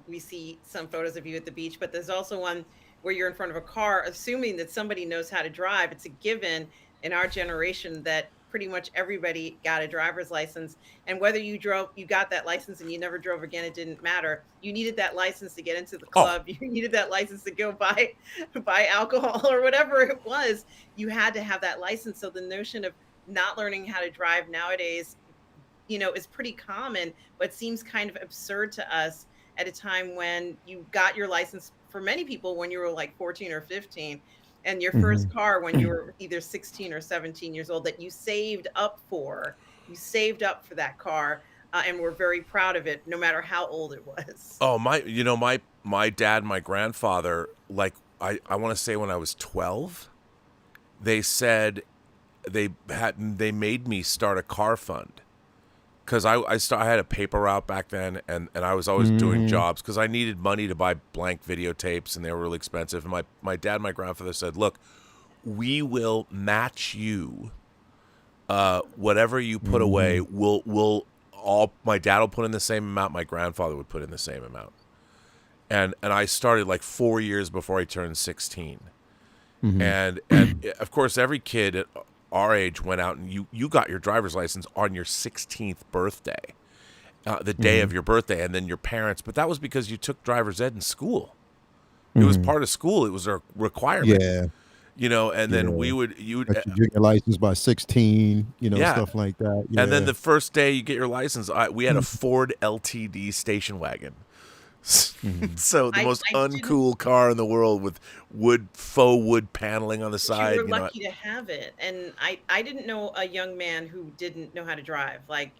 We see some photos of you at the beach, but there's also one where you're in front of a car, assuming that somebody knows how to drive. It's a given in our generation that pretty much everybody got a driver's license. And whether you got that license and you never drove again, it didn't matter. You needed that license to get into the club. You needed that license to go buy alcohol or whatever it was. You had to have that license. So the notion of not learning how to drive nowadays, is pretty common, but seems kind of absurd to us at a time when you got your license for many people when you were like 14 or 15. And your first car when you were either 16 or 17 years old that you saved up for. You saved up for that car and were very proud of it, no matter how old it was. Oh, my dad, my grandfather, like I want to say when I was 12, they said they made me start a car fund. Because I had a paper route back then, and I was always doing jobs because I needed money to buy blank videotapes, and they were really expensive. And my dad and my grandfather said, look, we will match you whatever you put away. My dad will put in the same amount, my grandfather would put in the same amount. And I started like 4 years before I turned 16. And of course, every kid at our age went out and you got your driver's license on your 16th birthday, the day of your birthday, and then your parents. But that was because you took driver's ed in school. It was part of school. It was a requirement. Yeah. And then you would get your license by 16, stuff like that. Yeah. And then the first day you get your license, we had a Ford LTD station wagon. So the most uncool car in the world with faux wood paneling on the side. You were lucky to have it. And I didn't know a young man who didn't know how to drive. Like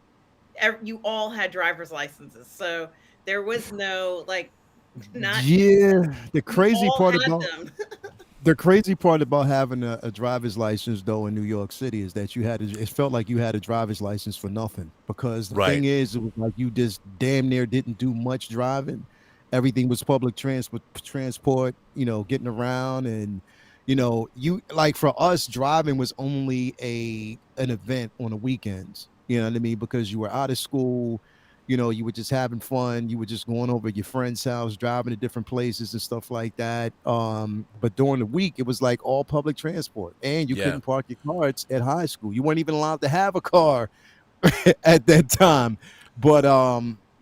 you all had driver's licenses. So there was no the crazy part about the crazy part about having a driver's license though in New York City is that it felt like you had a driver's license for nothing, because the thing is, it was like you just damn near didn't do much driving. everything was public transport, you know, getting around. And you know, you like, for us, driving was only an event on the weekends, you know what I mean, because you were out of school, you know, you were just having fun, you were just going over to your friend's house, driving to different places and stuff like that. But during the week it was like all public transport, and you Yeah. couldn't park your cars at high school. You weren't even allowed to have a car at that time. But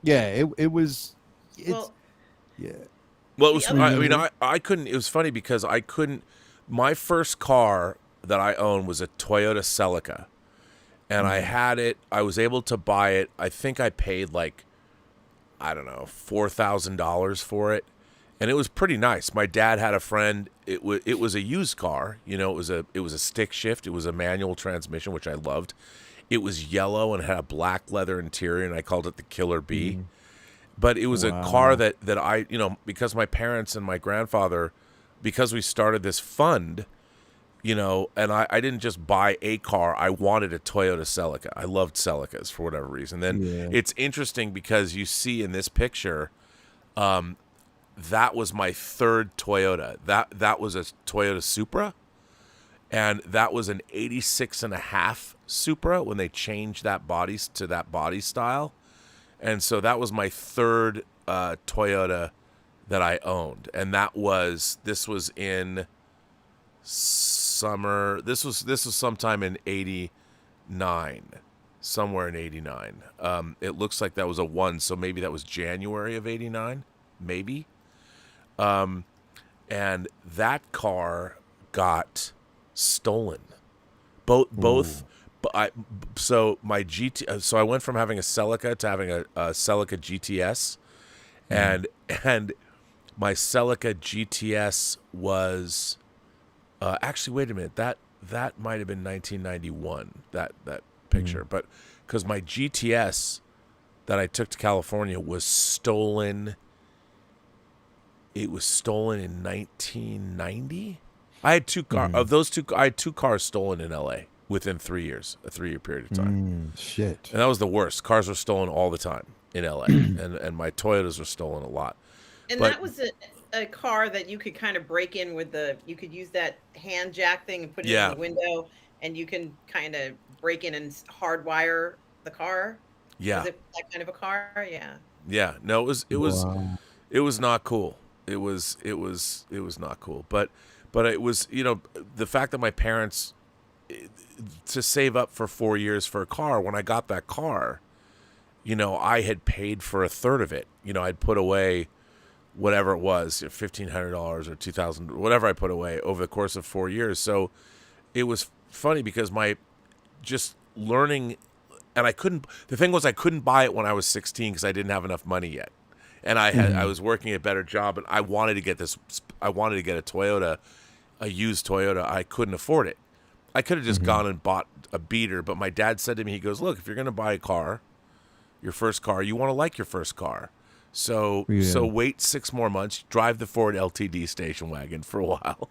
yeah, it was, it's, Well, yeah. Well, it the was. other I thing, mean, I couldn't. It was funny because I couldn't. My first car that I owned was a Toyota Celica, and I had it. I was able to buy it. I think I paid like, I don't know, $4,000 for it, and it was pretty nice. My dad had a friend. It was a used car. You know, it was a stick shift. It was a manual transmission, which I loved. It was yellow and had a black leather interior, and I called it the Killer Bee. But it was a car that I, you know, because my parents and my grandfather, because we started this fund, you know, and I didn't just buy a car. I wanted a Toyota Celica. I loved Celicas for whatever reason. Then it's interesting because you see in this picture, that was my third Toyota. That was a Toyota Supra, and that was an 86.5 Supra when they changed that bodies to that body style. And so that was my third Toyota that I owned, and this was in summer. This was sometime in '89, somewhere in '89. It looks like that was a 1, so maybe that was January of '89, maybe. And that car got stolen. Both. So my so I went from having a Celica to having a Celica GTS, and my Celica GTS was actually, wait a minute, that might have been 1991, that picture, but because my GTS that I took to California was stolen. It was stolen in 1990. I had two cars stolen in LA within 3 years, a 3-year period of time. Shit. And that was the worst. Cars were stolen all the time in LA, and my Toyotas were stolen a lot. and But that was a car that you could kind of break in with you could use that hand jack thing and put it in the window, and you can kind of break in and hardwire the car. yeah, Was it that kind of a car? Yeah. yeah, no, Wow. it was not cool. It was not cool. But it was, you know, the fact that my parents, to save up for 4 years for a car, when I got that car, you know, I had paid for a third of it. You know, I'd put away whatever it was, $1,500 or $2,000, whatever I put away over the course of 4 years. So it was funny because my just learning, and the thing was I couldn't buy it when I was 16 because I didn't have enough money yet. And I was working a better job, and I wanted to get a Toyota, a used Toyota. I couldn't afford it. I could have just gone and bought a beater, but my dad said to me, he goes, look, if you're going to buy a car, your first car, you want to like your first car. So wait 6 more months, drive the Ford LTD station wagon for a while.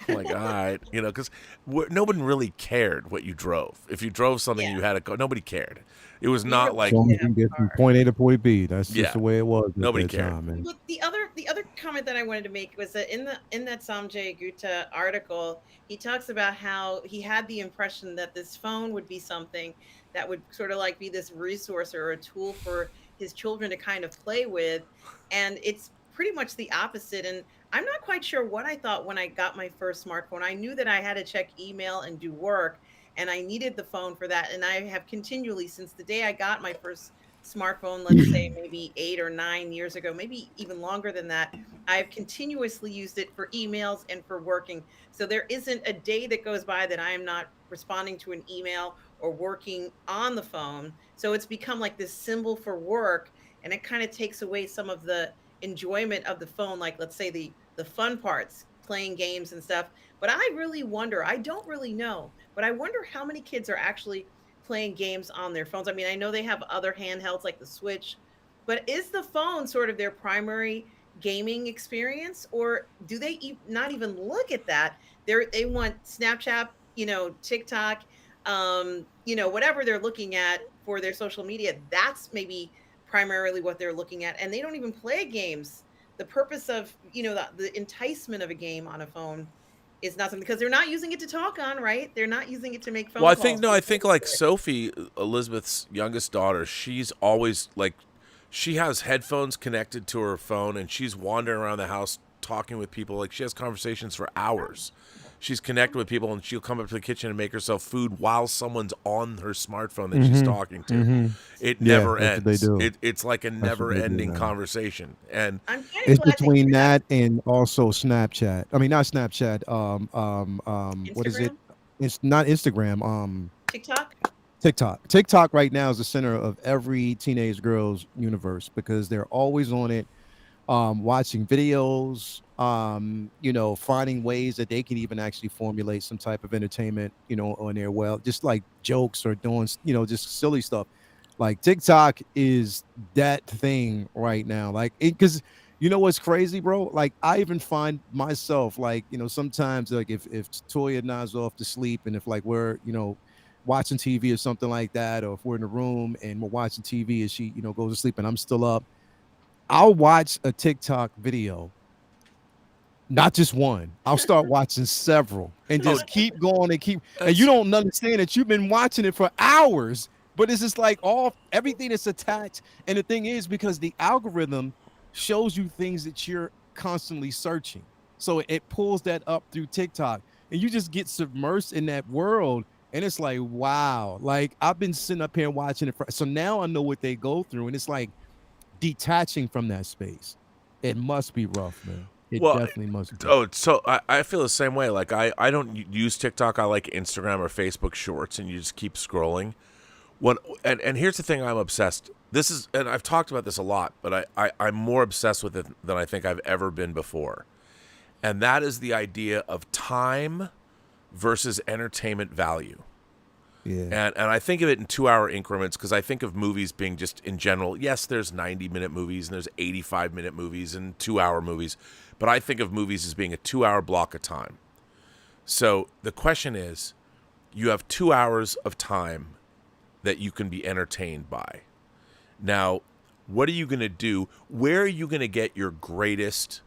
I'm like, all right, you know, because nobody really cared what you drove. If you drove something, you had a car, nobody cared. It was not like, So you can get from point A to point B. That's just the way it was. Nobody at that cared. time, man. But the other comment that I wanted to make was that in that Sanjay Gupta article, he talks about how he had the impression that this phone would be something that would sort of like be this resource or a tool for his children to kind of play with, and it's pretty much the opposite. And I'm not quite sure what I thought when I got my first smartphone. I knew that I had to check email and do work, and I needed the phone for that. And I have continually, since the day I got my first smartphone, let's say maybe 8 or 9 years ago, maybe even longer than that, I've continuously used it for emails and for working. So there isn't a day that goes by that I am not responding to an email or working on the phone. So it's become like this symbol for work, and it kind of takes away some of the enjoyment of the phone, like let's say the fun parts, playing games and stuff. But I really wonder, I don't really know, but I wonder how many kids are actually playing games on their phones. I mean, I know they have other handhelds like the Switch, but is the phone sort of their primary gaming experience, or do they not even look at that? They want Snapchat, you know, TikTok, you know, whatever they're looking at for their social media, that's maybe primarily what they're looking at, and they don't even play games the purpose of, you know, the enticement of a game on a phone is not something, because they're not using it to talk on, right? They're not using it to make phone Well, calls. I think like Sophie, Elizabeth's youngest daughter, she's always like, she has headphones connected to her phone and she's wandering around the house talking with people. Like, she has conversations for hours. She's connected with people and she'll come up to the kitchen and make herself food while someone's on her smartphone that she's talking to. It never that's what ends. they do. It's like a what they do never-ending now. conversation. And I'm kind of It's glad between they that and also Snapchat. I mean, not Snapchat. What is it? Instagram? It's not Instagram. TikTok. TikTok. TikTok right now is the center of every teenage girl's universe because they're always on it, watching videos, you know, finding ways that they can even actually formulate some type of entertainment, you know, on there. Well, just like jokes or doing, you know, just silly stuff. Like TikTok is that thing right now. Like, because you know what's crazy, bro? Like, I even find myself, like, you know, sometimes like if Toya nods off to sleep and if like we're, you know, watching TV or something like that, or if we're in a room and we're watching TV and she, you know, goes to sleep and I'm still up, I'll watch a TikTok video, not just one. I'll start watching several and just keep going and keep. And you don't understand that you've been watching it for hours, but it's just like everything that's attached. And the thing is, because the algorithm shows you things that you're constantly searching, so it pulls that up through TikTok, and you just get submersed in that world. And it's like, wow, like I've been sitting up here watching it. So now I know what they go through. And it's like detaching from that space. It must be rough, man. It definitely must be. Oh, so I feel the same way. Like, I don't use TikTok. I like Instagram or Facebook Shorts, and you just keep scrolling. And here's the thing I'm obsessed. This is, and I've talked about this a lot, but I'm more obsessed with it than I think I've ever been before. And that is the idea of time versus entertainment value. Yeah. And I think of it in 2-hour increments because I think of movies being just in general. Yes, there's 90-minute movies and there's 85-minute movies and 2-hour movies, but I think of movies as being a 2-hour block of time. So the question is, you have 2 hours of time that you can be entertained by. Now, what are you going to do? Where are you going to get your greatest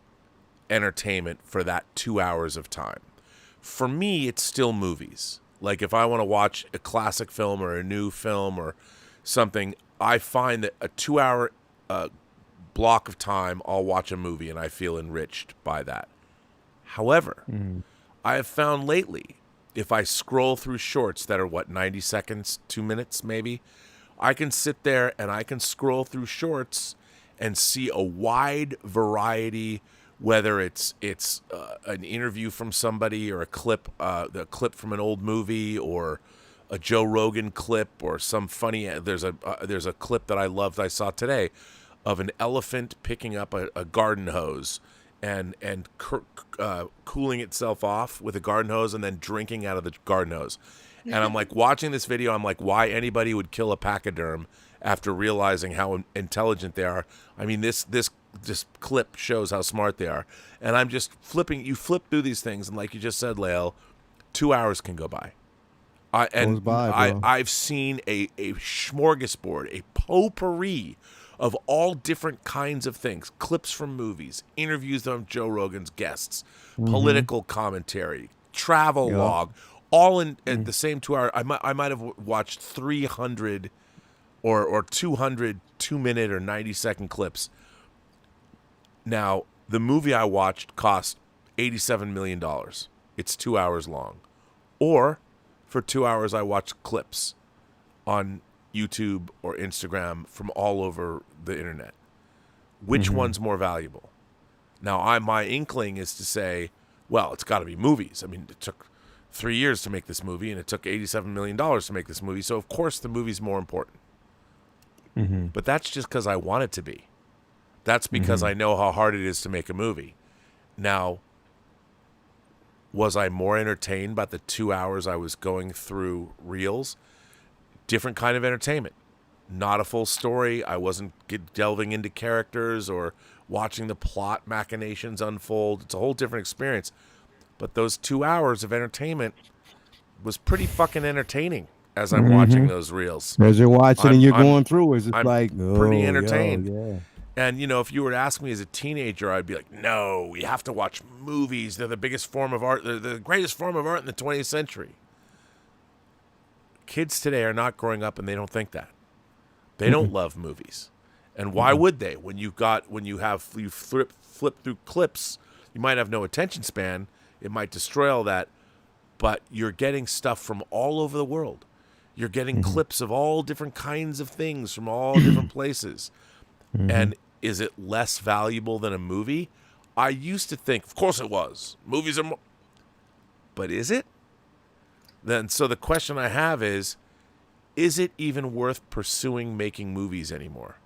entertainment for that 2 hours of time? For me, it's still movies. Like, if I want to watch a classic film or a new film or something, I find that a 2-hour block of time, I'll watch a movie and I feel enriched by that. However, I have found lately, if I scroll through shorts that are, 90 seconds, 2 minutes maybe, I can sit there and I can scroll through shorts and see a wide variety, whether it's an interview from somebody or a clip from an old movie or a Joe Rogan clip or some funny. There's a clip that I loved I saw today of an elephant picking up a garden hose and cooling itself off with a garden hose and then drinking out of the garden hose. And I'm like, watching this video, I'm like, why anybody would kill a pachyderm after realizing how intelligent they are. I mean, this clip shows how smart they are. And I'm just flipping. You flip through these things, and like you just said, Lael, 2 hours can go by. I've seen a smorgasbord, a potpourri of all different kinds of things. Clips from movies, interviews of Joe Rogan's guests, political commentary, travel log, all in the same 2 hours. I might have watched 300 or 200 2-minute or 90-second clips. Now, the movie I watched cost $87 million. It's 2 hours long. Or for 2 hours, I watched clips on YouTube or Instagram from all over the internet. Which one's more valuable? Now, my inkling is to say, well, it's got to be movies. I mean, it took 3 years to make this movie, and it took $87 million to make this movie. So, of course, the movie's more important. But that's just because I want it to be. That's because I know how hard it is to make a movie. Now, was I more entertained by the 2 hours I was going through reels? Different kind of entertainment. Not a full story. I wasn't delving into characters or watching the plot machinations unfold. It's a whole different experience. But those 2 hours of entertainment was pretty fucking entertaining as I'm watching those reels. As you're watching and you're going through, it's just I'm like, pretty entertained. Yeah. And, you know, if you were to ask me as a teenager, I'd be like, no, we have to watch movies. They're the biggest form of art. They're the greatest form of art in the 20th century. Kids today are not growing up and they don't think that. They don't love movies. And why would they? When you flip through clips, you might have no attention span. It might destroy all that. But you're getting stuff from all over the world. You're getting clips of all different kinds of things from all different places. And is it less valuable than a movie? I used to think, of course it was. Movies are more. But is it? Then, so the question I have is it even worth pursuing making movies anymore?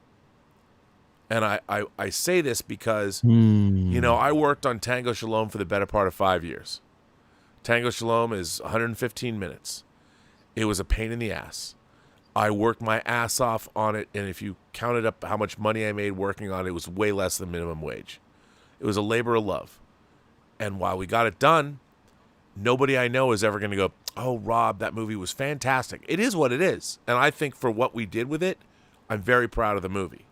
And I say this because, you know, I worked on Tango Shalom for the better part of 5 years. Tango Shalom is 115 minutes. It was a pain in the ass. I worked my ass off on it, and if you counted up how much money I made working on it, it was way less than minimum wage. It was a labor of love. And while we got it done, nobody I know is ever going to go, oh, Rob, that movie was fantastic. It is what it is. And I think for what we did with it, I'm very proud of the movie.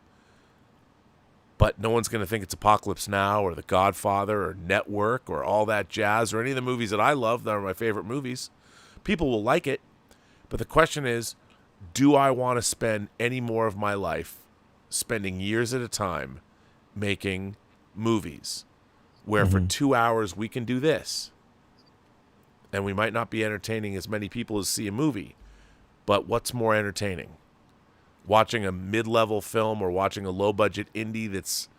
But no one's going to think it's Apocalypse Now or The Godfather or Network or all that jazz or any of the movies that I love that are my favorite movies. People will like it. But the question is, do I want to spend any more of my life spending years at a time making movies where for 2 hours we can do this? And we might not be entertaining as many people as see a movie, but what's more entertaining? Watching a mid-level film or watching a low-budget indie that's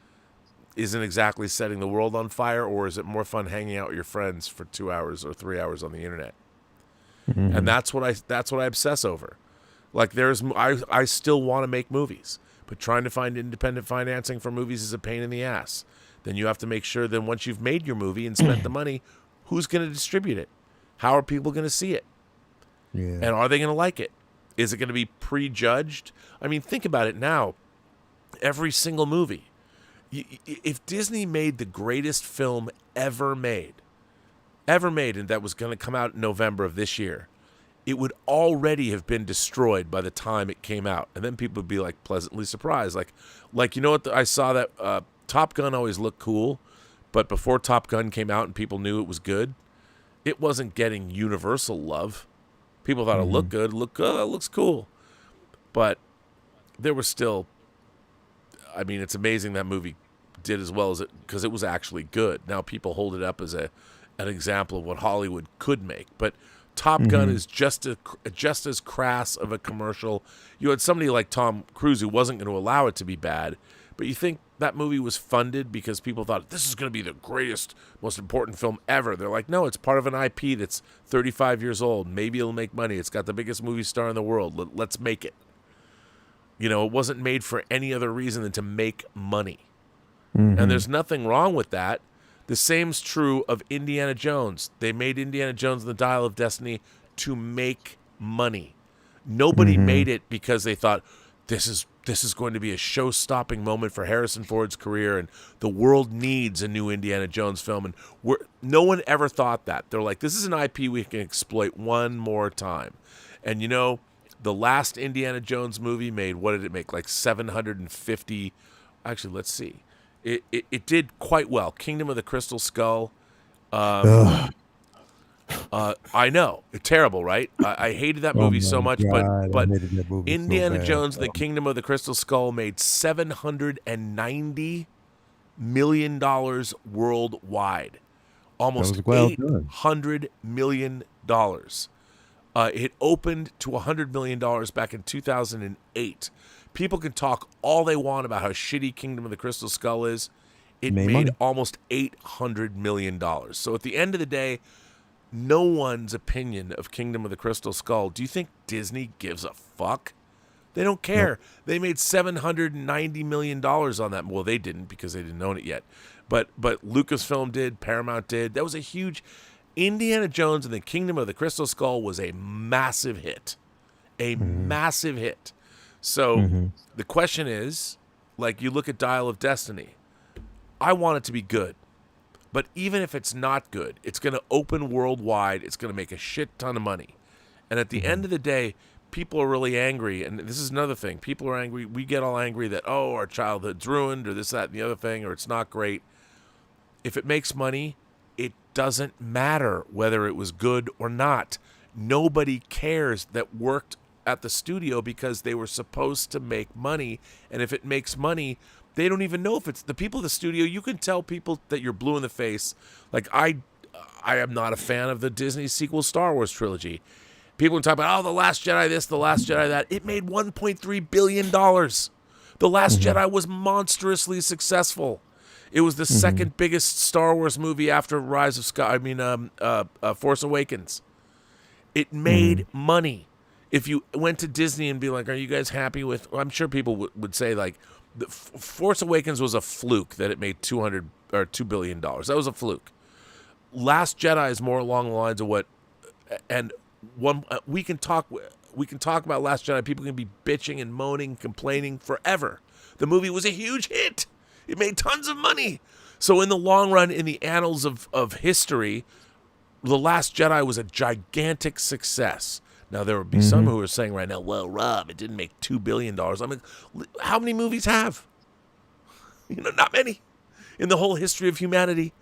isn't exactly setting the world on fire, or is it more fun hanging out with your friends for 2 hours or 3 hours on the internet? And that's what I obsess over. Like I still want to make movies, but trying to find independent financing for movies is a pain in the ass. Then you have to make sure that once you've made your movie and spent the money, who's going to distribute it? How are people going to see it? Yeah. And are they going to like it? Is it going to be prejudged? I mean, think about it now. Every single movie. If Disney made the greatest film ever made, and that was going to come out in November of this year, it would already have been destroyed by the time it came out. And then people would be like pleasantly surprised. Like you know what? I saw that Top Gun always looked cool, but before Top Gun came out and people knew it was good, it wasn't getting universal love. People thought it looked good. That looks cool. But there was still, I mean, it's amazing that movie did as well as it, because it was actually good. Now people hold it up as an example of what Hollywood could make. But Top Gun is just as crass of a commercial. You had somebody like Tom Cruise who wasn't going to allow it to be bad, but you think that movie was funded because people thought this is going to be the greatest, most important film ever. They're like, no, it's part of an IP that's 35 years old. Maybe it'll make money. It's got the biggest movie star in the world. Let's make it. You know, it wasn't made for any other reason than to make money. And there's nothing wrong with that. The same's true of Indiana Jones. They made Indiana Jones and the Dial of Destiny to make money. Nobody made it because they thought this is going to be a show-stopping moment for Harrison Ford's career, and the world needs a new Indiana Jones film. And no one ever thought that. They're like, this is an IP we can exploit one more time. And you know, the last Indiana Jones movie made, what did it make? Like 750. Actually, let's see. It did quite well. Kingdom of the Crystal Skull. I know, terrible, right? I hated that movie so much, God, but movie Indiana so Jones, the Kingdom of the Crystal Skull, made $790 million worldwide, almost $800 million. It opened to $100 million back in 2008. People can talk all they want about how shitty Kingdom of the Crystal Skull is. It made almost $800 million. So at the end of the day, no one's opinion of Kingdom of the Crystal Skull. Do you think Disney gives a fuck? They don't care. Nope. They made $790 million on that. Well, they didn't because they didn't own it yet. But Lucasfilm did, Paramount did. That was a huge... Indiana Jones and the Kingdom of the Crystal Skull was a massive hit. Massive hit. So the question is, like, you look at Dial of Destiny. I want it to be good. But even if it's not good, it's going to open worldwide. It's going to make a shit ton of money. And at the end of the day, people are really angry, and this is another thing. People are angry. We get all angry that, oh, our childhood's ruined, or this, that, and the other thing, or it's not great. If it makes money, it doesn't matter whether it was good or not. Nobody cares that worked at the studio because they were supposed to make money. And if it makes money, they don't even know if it's the people at the studio. You can tell people that you're blue in the face. Like I am not a fan of the Disney sequel Star Wars trilogy. People can talk about, oh, The Last Jedi this, The Last Jedi that. It made $1.3 billion. The Last Jedi was monstrously successful. It was the second biggest Star Wars movie after Force Awakens. It made money. If you went to Disney and be like, are you guys happy with, well, I'm sure people would say like, Force Awakens was a fluke that it made $2 billion. That was a fluke. Last Jedi is more along the lines of what, and one we can talk about Last Jedi. People can be bitching and moaning, complaining forever. The movie was a huge hit. It made tons of money. So in the long run, in the annals of history, The Last Jedi was a gigantic success. Now, there would be some who are saying right now, well, Rob, it didn't make $2 billion. I mean, how many movies have? Not many in the whole history of humanity.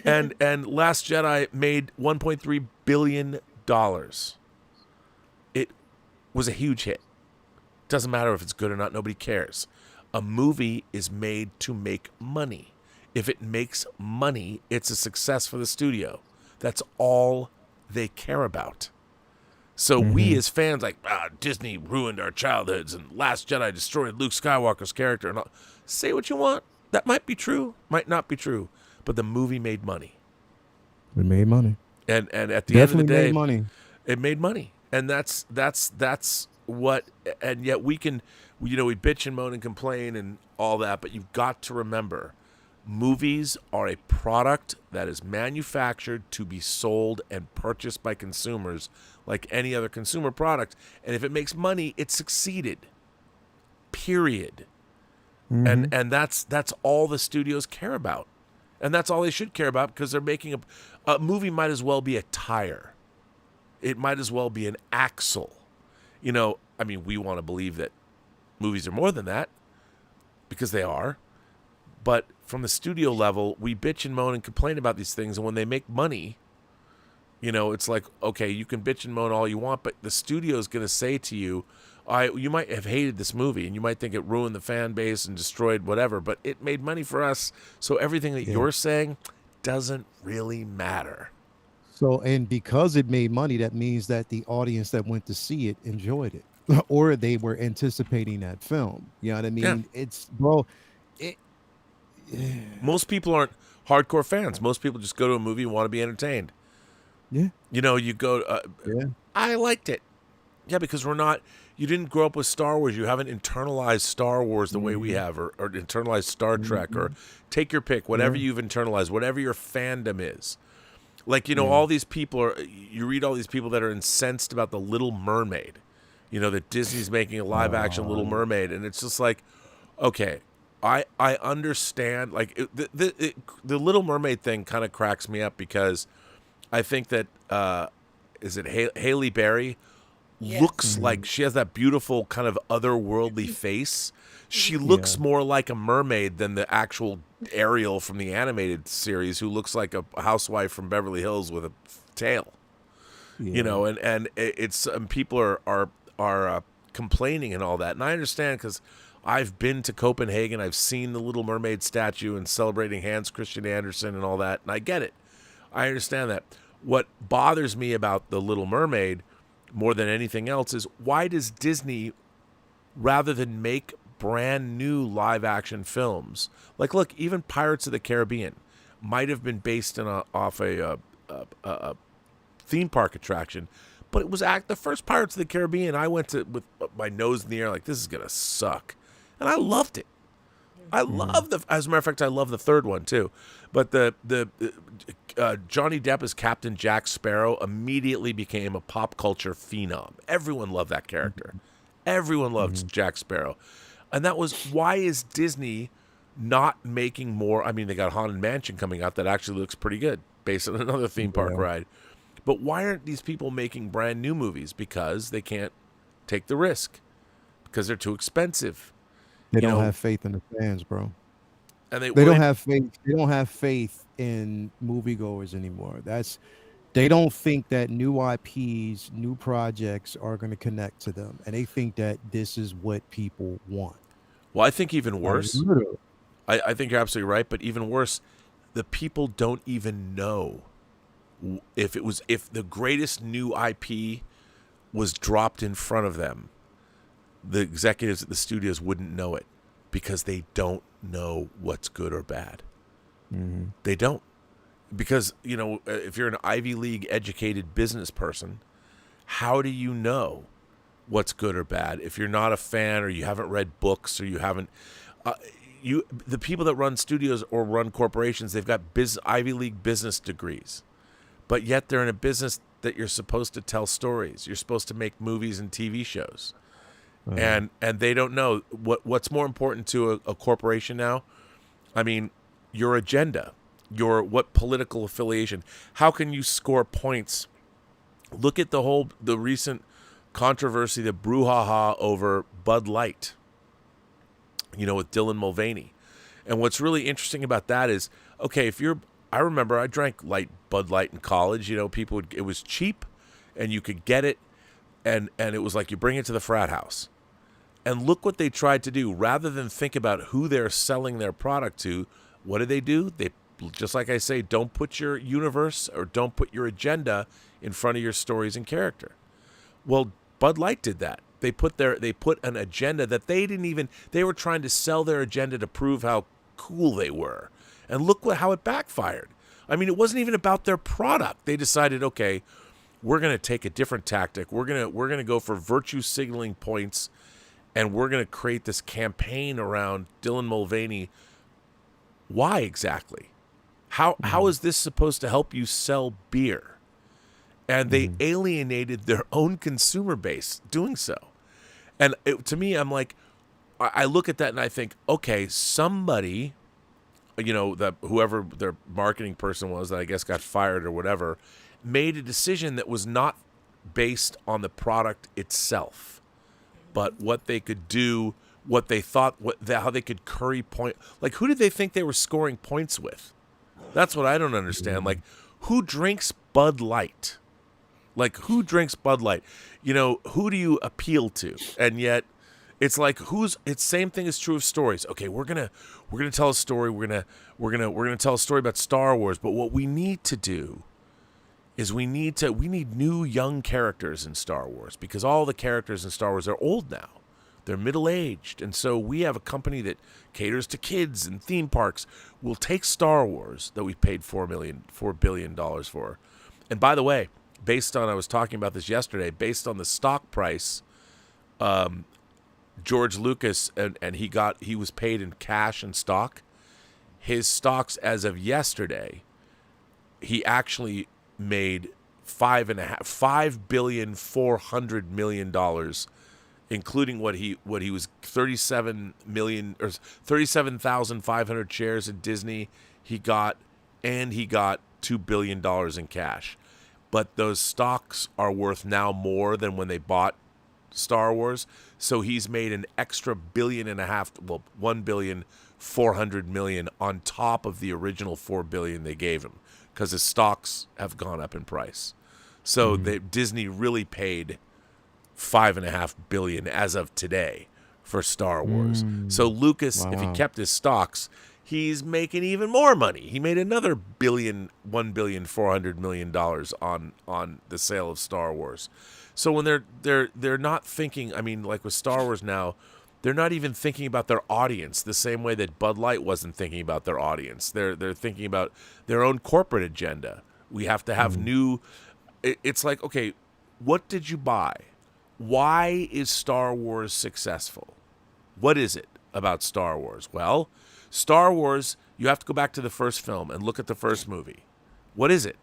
And Last Jedi made $1.3 billion. It was a huge hit. Doesn't matter if it's good or not. Nobody cares. A movie is made to make money. If it makes money, it's a success for the studio. That's all they care about. So we as fans, like, Disney ruined our childhoods and Last Jedi destroyed Luke Skywalker's character. And all. Say what you want. That might be true, might not be true. But the movie made money. It made money. And at the end of the day, made money. It made money. And that's what, and yet we can, we bitch and moan and complain and all that, but you've got to remember, movies are a product that is manufactured to be sold and purchased by consumers like any other consumer product. And if it makes money, it succeeded. Period. And that's all the studios care about. And that's all they should care about, because they're making a movie might as well be a tire. It might as well be an axle. We want to believe that movies are more than that, because they are. But from the studio level, we bitch and moan and complain about these things. And when they make money, it's like, okay, you can bitch and moan all you want, but the studio is going to say to you, you might have hated this movie and you might think it ruined the fan base and destroyed whatever, but it made money for us. So everything that you're saying doesn't really matter. So, and because it made money, that means that the audience that went to see it enjoyed it, or they were anticipating that film. You know what I mean? Yeah. It's, bro, most people aren't hardcore fans. Most people just go to a movie and want to be entertained. Yeah. You go, I liked it. Yeah, because you didn't grow up with Star Wars. You haven't internalized Star Wars the way we have, or internalized Star Trek, or take your pick, whatever you've internalized, whatever your fandom is. Like, all these people you read all these people that are incensed about The Little Mermaid, that Disney's making a live action Little Mermaid. And it's just like, okay, I understand. Like the Little Mermaid thing kind of cracks me up, because I think that, is it Halle Berry? Yes. Looks like she has that beautiful kind of otherworldly face. She looks more like a mermaid than the actual Ariel from the animated series, who looks like a housewife from Beverly Hills with a tail. And it's people are complaining and all that, and I understand, because I've been to Copenhagen. I've seen the Little Mermaid statue and celebrating Hans Christian Andersen and all that, and I get it. I understand that. What bothers me about the Little Mermaid more than anything else is, why does Disney, rather than make brand new live action films, like, look, even Pirates of the Caribbean might have been based off a theme park attraction, but it was the first Pirates of the Caribbean I went to with my nose in the air, like, this is gonna suck, and I loved it. I love as a matter of fact, I love the third one too. But the Johnny Depp as Captain Jack Sparrow immediately became a pop culture phenom. Everyone loved that character. Everyone loved Jack Sparrow. And that was, why is Disney not making more? I mean, they got Haunted Mansion coming out that actually looks pretty good, based on another theme park ride. But why aren't these people making brand new movies? Because they can't take the risk because they're too expensive. They You don't know, have faith in the fans, bro. and They don't have faith. They don't have faith in moviegoers anymore. They don't think that new IPs, new projects are going to connect to them, and they think that this is what people want. Well, I think even worse. Literally. I think you're absolutely right, but even worse, the people don't even know if the greatest new IP was dropped in front of them. The executives at the studios wouldn't know it because they don't know what's good or bad. Mm-hmm. They don't. Because, if you're an Ivy League educated business person, how do you know what's good or bad if you're not a fan or you haven't read books or you haven't the people that run studios or run corporations, they've got Ivy League business degrees, but yet they're in a business that you're supposed to tell stories. You're supposed to make movies and TV shows. And they don't know what's more important to a corporation now. I mean, your agenda, what political affiliation. How can you score points? Look at the recent controversy, the brouhaha over Bud Light, with Dylan Mulvaney. And what's really interesting about that is, okay, I remember I drank Bud Light in college. It was cheap and you could get it. And it was like you bring it to the frat house. And look what they tried to do. Rather than think about who they're selling their product to, what do? They, just like I say, don't put your universe or don't put your agenda in front of your stories and character. Well, Bud Light did that. They put an agenda that they were trying to sell their agenda to prove how cool they were. And look how it backfired. I mean, it wasn't even about their product. They decided, okay, we're going to take a different tactic. We're going to go for virtue signaling points, and we're going to create this campaign around Dylan Mulvaney. Why exactly? How is this supposed to help you sell beer? And they alienated their own consumer base doing so. And to me, I'm like, I look at that and I think, okay, somebody, that whoever their marketing person was that I guess got fired or whatever, made a decision that was not based on the product itself, but what they could do, what they thought, how they could curry point. Like, who did they think they were scoring points with? That's what I don't understand. Like, who drinks Bud Light? Like, who drinks Bud Light? Who do you appeal to? And yet, it's like it's same thing is true of stories. Okay, we're gonna tell a story. We're gonna tell a story about Star Wars. But what we need to do is we need new young characters in Star Wars, because all the characters in Star Wars are old now. They're middle-aged. And so we have a company that caters to kids and theme parks. We'll take Star Wars that we paid $4 billion for. And by the way, I was talking about this yesterday, based on the stock price, George Lucas, and he was paid in cash and stock. His stocks as of yesterday, he actually made $5.4 billion, including what he was 37,500 shares in Disney. He got $2 billion in cash. But those stocks are worth now more than when they bought Star Wars. So he's made an extra $1.5 billion, $1.4 billion on top of the original $4 billion they gave him, because his stocks have gone up in price. So Disney really paid $5.5 billion as of today for Star Wars. So Lucas, if he kept his stocks, he's making even more money. He made another $1.4 billion on the sale of Star Wars. So when they're not thinking, I mean, like with Star Wars now, they're not even thinking about their audience the same way that Bud Light wasn't thinking about their audience. They're thinking about their own corporate agenda. We have to have new. It's like, okay, what did you buy? Why is Star Wars successful? What is it about Star Wars? Well, Star Wars, you have to go back to the first film and look at the first movie. What is it?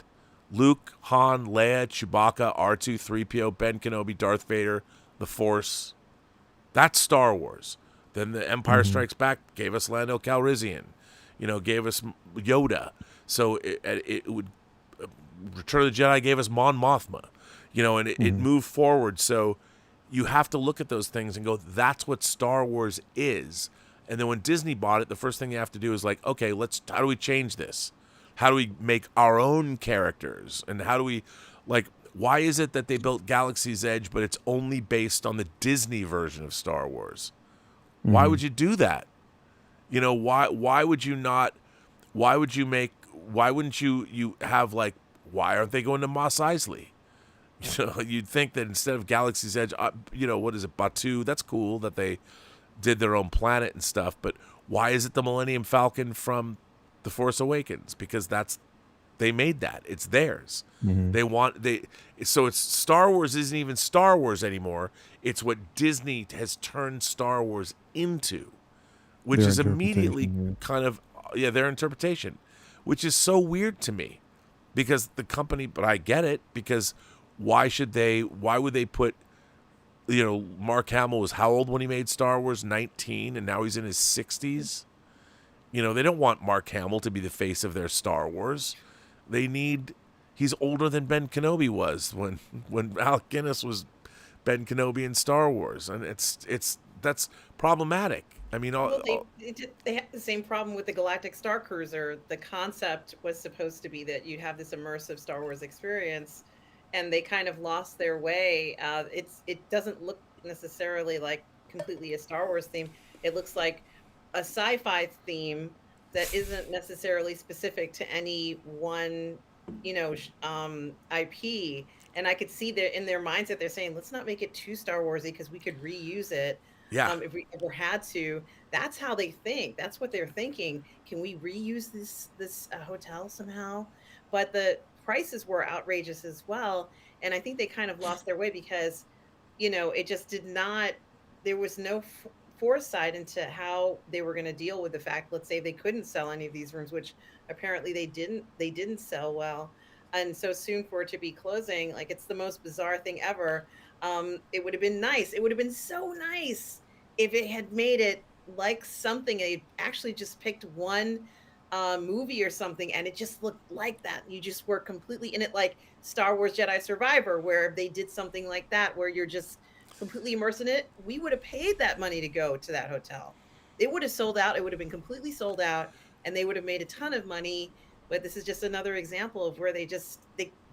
Luke, Han, Leia, Chewbacca, R2, 3PO, Ben Kenobi, Darth Vader, the Force. That's Star Wars. Then the Empire Strikes Back gave us Lando Calrissian, gave us Yoda. So it would Return of the Jedi gave us Mon Mothma, and it moved forward. So you have to look at those things and go, that's what Star Wars is. And then when Disney bought it, the first thing you have to do is like, okay, how do we change this? How do we make our own characters? And how do we, like, why is it that they built Galaxy's Edge, but it's only based on the Disney version of Star Wars? Why would you do that? You know, why would you not, why wouldn't you have, like, why aren't they going to Mos Eisley? You know, you'd think that instead of Galaxy's Edge, you know, what is it, Batuu? That's cool that they did their own planet and stuff, but why is it the Millennium Falcon from The Force Awakens? Because they made that. It's theirs. So it's Star Wars isn't even Star Wars anymore. It's what Disney has turned Star Wars into, which is immediately kind of, their interpretation, which is so weird to me because the company, but I get it, because why would they put, you know, Mark Hamill was how old when he made Star Wars? 19, and now he's in his 60s. You know, they don't want Mark Hamill to be the face of their Star Wars. He's older than Ben Kenobi was when Alec Guinness was Ben Kenobi in Star Wars, and that's problematic. I mean, they had the same problem with the Galactic Star Cruiser. The concept was supposed to be that you'd have this immersive Star Wars experience, and they kind of lost their way. It doesn't look necessarily like completely a Star Wars theme. It looks like a sci-fi theme that isn't necessarily specific to any one, you know, IP. And I could see that in their mindset, they're saying, let's not make it too Star Warsy because we could reuse it. Yeah. If we ever had to. That's how they think. That's what they're thinking. Can we reuse this hotel somehow? But the prices were outrageous as well. And I think they kind of lost their way because, you know, it just did not, there was no foresight into how they were going to deal with the fact, let's say they couldn't sell any of these rooms, which apparently they didn't sell well. And so soon for it to be closing, like, it's the most bizarre thing ever. It would have been nice. It would have been so nice if it had made it like something. They actually just picked one movie or something, and it just looked like that. You just were completely in it, like Star Wars Jedi Survivor, where they did something like that, where you're just completely immersed in it. We would have paid that money to go to that hotel. It would have sold out. It would have been completely sold out, and they would have made a ton of money. But this is just another example of where they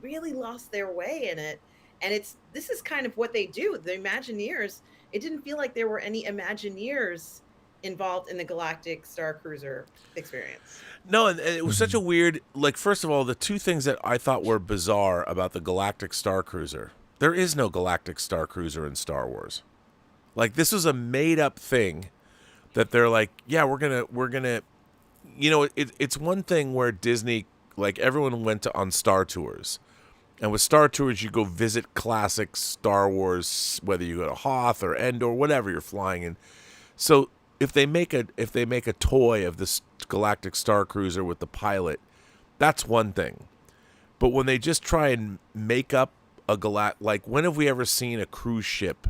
really lost their way in it. And this is kind of what they do. The Imagineers, it didn't feel like there were any Imagineers involved in the Galactic Star Cruiser experience. No, and it was such a weird, like, first of all, the two things that I thought were bizarre about the Galactic Star Cruiser. There is no Galactic Star Cruiser in Star Wars. Like, this was a made up thing that they're like, yeah, we're gonna, you know, it's one thing where Disney, like, everyone went on Star Tours. And with Star Tours, you go visit classic Star Wars, whether you go to Hoth or Endor, whatever you're flying in. So if they make a toy of this Galactic Star Cruiser with the pilot, that's one thing. But when they just try and make up like, when have we ever seen a cruise ship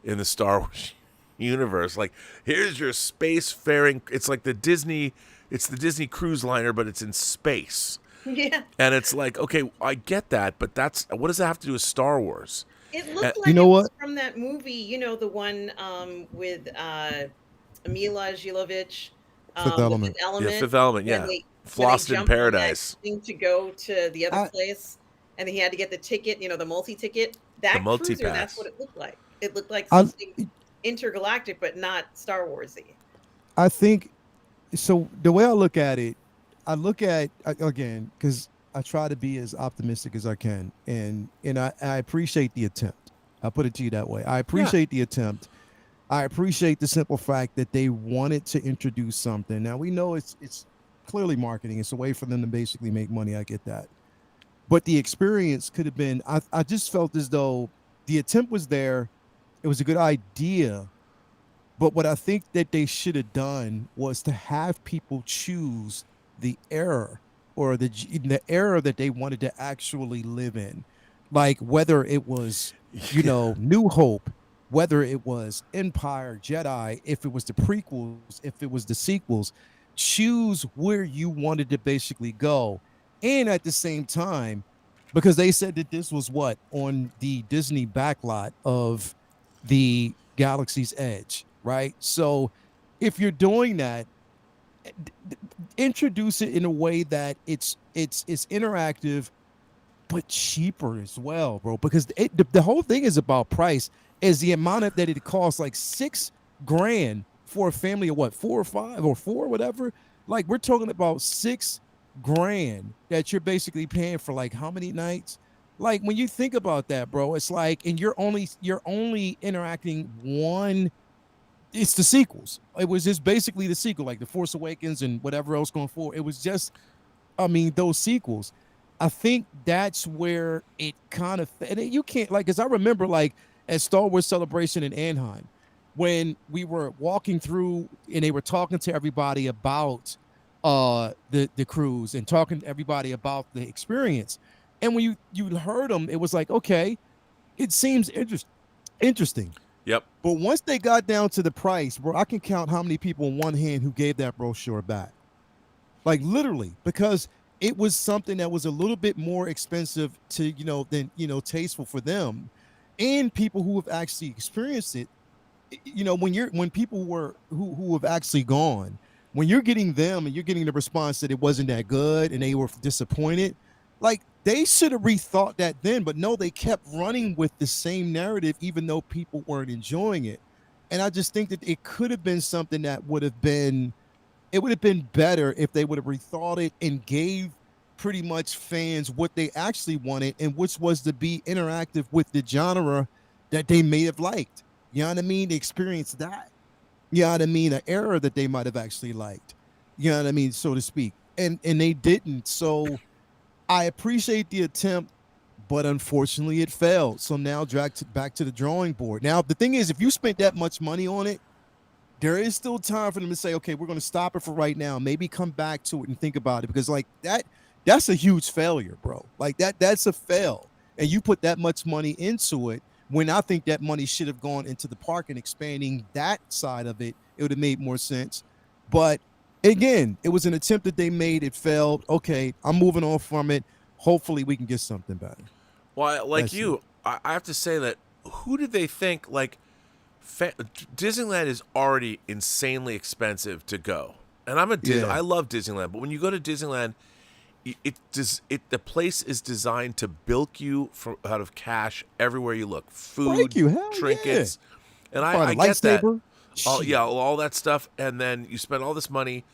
in the Star Wars universe? Like, here's your spacefaring. It's like the Disney cruise liner, but it's in space. Yeah. And it's like, okay, I get that, but what does that have to do with Star Wars? It looked like you know it what? was from that movie, you know, the one with Mila Jovovich. Fifth Element. Yeah, Fifth Element, yeah. Flossed in jumped on that Paradise. thing to go to the other place, and he had to get the ticket, you know, the multi-ticket. That The cruiser, multi-pass. that's what it looked like. It looked like something intergalactic, but not Star Warsy. I think so. The way I look at it, again, because I try to be as optimistic as I can, and I appreciate the attempt. I'll put it to you that way. I appreciate the attempt. I appreciate the simple fact that they wanted to introduce something. Now, we know it's clearly marketing. It's a way for them to basically make money. I get that. But the experience could have been, I just felt as though the attempt was there. It was a good idea. But what I think that they should have done was to have people choose the era or the era that they wanted to actually live in. Like, whether it was, you know, New Hope, whether it was Empire, Jedi, if it was the prequels, if it was the sequels, choose where you wanted to basically go. And at the same time, because they said that this was on the Disney backlot of the Galaxy's Edge, right? So if you're doing that, introduce it in a way that it's interactive but cheaper as well, bro. Because the whole thing is about price. Is the amount of that it costs like $6,000 for a family of what, 4 or 5 or 4, whatever. Like we're talking about $6,000 that you're basically paying for like how many nights? Like when you think about that, bro, it's like, and you're only interacting one. It's the sequels. It was just basically the sequel, like the Force Awakens and whatever else going forward. It was just, I mean, those sequels. I think that's where it kind of, and you can't, like, because I remember like at Star Wars Celebration in Anaheim when we were walking through and they were talking to everybody about the cruise and talking to everybody about the experience. And when you heard them, it was like, okay, it seems interesting. Yep. But once they got down to the price, bro, I can count how many people in one hand who gave that brochure back. Like literally, because it was something that was a little bit more expensive to, than, tasteful for them. And people who have actually experienced it, when people who have actually gone, when you're getting them and you're getting the response that it wasn't that good and they were disappointed, like they should have rethought that then, but no, they kept running with the same narrative even though people weren't enjoying it. And I just think that it could have been something that would have been better if they would have rethought it and gave pretty much fans what they actually wanted, and which was to be interactive with the genre that they may have liked. You know what I mean? They experienced that. You know what I mean? An era that they might have actually liked. You know what I mean, so to speak. And they didn't. So I appreciate the attempt, but unfortunately it failed. So now back to the drawing board. Now the thing is, if you spent that much money on it, there is still time for them to say, okay, we're going to stop it for right now. Maybe come back to it and think about it, because like that's a huge failure, bro. Like that's a fail. And you put that much money into it when I think that money should have gone into the park and expanding that side of it. It would have made more sense. But again, it was an attempt that they made. It failed. Okay, I'm moving on from it. Hopefully we can get something better. Well, like That's you, I have to say that who did they think, like, Disneyland is already insanely expensive to go. And I'm a I love Disneyland, but when you go to Disneyland, the place is designed to bilk you out of cash everywhere you look. Food, trinkets. Yeah. And I get that. All that stuff, and then you spend all this money,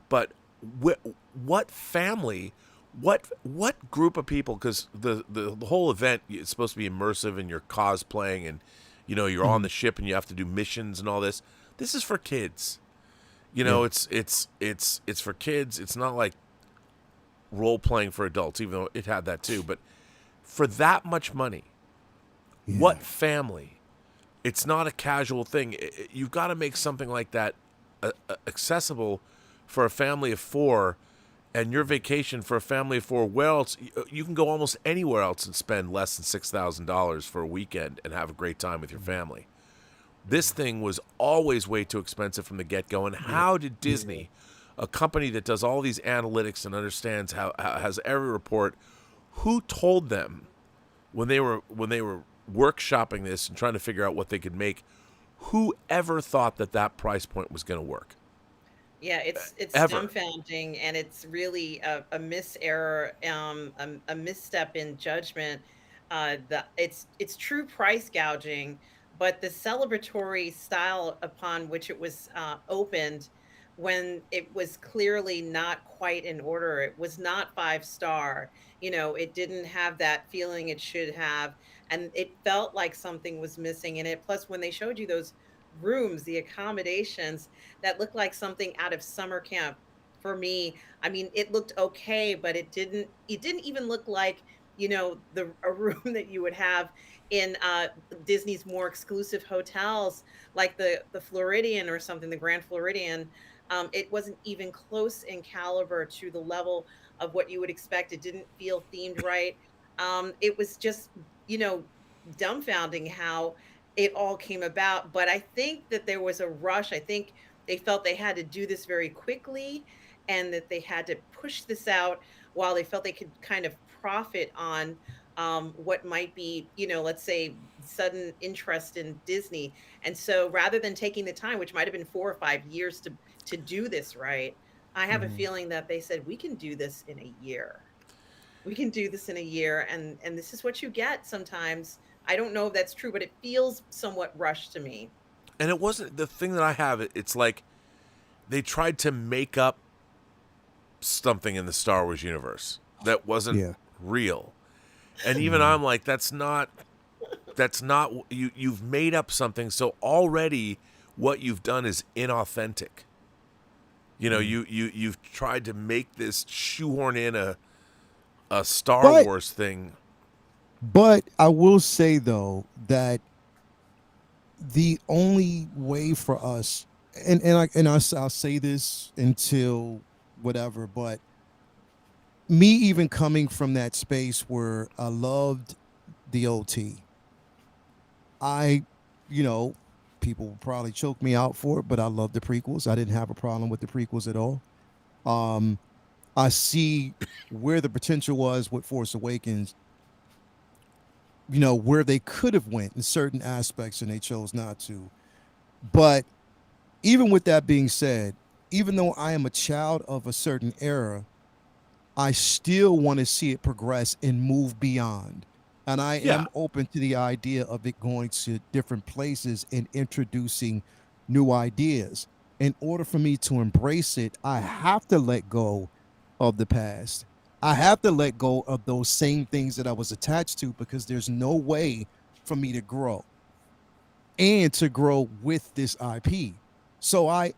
but what family, what group of people, because the whole event is supposed to be immersive and you're cosplaying and you're on the ship and you have to do missions and all this. This is for kids. It's for kids. It's not like role playing for adults, even though it had that too. But for that much money, what family? It's not a casual thing. You've got to make something like that accessible for a family of 4, and your vacation for a family of 4. Where else you can go almost anywhere else and spend less than $6,000 for a weekend and have a great time with your family. This thing was always way too expensive from the get-go. And how did Disney, a company that does all these analytics and understands how has every report, who told them when they were workshopping this and trying to figure out what they could make, who ever thought that price point was going to work? Yeah, it's dumbfounding, and it's really a error, a misstep in judgment. It's true price gouging, but the celebratory style upon which it was opened, when it was clearly not quite in order, it was not 5-star. It didn't have that feeling it should have, and it felt like something was missing in it. Plus, when they showed you those rooms, the accommodations that looked like something out of summer camp, for me, I mean, it looked okay, but it didn't even look like, a room that you would have in Disney's more exclusive hotels, like the Floridian or something, the Grand Floridian. It wasn't even close in caliber to the level of what you would expect. It didn't feel themed right. It was just, dumbfounding how it all came about. But I think that there was a rush. I think they felt they had to do this very quickly, and that they had to push this out while they felt they could kind of profit on what might be, let's say sudden interest in Disney. And so rather than taking the time, which might have been 4 or 5 years to do this right, I have a feeling that they said, we can do this in a year. We can do this in a year. And this is what you get sometimes. I don't know if that's true, but it feels somewhat rushed to me. And it wasn't the thing that I have. It's like they tried to make up something in the Star Wars universe that wasn't real. And even I'm like, that's not you've made up something. So already what you've done is inauthentic. You've tried to make this shoehorn in a Star Wars thing. But I will say though that the only way for us, I'll say this until whatever, but me even coming from that space where I loved the OT, people will probably choke me out for it, but I love the prequels. I didn't have a problem with the prequels at all. I see where the potential was with Force Awakens, where they could have went in certain aspects and they chose not to. But even with that being said, even though I am a child of a certain era, I still want to see it progress and move beyond. And I am open to the idea of it going to different places and introducing new ideas. In order for me to embrace it, I have to let go of the past. I have to let go of those same things that I was attached to, because there's no way for me to grow and to grow with this IP. So I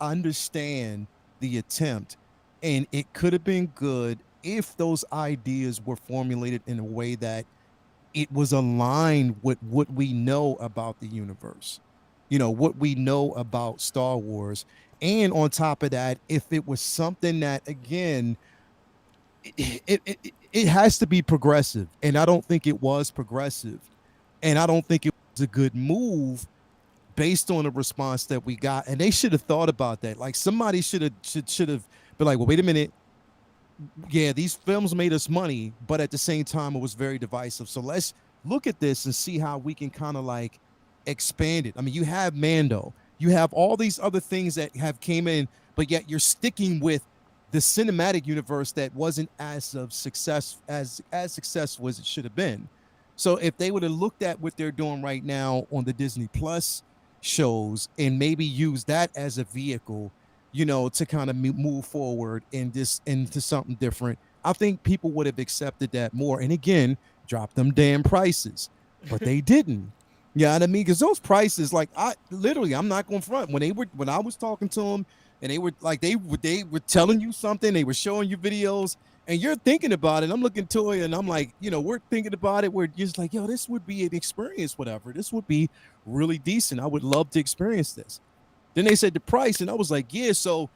understand the attempt, and it could have been good if those ideas were formulated in a way that it was aligned with what we know about the universe, what we know about Star Wars. And on top of that, if it was something that, again, it has to be progressive. And I don't think it was progressive. And I don't think it was a good move based on the response that we got. And they should have thought about that. Like, somebody should have been like, well, wait a minute. Yeah, these films made us money, but at the same time, it was very divisive. So let's look at this and see how we can kind of like expand it. I mean, you have Mando, you have all these other things that have came in, but yet you're sticking with the cinematic universe that wasn't as successful as it should have been. So if they would have looked at what they're doing right now on the Disney Plus shows and maybe use that as a vehicle, to kind of move forward into something different, I think people would have accepted that more. And again, drop them damn prices, but they didn't. You know what I mean? Because those prices, like, I'm not going front. When I was talking to them, and they were like, they were telling you something, they were showing you videos, and you're thinking about it. I'm looking to it, and I'm like, we're thinking about it. We're just like, yo, this would be an experience, whatever. This would be really decent. I would love to experience this. Then they said the price, and I was like, yeah. So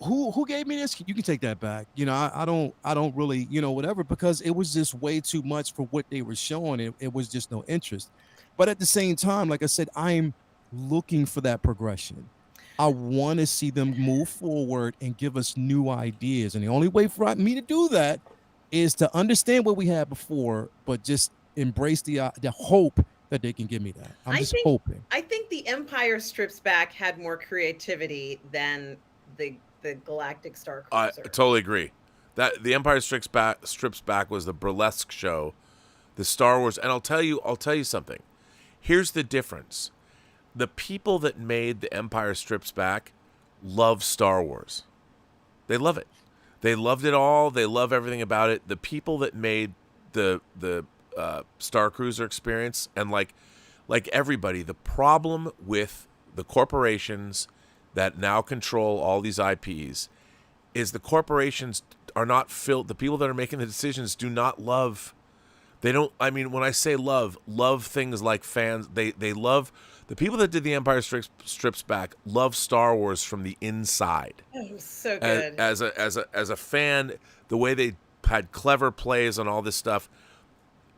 who gave me this? You can take that back. I don't really, whatever, because it was just way too much for what they were showing. It was just no interest. But at the same time, like I said, I'm looking for that progression. I want to see them move forward and give us new ideas. And the only way for me to do that is to understand what we had before, but just embrace the hope that they can give me that. I'm just hoping. I think the Empire Strips Back had more creativity than the Galactic Star Cruiser. I totally agree. That the Empire Strips Back was the burlesque show. The Star Wars, and I'll tell you something. Here's the difference. The people that made the Empire Strips Back love Star Wars. They love it. They loved it all. They love everything about it. The people that made the Star Cruiser experience, and like everybody, the problem with the corporations that now control all these IPs is the corporations are not filled. The people that are making the decisions do not love. They don't. I mean, when I say love things like fans. They love. The people that did the Empire Strips Back love Star Wars from the inside. It was so good. As a fan, the way they had clever plays on all this stuff.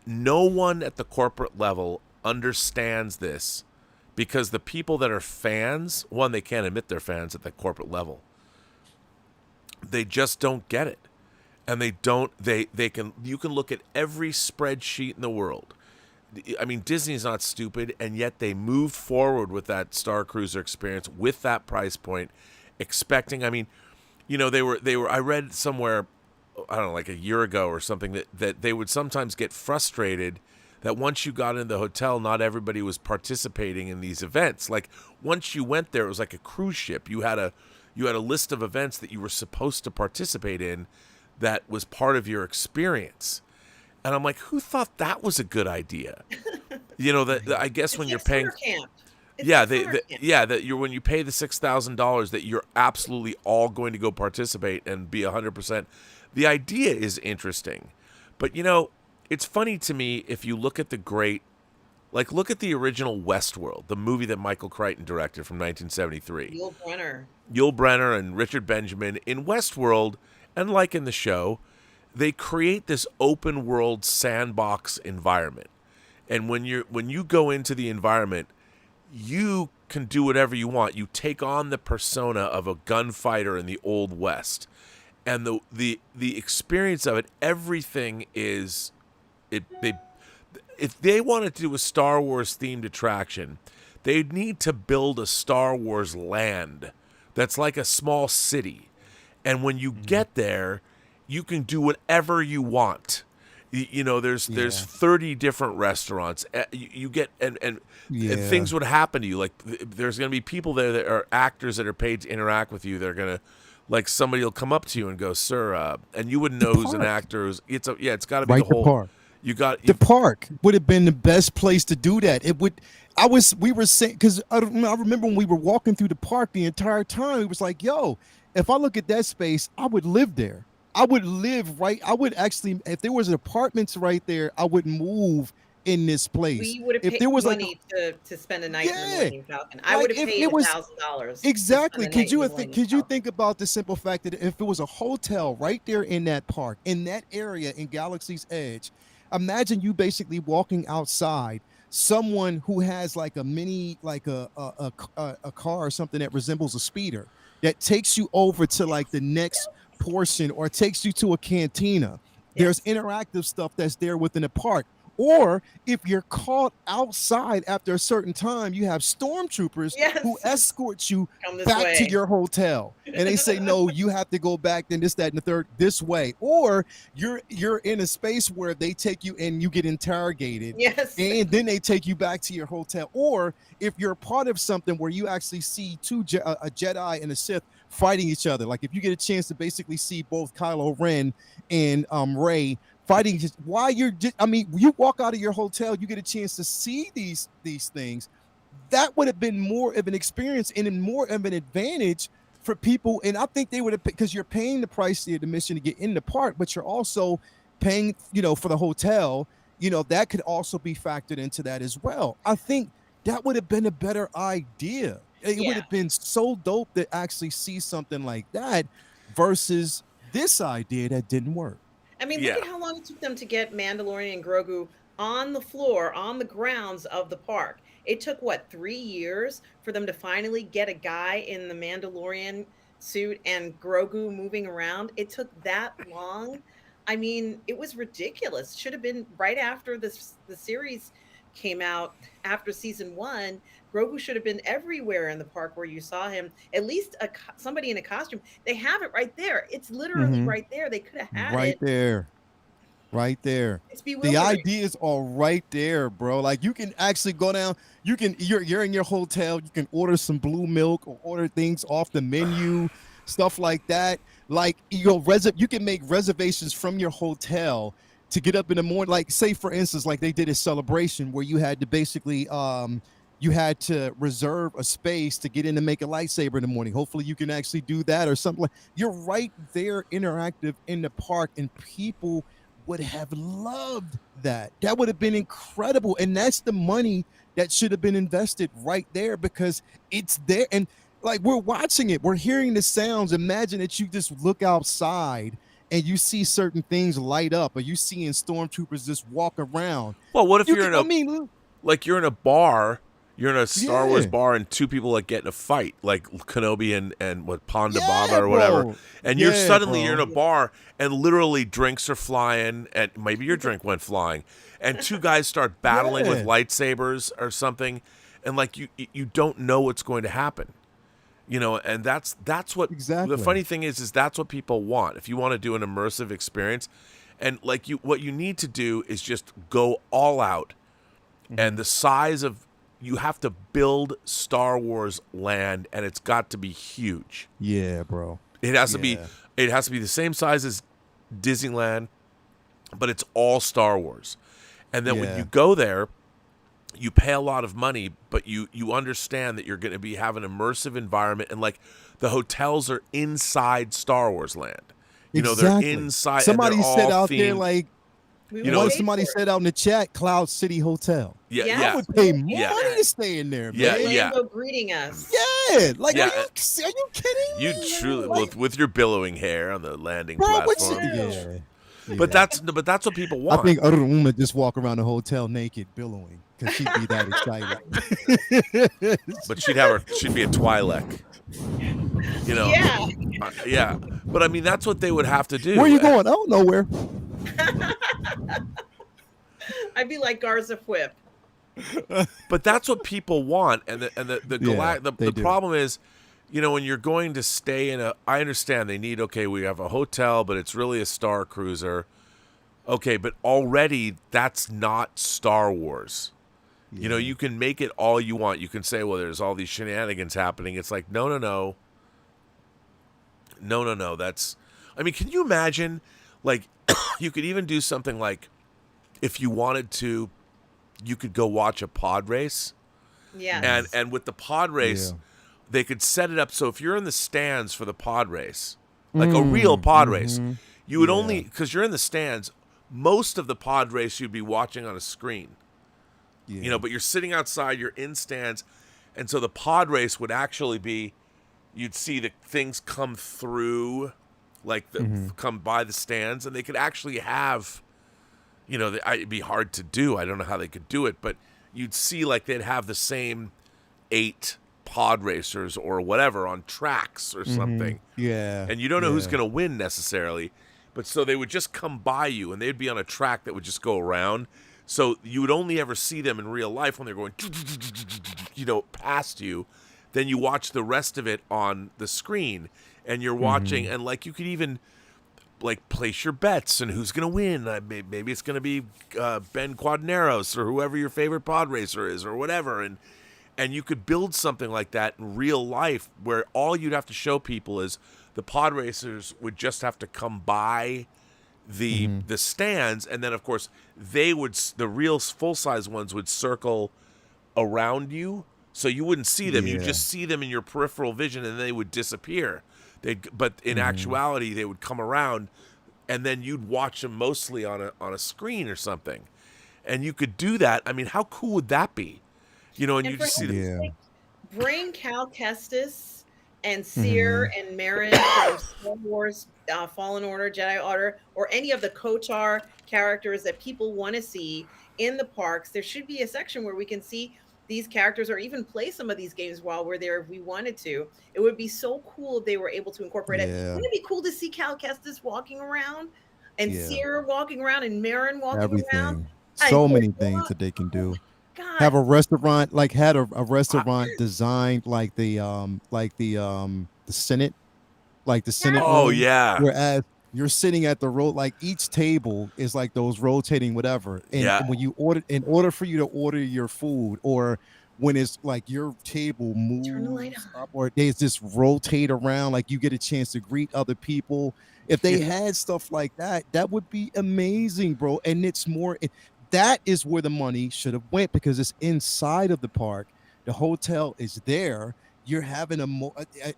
No one at the corporate level understands this, because the people that are fans, one, they can't admit they're fans at the corporate level. They just don't get it. and they don't. They can. You can look at every spreadsheet in the world. I mean, Disney's not stupid, and yet they moved forward with that Star Cruiser experience with that price point, expecting. I mean, you know, they were. I read somewhere, I don't know, like a year ago or something, that they would sometimes get frustrated that once you got into the hotel, not everybody was participating in these events. Like once you went there, it was like a cruise ship. You had a list of events that you were supposed to participate in that was part of your experience. And I'm like, who thought that was a good idea? You know, that I guess when you're paying, camp. that you're when you pay the $6,000 that you're absolutely all going to go participate and be 100%. The idea is interesting, but you know, it's funny to me if you look at look at the original Westworld, the movie that Michael Crichton directed from 1973. Yul Brynner and Richard Benjamin in Westworld, and like in the show, they create this open world sandbox environment. And when you go into the environment, you can do whatever you want. You take on the persona of a gunfighter in the Old West. And the experience of it, everything is if they wanted to do a Star Wars themed attraction, they'd need to build a Star Wars land that's like a small city. And when you get there, you can do whatever you want. You know, there's 30 different restaurants. You get and things would happen to you. Like there's going to be people there that are actors that are paid to interact with you. They're going to, like, somebody will come up to you and go, "Sir," and you wouldn't know who's an actor. It's got to be the whole park. The park would have been the best place to do that. It would. We were saying, because I remember when we were walking through the park the entire time, it was like, yo, if I look at that space, I would live there. I would live right. I would actually, if there was apartments right there, I would move in this place. We would have paid money to spend a night in the Millennium Falcon. I would have paid $1,000. Exactly. Could you think about the simple fact that if it was a hotel right there in that park, in that area in Galaxy's Edge, imagine you basically walking outside, someone who has like a mini, like a car or something that resembles a speeder that takes you over to like the next portion or takes you to a cantina. There's interactive stuff that's there within the park. Or if you're caught outside after a certain time, you have stormtroopers who escort you back to your hotel. And they say, no, you have to go back then this, that, and the third this way. Or you're in a space where they take you and you get interrogated. And then they take you back to your hotel. Or if you're part of something where you actually see a Jedi and a Sith fighting each other. Like if you get a chance to basically see both Kylo Ren and Rey fighting, just while you're just, I mean, you walk out of your hotel, you get a chance to see these things. That would have been more of an experience and more of an advantage for people. And I think they would have, because you're paying the price of the admission to get in the park, but you're also paying, for the hotel. That could also be factored into that as well. I think that would have been a better idea. It would have been so dope to actually see something like that versus this idea that didn't work. I mean, look at how long it took them to get Mandalorian and Grogu on the floor, on the grounds of the park. It took, 3 years for them to finally get a guy in the Mandalorian suit and Grogu moving around? It took that long? I mean, it was ridiculous. Should have been right after the series came out, after season 1. Grogu should have been everywhere in the park where you saw him. At least somebody in a costume. They have it right there. It's literally right there. They could have had right it. Right there. It's bewildering. The ideas are right there, bro. Like you can actually go down. You're in your hotel. You can order some blue milk or order things off the menu, stuff like that. Like you can make reservations from your hotel to get up in the morning. Like say for instance, like they did a celebration where you had to basically you had to reserve a space to get in to make a lightsaber in the morning. Hopefully you can actually do that or something. You're right there interactive in the park, and people would have loved that. That would have been incredible. And that's the money that should have been invested right there, because it's there. And like we're watching it, we're hearing the sounds. Imagine that you just look outside and you see certain things light up, or you seeing stormtroopers just walk around. Well, what if you're in a bar You're in a Star Wars Yeah. bar and two people like get in a fight, like Kenobi and what Ponda Yeah, Baba or whatever. bro. And Yeah, you're in bro. a bar and literally drinks are flying and maybe your drink went flying and two guys start battling with Yeah. lightsabers or something and like you don't know what's going to happen. You know, and that's what Exactly. the funny thing is that's what people want. If you want to do an immersive experience and like what you need to do is just go all out. And the size of you have to build Star Wars land and it's got to be huge. Yeah, bro. It has to be Yeah. the same size as Disneyland, but it's all Star Wars. And then when Yeah. you go there, you pay a lot of money, but you understand that you're going to be have an immersive environment and like the hotels are inside Star Wars land. You know, Exactly. they're inside. and Somebody they're said all out there themed. like We You would know, pay what somebody for it. said out in the chat, Cloud City Hotel. Yeah, Yeah. yeah. I would pay more Yeah. money to stay in there, Yeah, man. yeah. Orlando greeting us. Yeah, like Yeah. are you kidding You me? truly Like, with your billowing hair on the landing bro, what you, platform. yeah. But that's what people I want. think Aruna just walk around the hotel naked, billowing, because she'd be that excited. But she'd be a Twi'lek. You know. Yeah. Yeah. But I mean that's what they would have to do. Where you going? Oh, nowhere. I'd be like Garza Whip. But that's what people want, and the Yeah, they the do. problem is, you know, when you're going to stay in a, I understand they need we have a hotel, but it's really a Star Cruiser. Okay, but already that's not Star Wars. You know, you can make it all you want. You can say, well, there's all these shenanigans happening. It's like, no. That's, I mean, can you imagine, like, you could even do something like, if you wanted to, you could go watch a pod race. Yeah. And with the pod race, they could set it up so if you're in the stands for the pod race, like a real pod race, you would only, because you're in the stands, most of the pod race you'd be watching on a screen. You know, but you're sitting outside, you're in stands, and so the pod race would actually be, you'd see the things come through, like come by the stands, and they could actually have, you know, it'd be hard to do. I don't know how they could do it, but you'd see like they'd have the same 8 pod racers or whatever on tracks or something. Yeah. And you don't know who's going to win necessarily, but so they would just come by you, and they'd be on a track that would just go around. So you would only ever see them in real life when they're going, you know, past you. Then you watch the rest of it on the screen, and you're watching, and like you could even like place your bets and who's going to win. Maybe it's going to be Ben Quadneros or whoever your favorite pod racer is or whatever, and you could build something like that in real life where all you'd have to show people is the pod racers would just have to come by the stands, and then of course the real full-size ones would circle around you, so you wouldn't see them. You just see them in your peripheral vision, and they would disappear. But in actuality they would come around, and then you'd watch them mostly on a screen or something, and you could do that. I mean, how cool would that be? You know, and you just see them. Bring Cal Kestis and Seer and Merrin from Star Wars Fallen Order, Jedi Order, or any of the KOTOR characters that people want to see in the parks. There should be a section where we can see these characters or even play some of these games while we're there if we wanted to. It would be so cool if they were able to incorporate it. Wouldn't it be cool to see Cal Kestis walking around and Seer walking around and Merrin walking around? So many things that they can do. God. Have a restaurant, like had a restaurant designed like the Senate, like the Senate. Oh room, yeah. Whereas you're sitting at the road, like each table is like those rotating whatever. And when you order, in order for you to order your food, or when it's like your table moves up, or they just rotate around, like you get a chance to greet other people. If they had stuff like that, that would be amazing, bro. And it's more. That is where the money should have went, because it's inside of the park. The hotel is there. You're having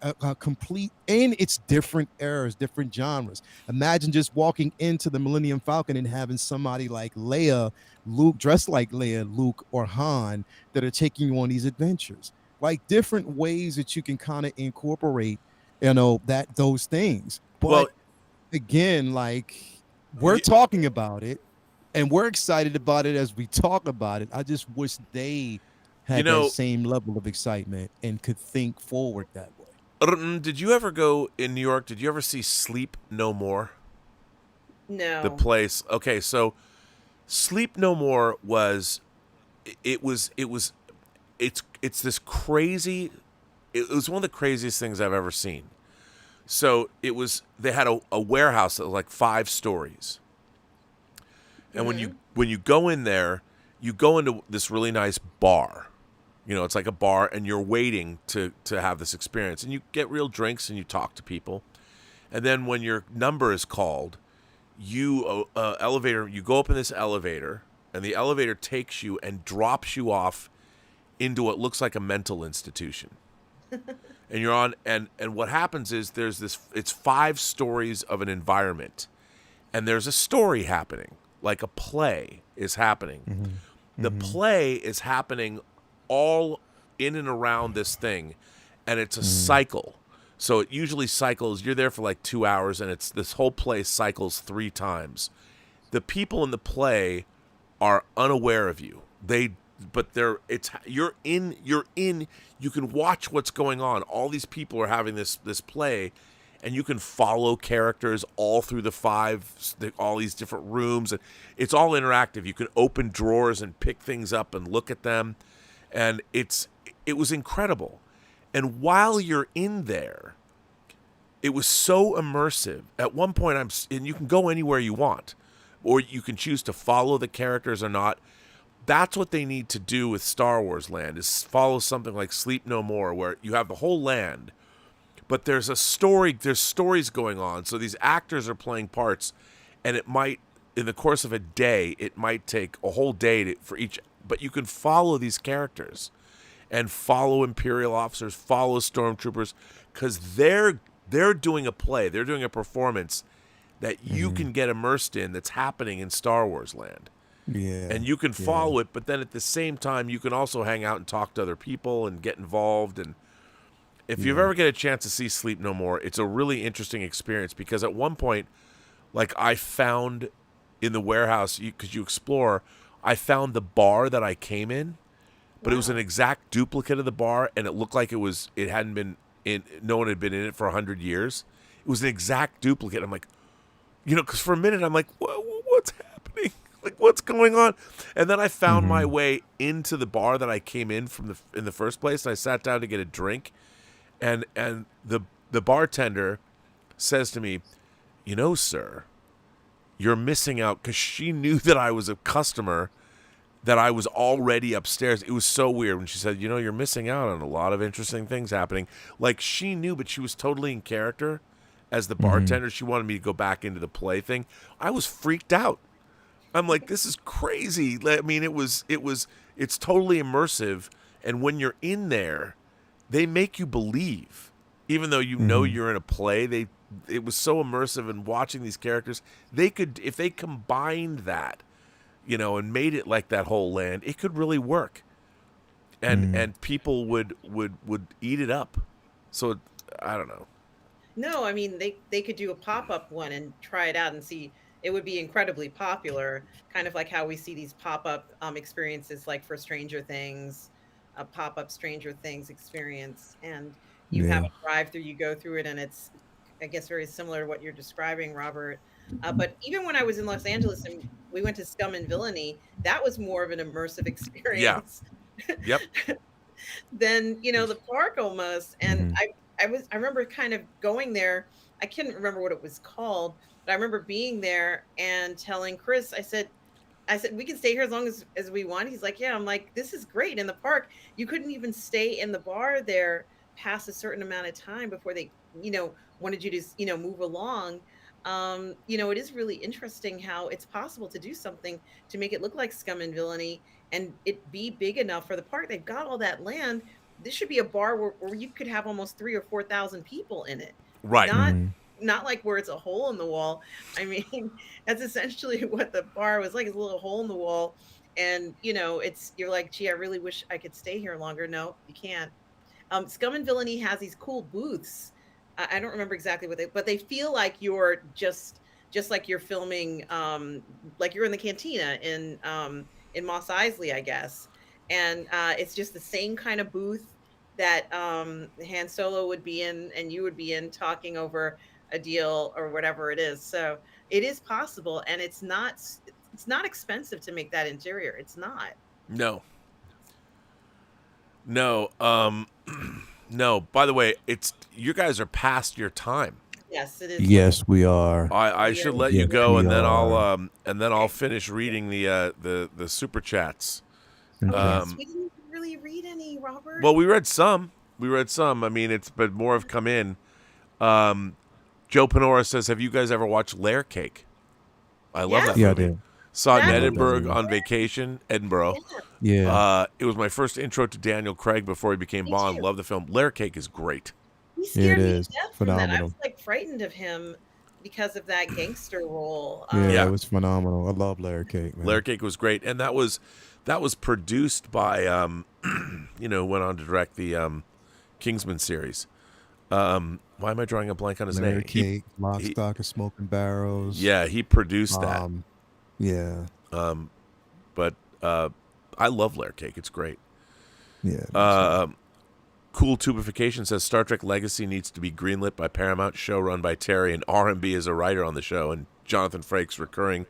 a complete, and it's different eras, different genres. Imagine just walking into the Millennium Falcon and having somebody like Leia, Luke, dressed like Leia, Luke, or Han, that are taking you on these adventures. Like different ways that you can kind of incorporate, you know, those things. But again, like we're talking about it, and we're excited about it as we talk about it. I just wish they You had that know, same level of excitement and could think forward that way. did you ever go in New York? Did you ever see Sleep No More? The No. place. Okay, so Sleep No More was it's this crazy. It was one of the craziest things I've ever seen. So they had a warehouse that was like 5 stories. And when you go in there, you go into this really nice bar. It's like a bar, and you're waiting to have this experience. And you get real drinks and you talk to people. And then when your number is called, you go up in this elevator, and the elevator takes you and drops you off into what looks like a mental institution. And you're on, and what happens is it's 5 stories of an environment, and there's a story happening, like a play is happening. Mm-hmm. The play is happening all in and around this thing, and it's a cycle. So it usually cycles, you're there for like 2 hours, and this whole play cycles 3 times. The people in the play are unaware of you. You're in, you can watch what's going on. All these people are having this play, and you can follow characters all through all these different rooms, and it's all interactive. You can open drawers and pick things up and look at them, and it was incredible. And while you're in there, it was so immersive. At one point, and you can go anywhere you want, or you can choose to follow the characters or not. That's what they need to do with Star Wars Land, is follow something like Sleep No More, where you have the whole land, but there's stories going on. So these actors are playing parts, and it might, in the course of a day, it might take a whole day for each, but you can follow these characters and follow Imperial officers, follow stormtroopers, because they're doing a play, they're doing a performance that you can get immersed in, that's happening in Star Wars Land. Yeah. And you can follow it, but then at the same time, you can also hang out and talk to other people and get involved. And if you ever get a chance to see Sleep No More, it's a really interesting experience, because at one point, like, I found in the warehouse, because you explore, I found the bar that I came in, but it was an exact duplicate of the bar, and it looked like it hadn't been in, no one had been in it for 100 years. It was an exact duplicate. I'm like, because for a minute I'm like, what's happening? Like, what's going on? And then I found my way into the bar that I came in in the first place. And I sat down to get a drink, and the bartender says to me, sir, you're missing out, because she knew that I was a customer, that I was already upstairs. It was so weird when she said, you're missing out on a lot of interesting things happening. Like, she knew, but she was totally in character as the bartender. She wanted me to go back into the play thing. I was freaked out. I'm like, this is crazy. I mean, it's totally immersive. And when you're in there, they make you believe, even though you're in a play. It was so immersive, and watching these characters, if they combined that, and made it like that whole land, it could really work. And people would eat it up. So I don't know. No, I mean, they could do a pop-up one and try it out and see. It would be incredibly popular, kind of like how we see these pop-up experiences, like for Stranger Things, a pop-up Stranger Things experience. And you have a drive-through, you go through it, and it's, I guess, very similar to what you're describing, Robert. But even when I was in Los Angeles and we went to Scum and Villainy, that was more of an immersive experience. Yep. Than, the park almost. And I remember kind of going there. I couldn't remember what it was called, but I remember being there and telling Chris, I said, we can stay here as long as we want. He's like, yeah. I'm like, this is great. In the park, you couldn't even stay in the bar there past a certain amount of time before they, wanted you to, move along. It is really interesting how it's possible to do something to make it look like Scum and Villainy and it be big enough for the park. They've got all that land. This should be a bar where you could have almost 3,000 or 4,000 people in it. Right. Not like where it's a hole in the wall. I mean, that's essentially what the bar was like. It's a little hole in the wall. And, you're like, gee, I really wish I could stay here longer. No, you can't. Scum and Villainy has these cool booths. I don't remember exactly but they feel like you're just like you're filming, like you're in the cantina in Mos Eisley, I guess. and it's just the same kind of booth that Han Solo would be in and you would be in, talking over a deal or whatever it is. So it is possible, and it's not expensive to make that interior. It's not. No. No. No. By the way, it's you guys are past your time. Yes, it is. Yes, we are. I We should are- let you Yes, go, we and then are. I'll finish reading the super chats. Oh, yes, Um, we didn't really read any, Robert. Well, we read some. I mean, but more have come in. Joe Panora says, "Have you guys ever watched Layer Cake?" I love Yes. that Yeah, I movie. did. Saw it in That- Edinburgh on vacation. Edinburgh. Yeah. It was my first intro to Daniel Craig before he became Me Bond. too. Love the film. Layer Cake is great. He scared it me is. to death from that. I Phenomenal. was like frightened of him because of that gangster role. Yeah, Yeah. it was phenomenal. I love Layer Cake, man. Layer Cake was great, and that was produced by who went on to direct the Kingsman series. Why am I drawing a blank on his Layer name? Cake, Lock, Stock, and Smoking Barrels. Yeah, he produced that. Yeah. But I love Layer Cake. It's great. Yeah. Cool Tubification says Star Trek Legacy needs to be greenlit by Paramount, show run by Terry, and RMB as a writer on the show, and Jonathan Frakes recurring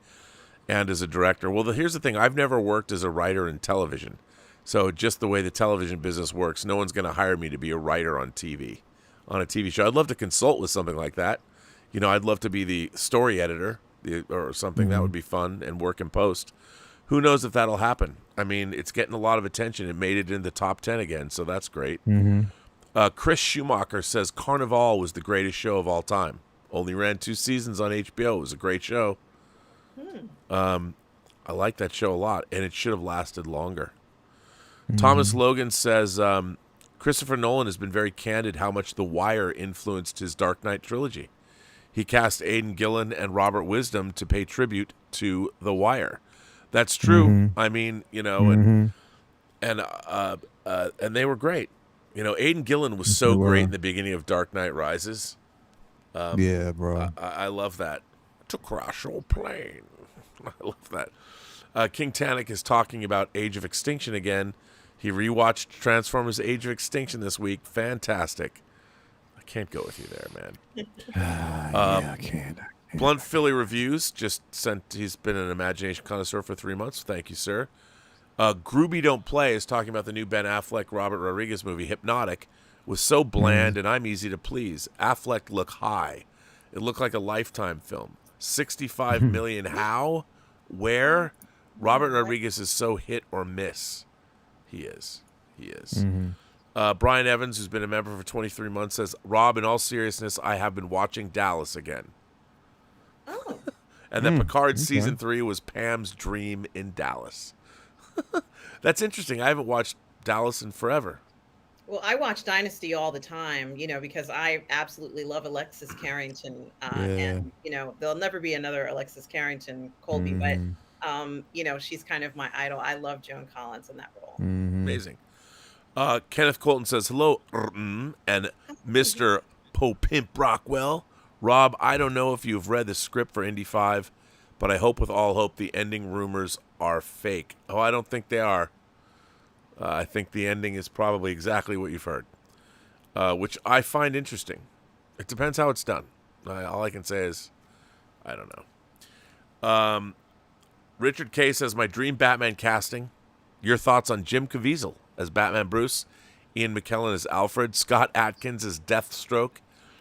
and as a director. Well, here's the thing. I've never worked as a writer in television. So just the way the television business works, no one's going to hire me to be a writer on TV, on a TV show. I'd love to consult with something like that. I'd love to be the story editor or something. That would be fun, and work in post. Who knows if that'll happen? I mean, it's getting a lot of attention. It made it in the top 10 again, so that's great. Chris Schumacher says Carnival was the greatest show of all time. Only ran 2 seasons on HBO. It was a great show. I like that show a lot, and it should have lasted longer. Thomas Logan says Christopher Nolan has been very candid how much The Wire influenced his Dark Knight trilogy. He cast Aidan Gillen and Robert Wisdom to pay tribute to The Wire. That's true. I mean, and they were great. Aidan Gillen was so great in the beginning of Dark Knight Rises. Yeah, bro. I love that. To crash your plane. I love that. King Tannic is talking about Age of Extinction again. He rewatched Transformers Age of Extinction this week. Fantastic. I can't go with you there, man. Yeah, I can't. Blunt Philly Reviews just sent, he's been an imagination connoisseur for 3 months. Thank you, sir. Groovy Don't Play is talking about the new Ben Affleck, Robert Rodriguez movie, Hypnotic. Was so bland and I'm easy to please. Affleck looked high. It looked like a Lifetime film. 65 million how? Where? Robert Rodriguez is so hit or miss. He is. Brian Evans, who's been a member for 23 months, says, Rob, in all seriousness, I have been watching Dallas again. Oh, And that Picard season 3 was Pam's dream in Dallas. That's interesting. I haven't watched Dallas in forever. well, I watch Dynasty all the time, because I absolutely love Alexis Carrington, and there'll never be another Alexis Carrington Colby, but she's kind of my idol. I love Joan Collins in that role. Amazing. Kenneth Colton says, hello, and Mr. Popimp Rockwell. Rob, I don't know if you've read the script for Indy 5, but I hope with all hope the ending rumors are fake. Oh, I don't think they are. I think the ending is probably exactly what you've heard, which I find interesting. It depends how it's done. All I can say is, I don't know. Richard K. says, my dream Batman casting. Your thoughts on Jim Caviezel as Batman Bruce, Ian McKellen as Alfred, Scott Adkins as Deathstroke,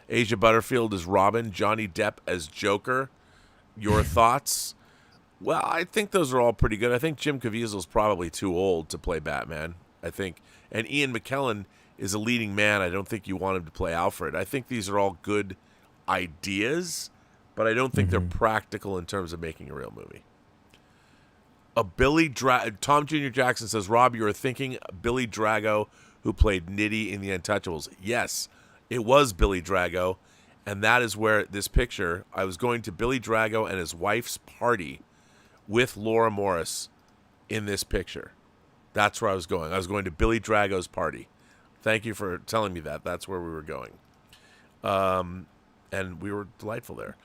Asia Butterfield as Robin, Johnny Depp as Joker. Your thoughts? Well, I think those are all pretty good. I think Jim Caviezel's probably too old to play Batman, I think. And Ian McKellen is a leading man. I don't think you want him to play Alfred. I think these are all good ideas, but I don't think they're practical in terms of making a real movie. Tom Jr. Jackson says, Rob, you are thinking Billy Drago, who played Nitty in The Untouchables. Yes, it was Billy Drago, and that is where this picture, I was going to Billy Drago and his wife's party with Laura Morris in this picture. That's where I was going. I was going to Billy Drago's party. Thank you for telling me that. That's where we were going. And we were delightful there.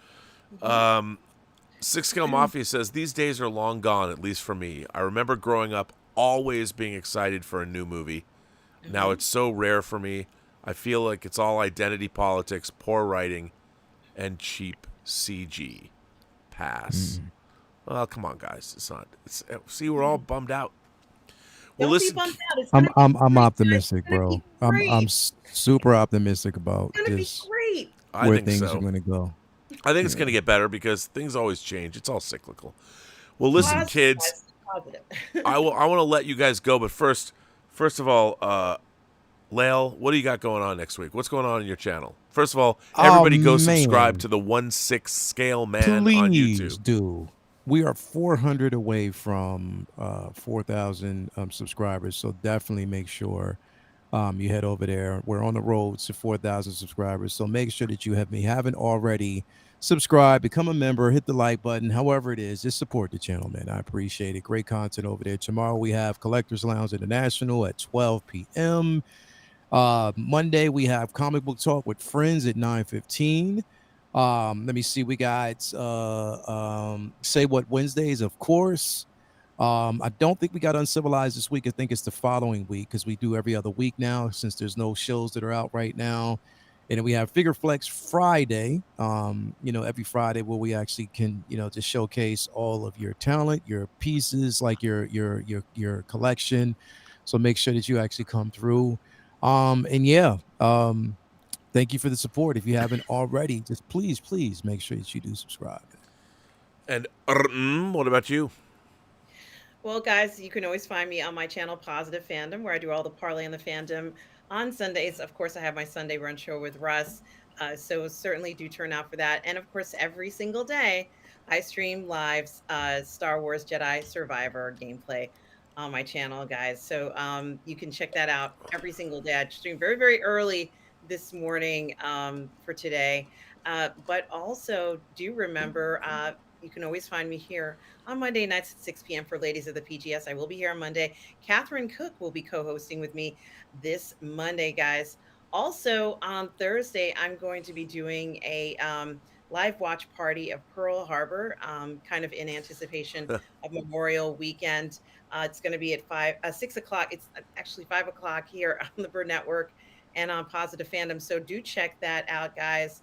Six Scale Mafia says, these days are long gone, at least for me. I remember growing up always being excited for a new movie. Now it's so rare for me. I feel like it's all identity politics, poor writing, and cheap CG. Pass. Well, come on, guys. It's not. See, we're all bummed out. Well, Don't listen. be bummed out. It's I'm gonna be I'm great, guys. optimistic, It's gonna bro. be I'm great. super optimistic about It's gonna be just great. I where think things so. are going to go. I think it's going to get better because things always change. It's all cyclical. Well, listen, Positive, kids. guys, positive. I want to let you guys go, but first of all, Lael, what do you got going on next week? What's going on in your channel? First of all, everybody go subscribe man. to the 1/6 Scale Man on Please YouTube. do. We are 400 away from 4,000 subscribers, so definitely make sure you head over there. We're on the road to 4,000 subscribers, so make sure that you haven't already subscribed, become a member, hit the like button, however it is, just support the channel, man. I appreciate it. Great content over there. Tomorrow we have Collectors Lounge International at 12 p.m. Monday we have Comic Book Talk with friends at 9:15. Let me see. We got Say What Wednesdays, of course. I don't think we got Uncivilized this week. I think it's the following week because we do every other week now since there's no shows that are out right now. And then we have Figure Flex Friday, every Friday where we actually can, just showcase all of your talent, your pieces, like your collection. So make sure that you actually come through. Thank you for the support. If you haven't already, just please make sure that you do subscribe. And what about you? Well, guys, you can always find me on my channel, Positive Fandom, where I do all the parlay in the fandom. On Sundays, of course, I have my Sunday Run Show with Russ. So certainly do turn out for that. And of course, every single day, I stream live Star Wars Jedi Survivor gameplay on my channel, guys. So you can check that out every single day. I stream very, very early this morning for today. But also do remember, you can always find me here on Monday nights at 6 p.m. for Ladies of the PGS. I will be here on Monday. Catherine Cook will be co-hosting with me this Monday, guys. Also on Thursday, I'm going to be doing a live watch party of Pearl Harbor, kind of in anticipation of Memorial Weekend. It's going to be at 6 o'clock. It's actually 5 o'clock here on the Burnettwork and on Positive Fandom. So do check that out, guys.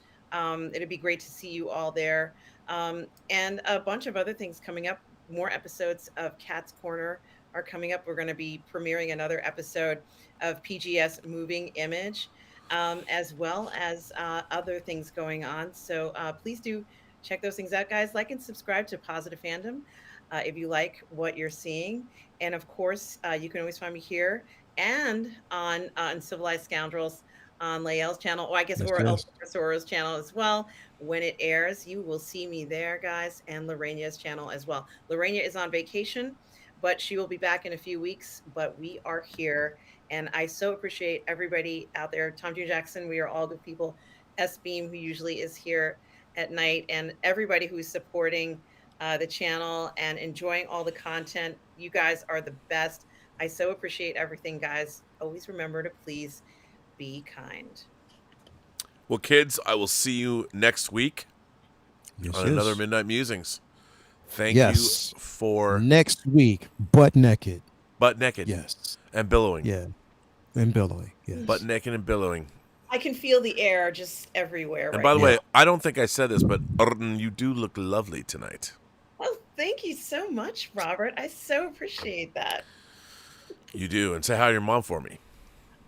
It'd be great to see you all there. And a bunch of other things coming up. More episodes of Cat's Corner are coming up. We're going to be premiering another episode of PGS Moving Image, as well as other things going on. So please do check those things out, guys. Like and subscribe to Positive Fandom if you like what you're seeing. And of course, you can always find me here and on Civilized Scoundrels on Lael's channel, or I guess, or El Profesoro's channel as well. When it airs, you will see me there, guys, and Lorena's channel as well. Lorena is on vacation, but she will be back in a few weeks. But we are here, and I so appreciate everybody out there. Tom June Jackson, we are all good people. S Beam, who usually is here at night, and everybody who's supporting the channel and enjoying all the content. You guys are the best. I so appreciate everything, guys. Always remember to please be kind. Well, kids, I will see you next week on another Midnight Musings. Thank you for next week. Butt naked. Yes. And billowing. Yeah. And billowing. Yes. Butt naked and billowing. I can feel the air just everywhere. And by the way, I don't think I said this, but you do look lovely tonight. Oh, thank you so much, Robert. I so appreciate that. You do. And say hi to your mom for me.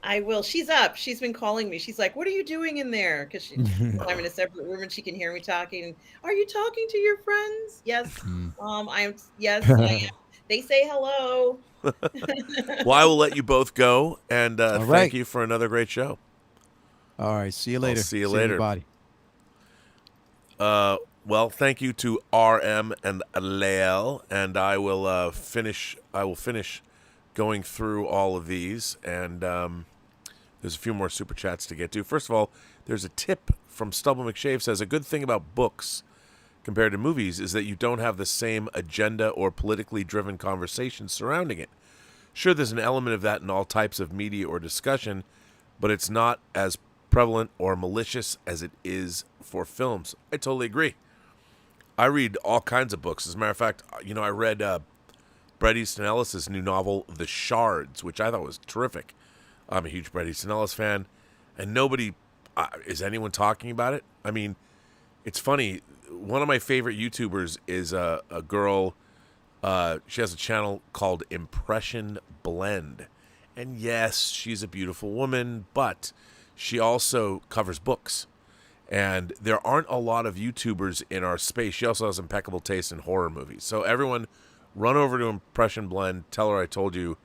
I will. She's up. She's been calling me. She's like, "What are you doing in there?" Because I'm in a separate room and she can hear me talking. Are you talking to your friends? Yes. I am. Yes, I am. They say hello. Well, I will let you both go, and thank you for another great show. All right. See you later. I'll see you later. Everybody. Well, thank you to RM and Lael, and I will finish going through all of these, and there's a few more super chats to get to. First of all, there's a tip from Stubble McShave. Says a good thing about books compared to movies is that you don't have the same agenda or politically driven conversation surrounding it. Sure, there's an element of that in all types of media or discussion, but it's not as prevalent or malicious as it is for films. I totally agree. I read all kinds of books. As a matter of fact, I read Bret Easton Ellis's new novel, The Shards, which I thought was terrific. I'm a huge Bret Easton Ellis fan, and nobody is anyone talking about it. I mean, it's funny. One of my favorite YouTubers is a girl. She has a channel called Impression Blend, and yes, she's a beautiful woman, but she also covers books. And there aren't a lot of YouTubers in our space. She also has impeccable taste in horror movies. So everyone, run over to Impression Blend. Tell her I told you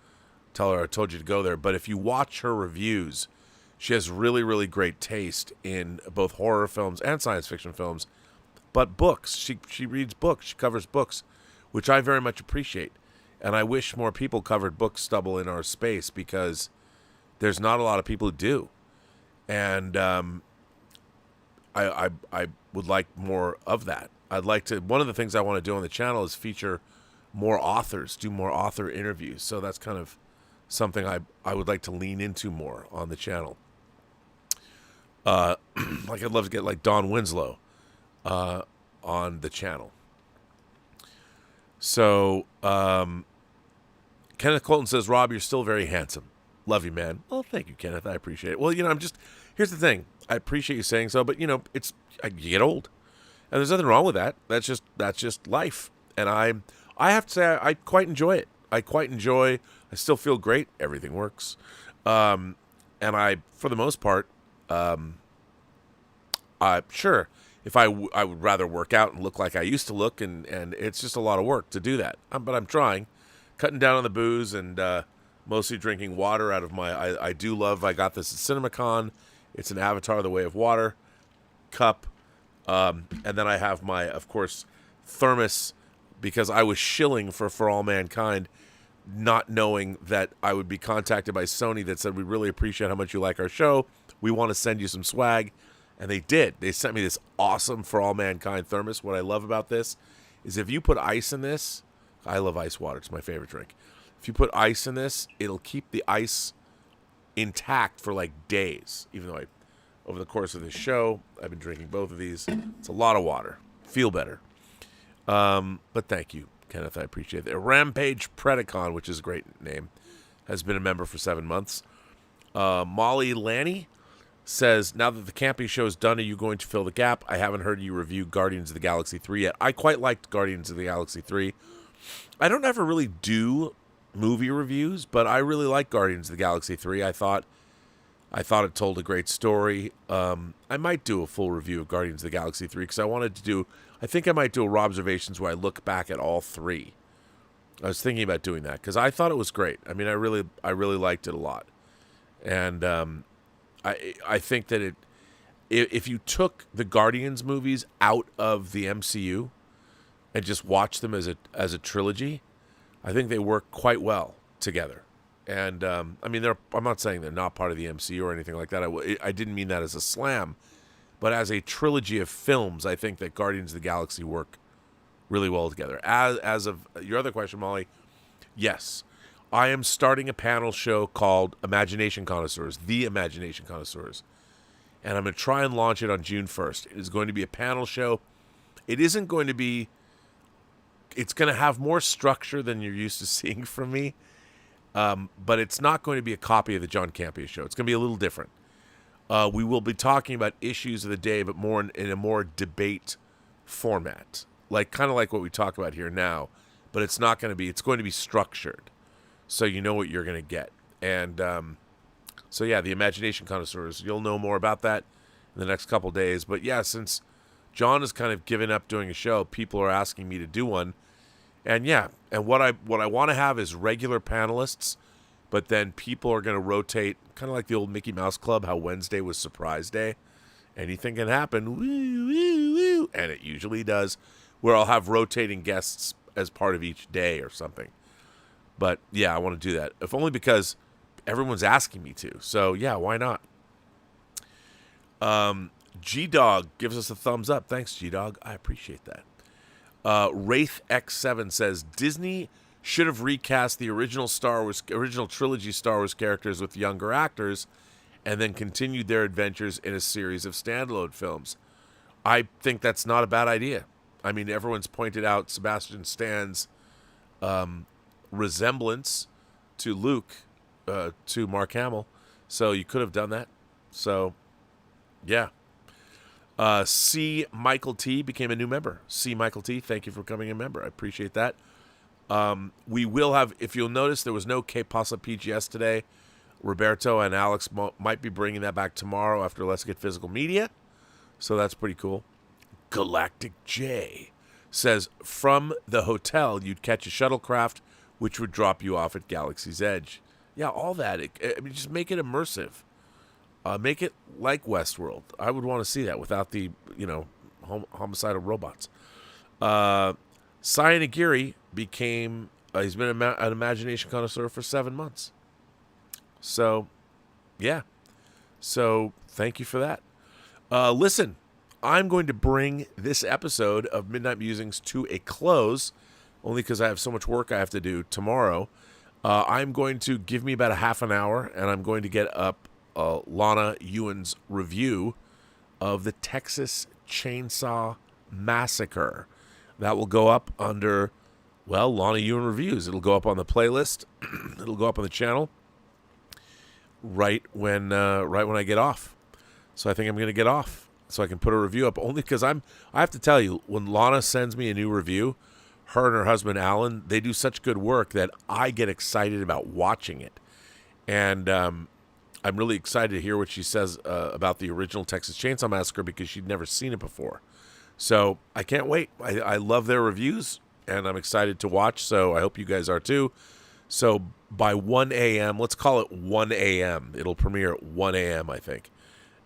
to go there. But if you watch her reviews, she has really, really great taste in both horror films and science fiction films. But books, she reads books. She covers books, which I very much appreciate. And I wish more people covered book stubble in our space, because there's not a lot of people who do. And I would like more of that. I'd like to, one of the things I want to do on the channel is feature more authors, do more author interviews. So that's kind of something I would like to lean into more on the channel. Like I'd love to get like Don Winslow on the channel. So Kenneth Colton says, Rob, you're still very handsome. Love you, man. Well, thank you, Kenneth. I appreciate it. Well, here's the thing. I appreciate you saying so, but you get old, and there's nothing wrong with that. That's just life. And I have to say, I quite enjoy it. I still feel great. Everything works. And for the most part, sure, if I would rather work out and look like I used to look, and it's just a lot of work to do that. But I'm trying, cutting down on the booze, and mostly drinking water out of my, I got this at CinemaCon. It's an Avatar, The Way of Water cup. And then I have my, of course, thermos, because I was shilling for All Mankind, not knowing that I would be contacted by Sony that said, we really appreciate how much you like our show. We want to send you some swag. And they did. They sent me this awesome For All Mankind thermos. What I love about this is if you put ice in this, I love ice water. It's my favorite drink. If you put ice in this, it'll keep the ice intact for like days. Even though over the course of this show, I've been drinking both of these. It's a lot of water. Feel better. But thank you, Kenneth. I appreciate it. Rampage Predacon, which is a great name, has been a member for 7 months. Molly Lanny says, now that the camping show is done, are you going to fill the gap? I haven't heard you review Guardians of the Galaxy 3 yet. I quite liked Guardians of the Galaxy 3. I don't ever really do movie reviews, but I really like Guardians of the Galaxy 3. I thought it told a great story. I might do a full review of Guardians of the Galaxy 3 because I think I might do a Robservations where I look back at all three. I was thinking about doing that because I thought it was great. I mean, I really liked it a lot. And I think that if you took the Guardians movies out of the MCU and just watched them as a trilogy, I think they work quite well together. And I mean, I'm not saying they're not part of the MCU or anything like that. I didn't mean that as a slam, but as a trilogy of films, I think that Guardians of the Galaxy work really well together. As of your other question, Molly, yes, I am starting a panel show called Imagination Connoisseurs, The Imagination Connoisseurs, and I'm going to try and launch it on June 1st. It is going to be a panel show. It isn't going to be. It's going to have more structure than you're used to seeing from me. But it's not going to be a copy of the John Campea show. It's going to be a little different. We will be talking about issues of the day, but more in a more debate format, kind of like what we talk about here now. But it's not going to be. It's going to be structured, so you know what you're going to get. And so yeah, the Imagination Connoisseurs. You'll know more about that in the next couple days. But yeah, since John has kind of given up doing a show, people are asking me to do one. And yeah, and what I want to have is regular panelists, but then people are going to rotate, kind of like the old Mickey Mouse Club, how Wednesday was Surprise Day. Anything can happen, woo, woo, woo, and it usually does, where I'll have rotating guests as part of each day or something. But yeah, I want to do that, if only because everyone's asking me to. So yeah, why not? G-Dog gives us a thumbs up. Thanks, G-Dog. I appreciate that. Wraith X7 says Disney should have recast the original trilogy Star Wars characters with younger actors and then continued their adventures in a series of standalone films. I think that's not a bad idea. I mean, everyone's pointed out Sebastian Stan's resemblance to Luke, to Mark Hamill. So you could have done that. So, yeah. C. Michael T. became a new member. C. Michael T., thank you for becoming a member. I appreciate that. We will have, if you'll notice, there was no K Pasa PGS today. Roberto and Alex might be bringing that back tomorrow after Let's Get Physical Media. So that's pretty cool. Galactic J says, from the hotel, you'd catch a shuttlecraft, which would drop you off at Galaxy's Edge. Yeah, all that. I mean, just make it immersive. Make it like Westworld. I would want to see that without the, homicidal robots. Cyanagiri became, he's been an imagination connoisseur for 7 months. So, yeah. So, thank you for that. Listen, I'm going to bring this episode of Midnight Musings to a close, only because I have so much work I have to do tomorrow. I'm going to give me about a half an hour, and I'm going to get up Lana Ewan's review of the Texas Chainsaw Massacre. That will go up under, Lana Ewan Reviews. It'll go up on the playlist. It'll go up on the channel right when I get off. So I think I'm going to get off so I can put a review up, only because I have to tell you, when Lana sends me a new review, her and her husband Alan, they do such good work that I get excited about watching it. And I'm really excited to hear what she says about the original Texas Chainsaw Massacre, because she'd never seen it before. So I can't wait. I love their reviews, and I'm excited to watch, so I hope you guys are too. So by 1 a.m., let's call it 1 a.m. It'll premiere at 1 a.m., I think.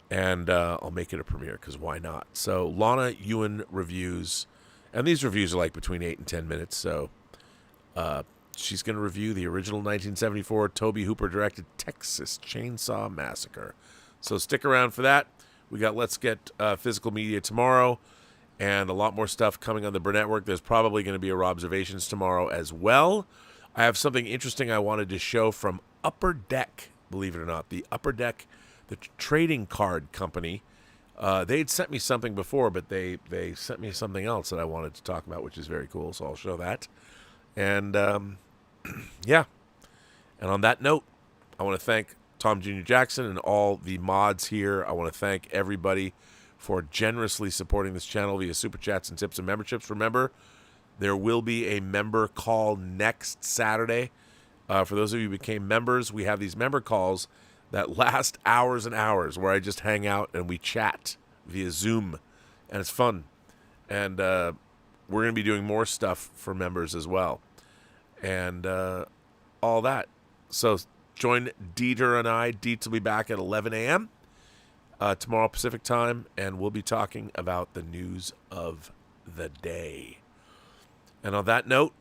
And I'll make it a premiere, because why not? So Lana Ewan Reviews, and these reviews are like between 8 and 10 minutes, so she's going to review the original 1974 Tobe Hooper directed Texas Chainsaw Massacre. So stick around for that. We got Let's Get Physical Media tomorrow, and a lot more stuff coming on the Burnettwork. There's probably going to be a Robservations tomorrow as well. I have something interesting I wanted to show from Upper Deck, believe it or not. The Upper Deck, the trading card company. They'd sent me something before, but they sent me something else that I wanted to talk about, which is very cool, so I'll show that. And, yeah. And on that note, I want to thank Tom Jr. Jackson and all the mods here. I want to thank everybody for generously supporting this channel via Super Chats and tips and memberships. Remember, there will be a member call next Saturday. For those of you who became members, we have these member calls that last hours and hours, where I just hang out and we chat via Zoom, and it's fun. And we're going to be doing more stuff for members as well, and all that. So join Dieter and I. Dieter will be back at 11 a.m. Tomorrow Pacific time, and we'll be talking about the news of the day. And on that note,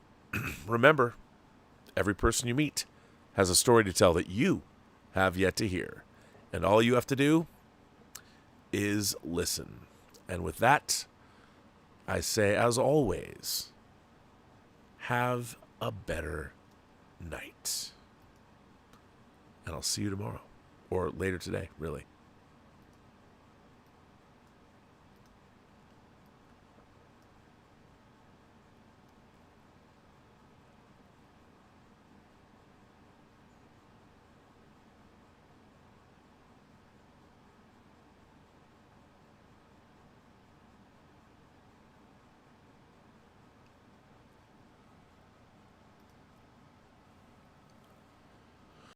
remember, every person you meet has a story to tell that you have yet to hear. And all you have to do is listen. And with that, I say, as always, have a better night. And I'll see you tomorrow. Or later today, really.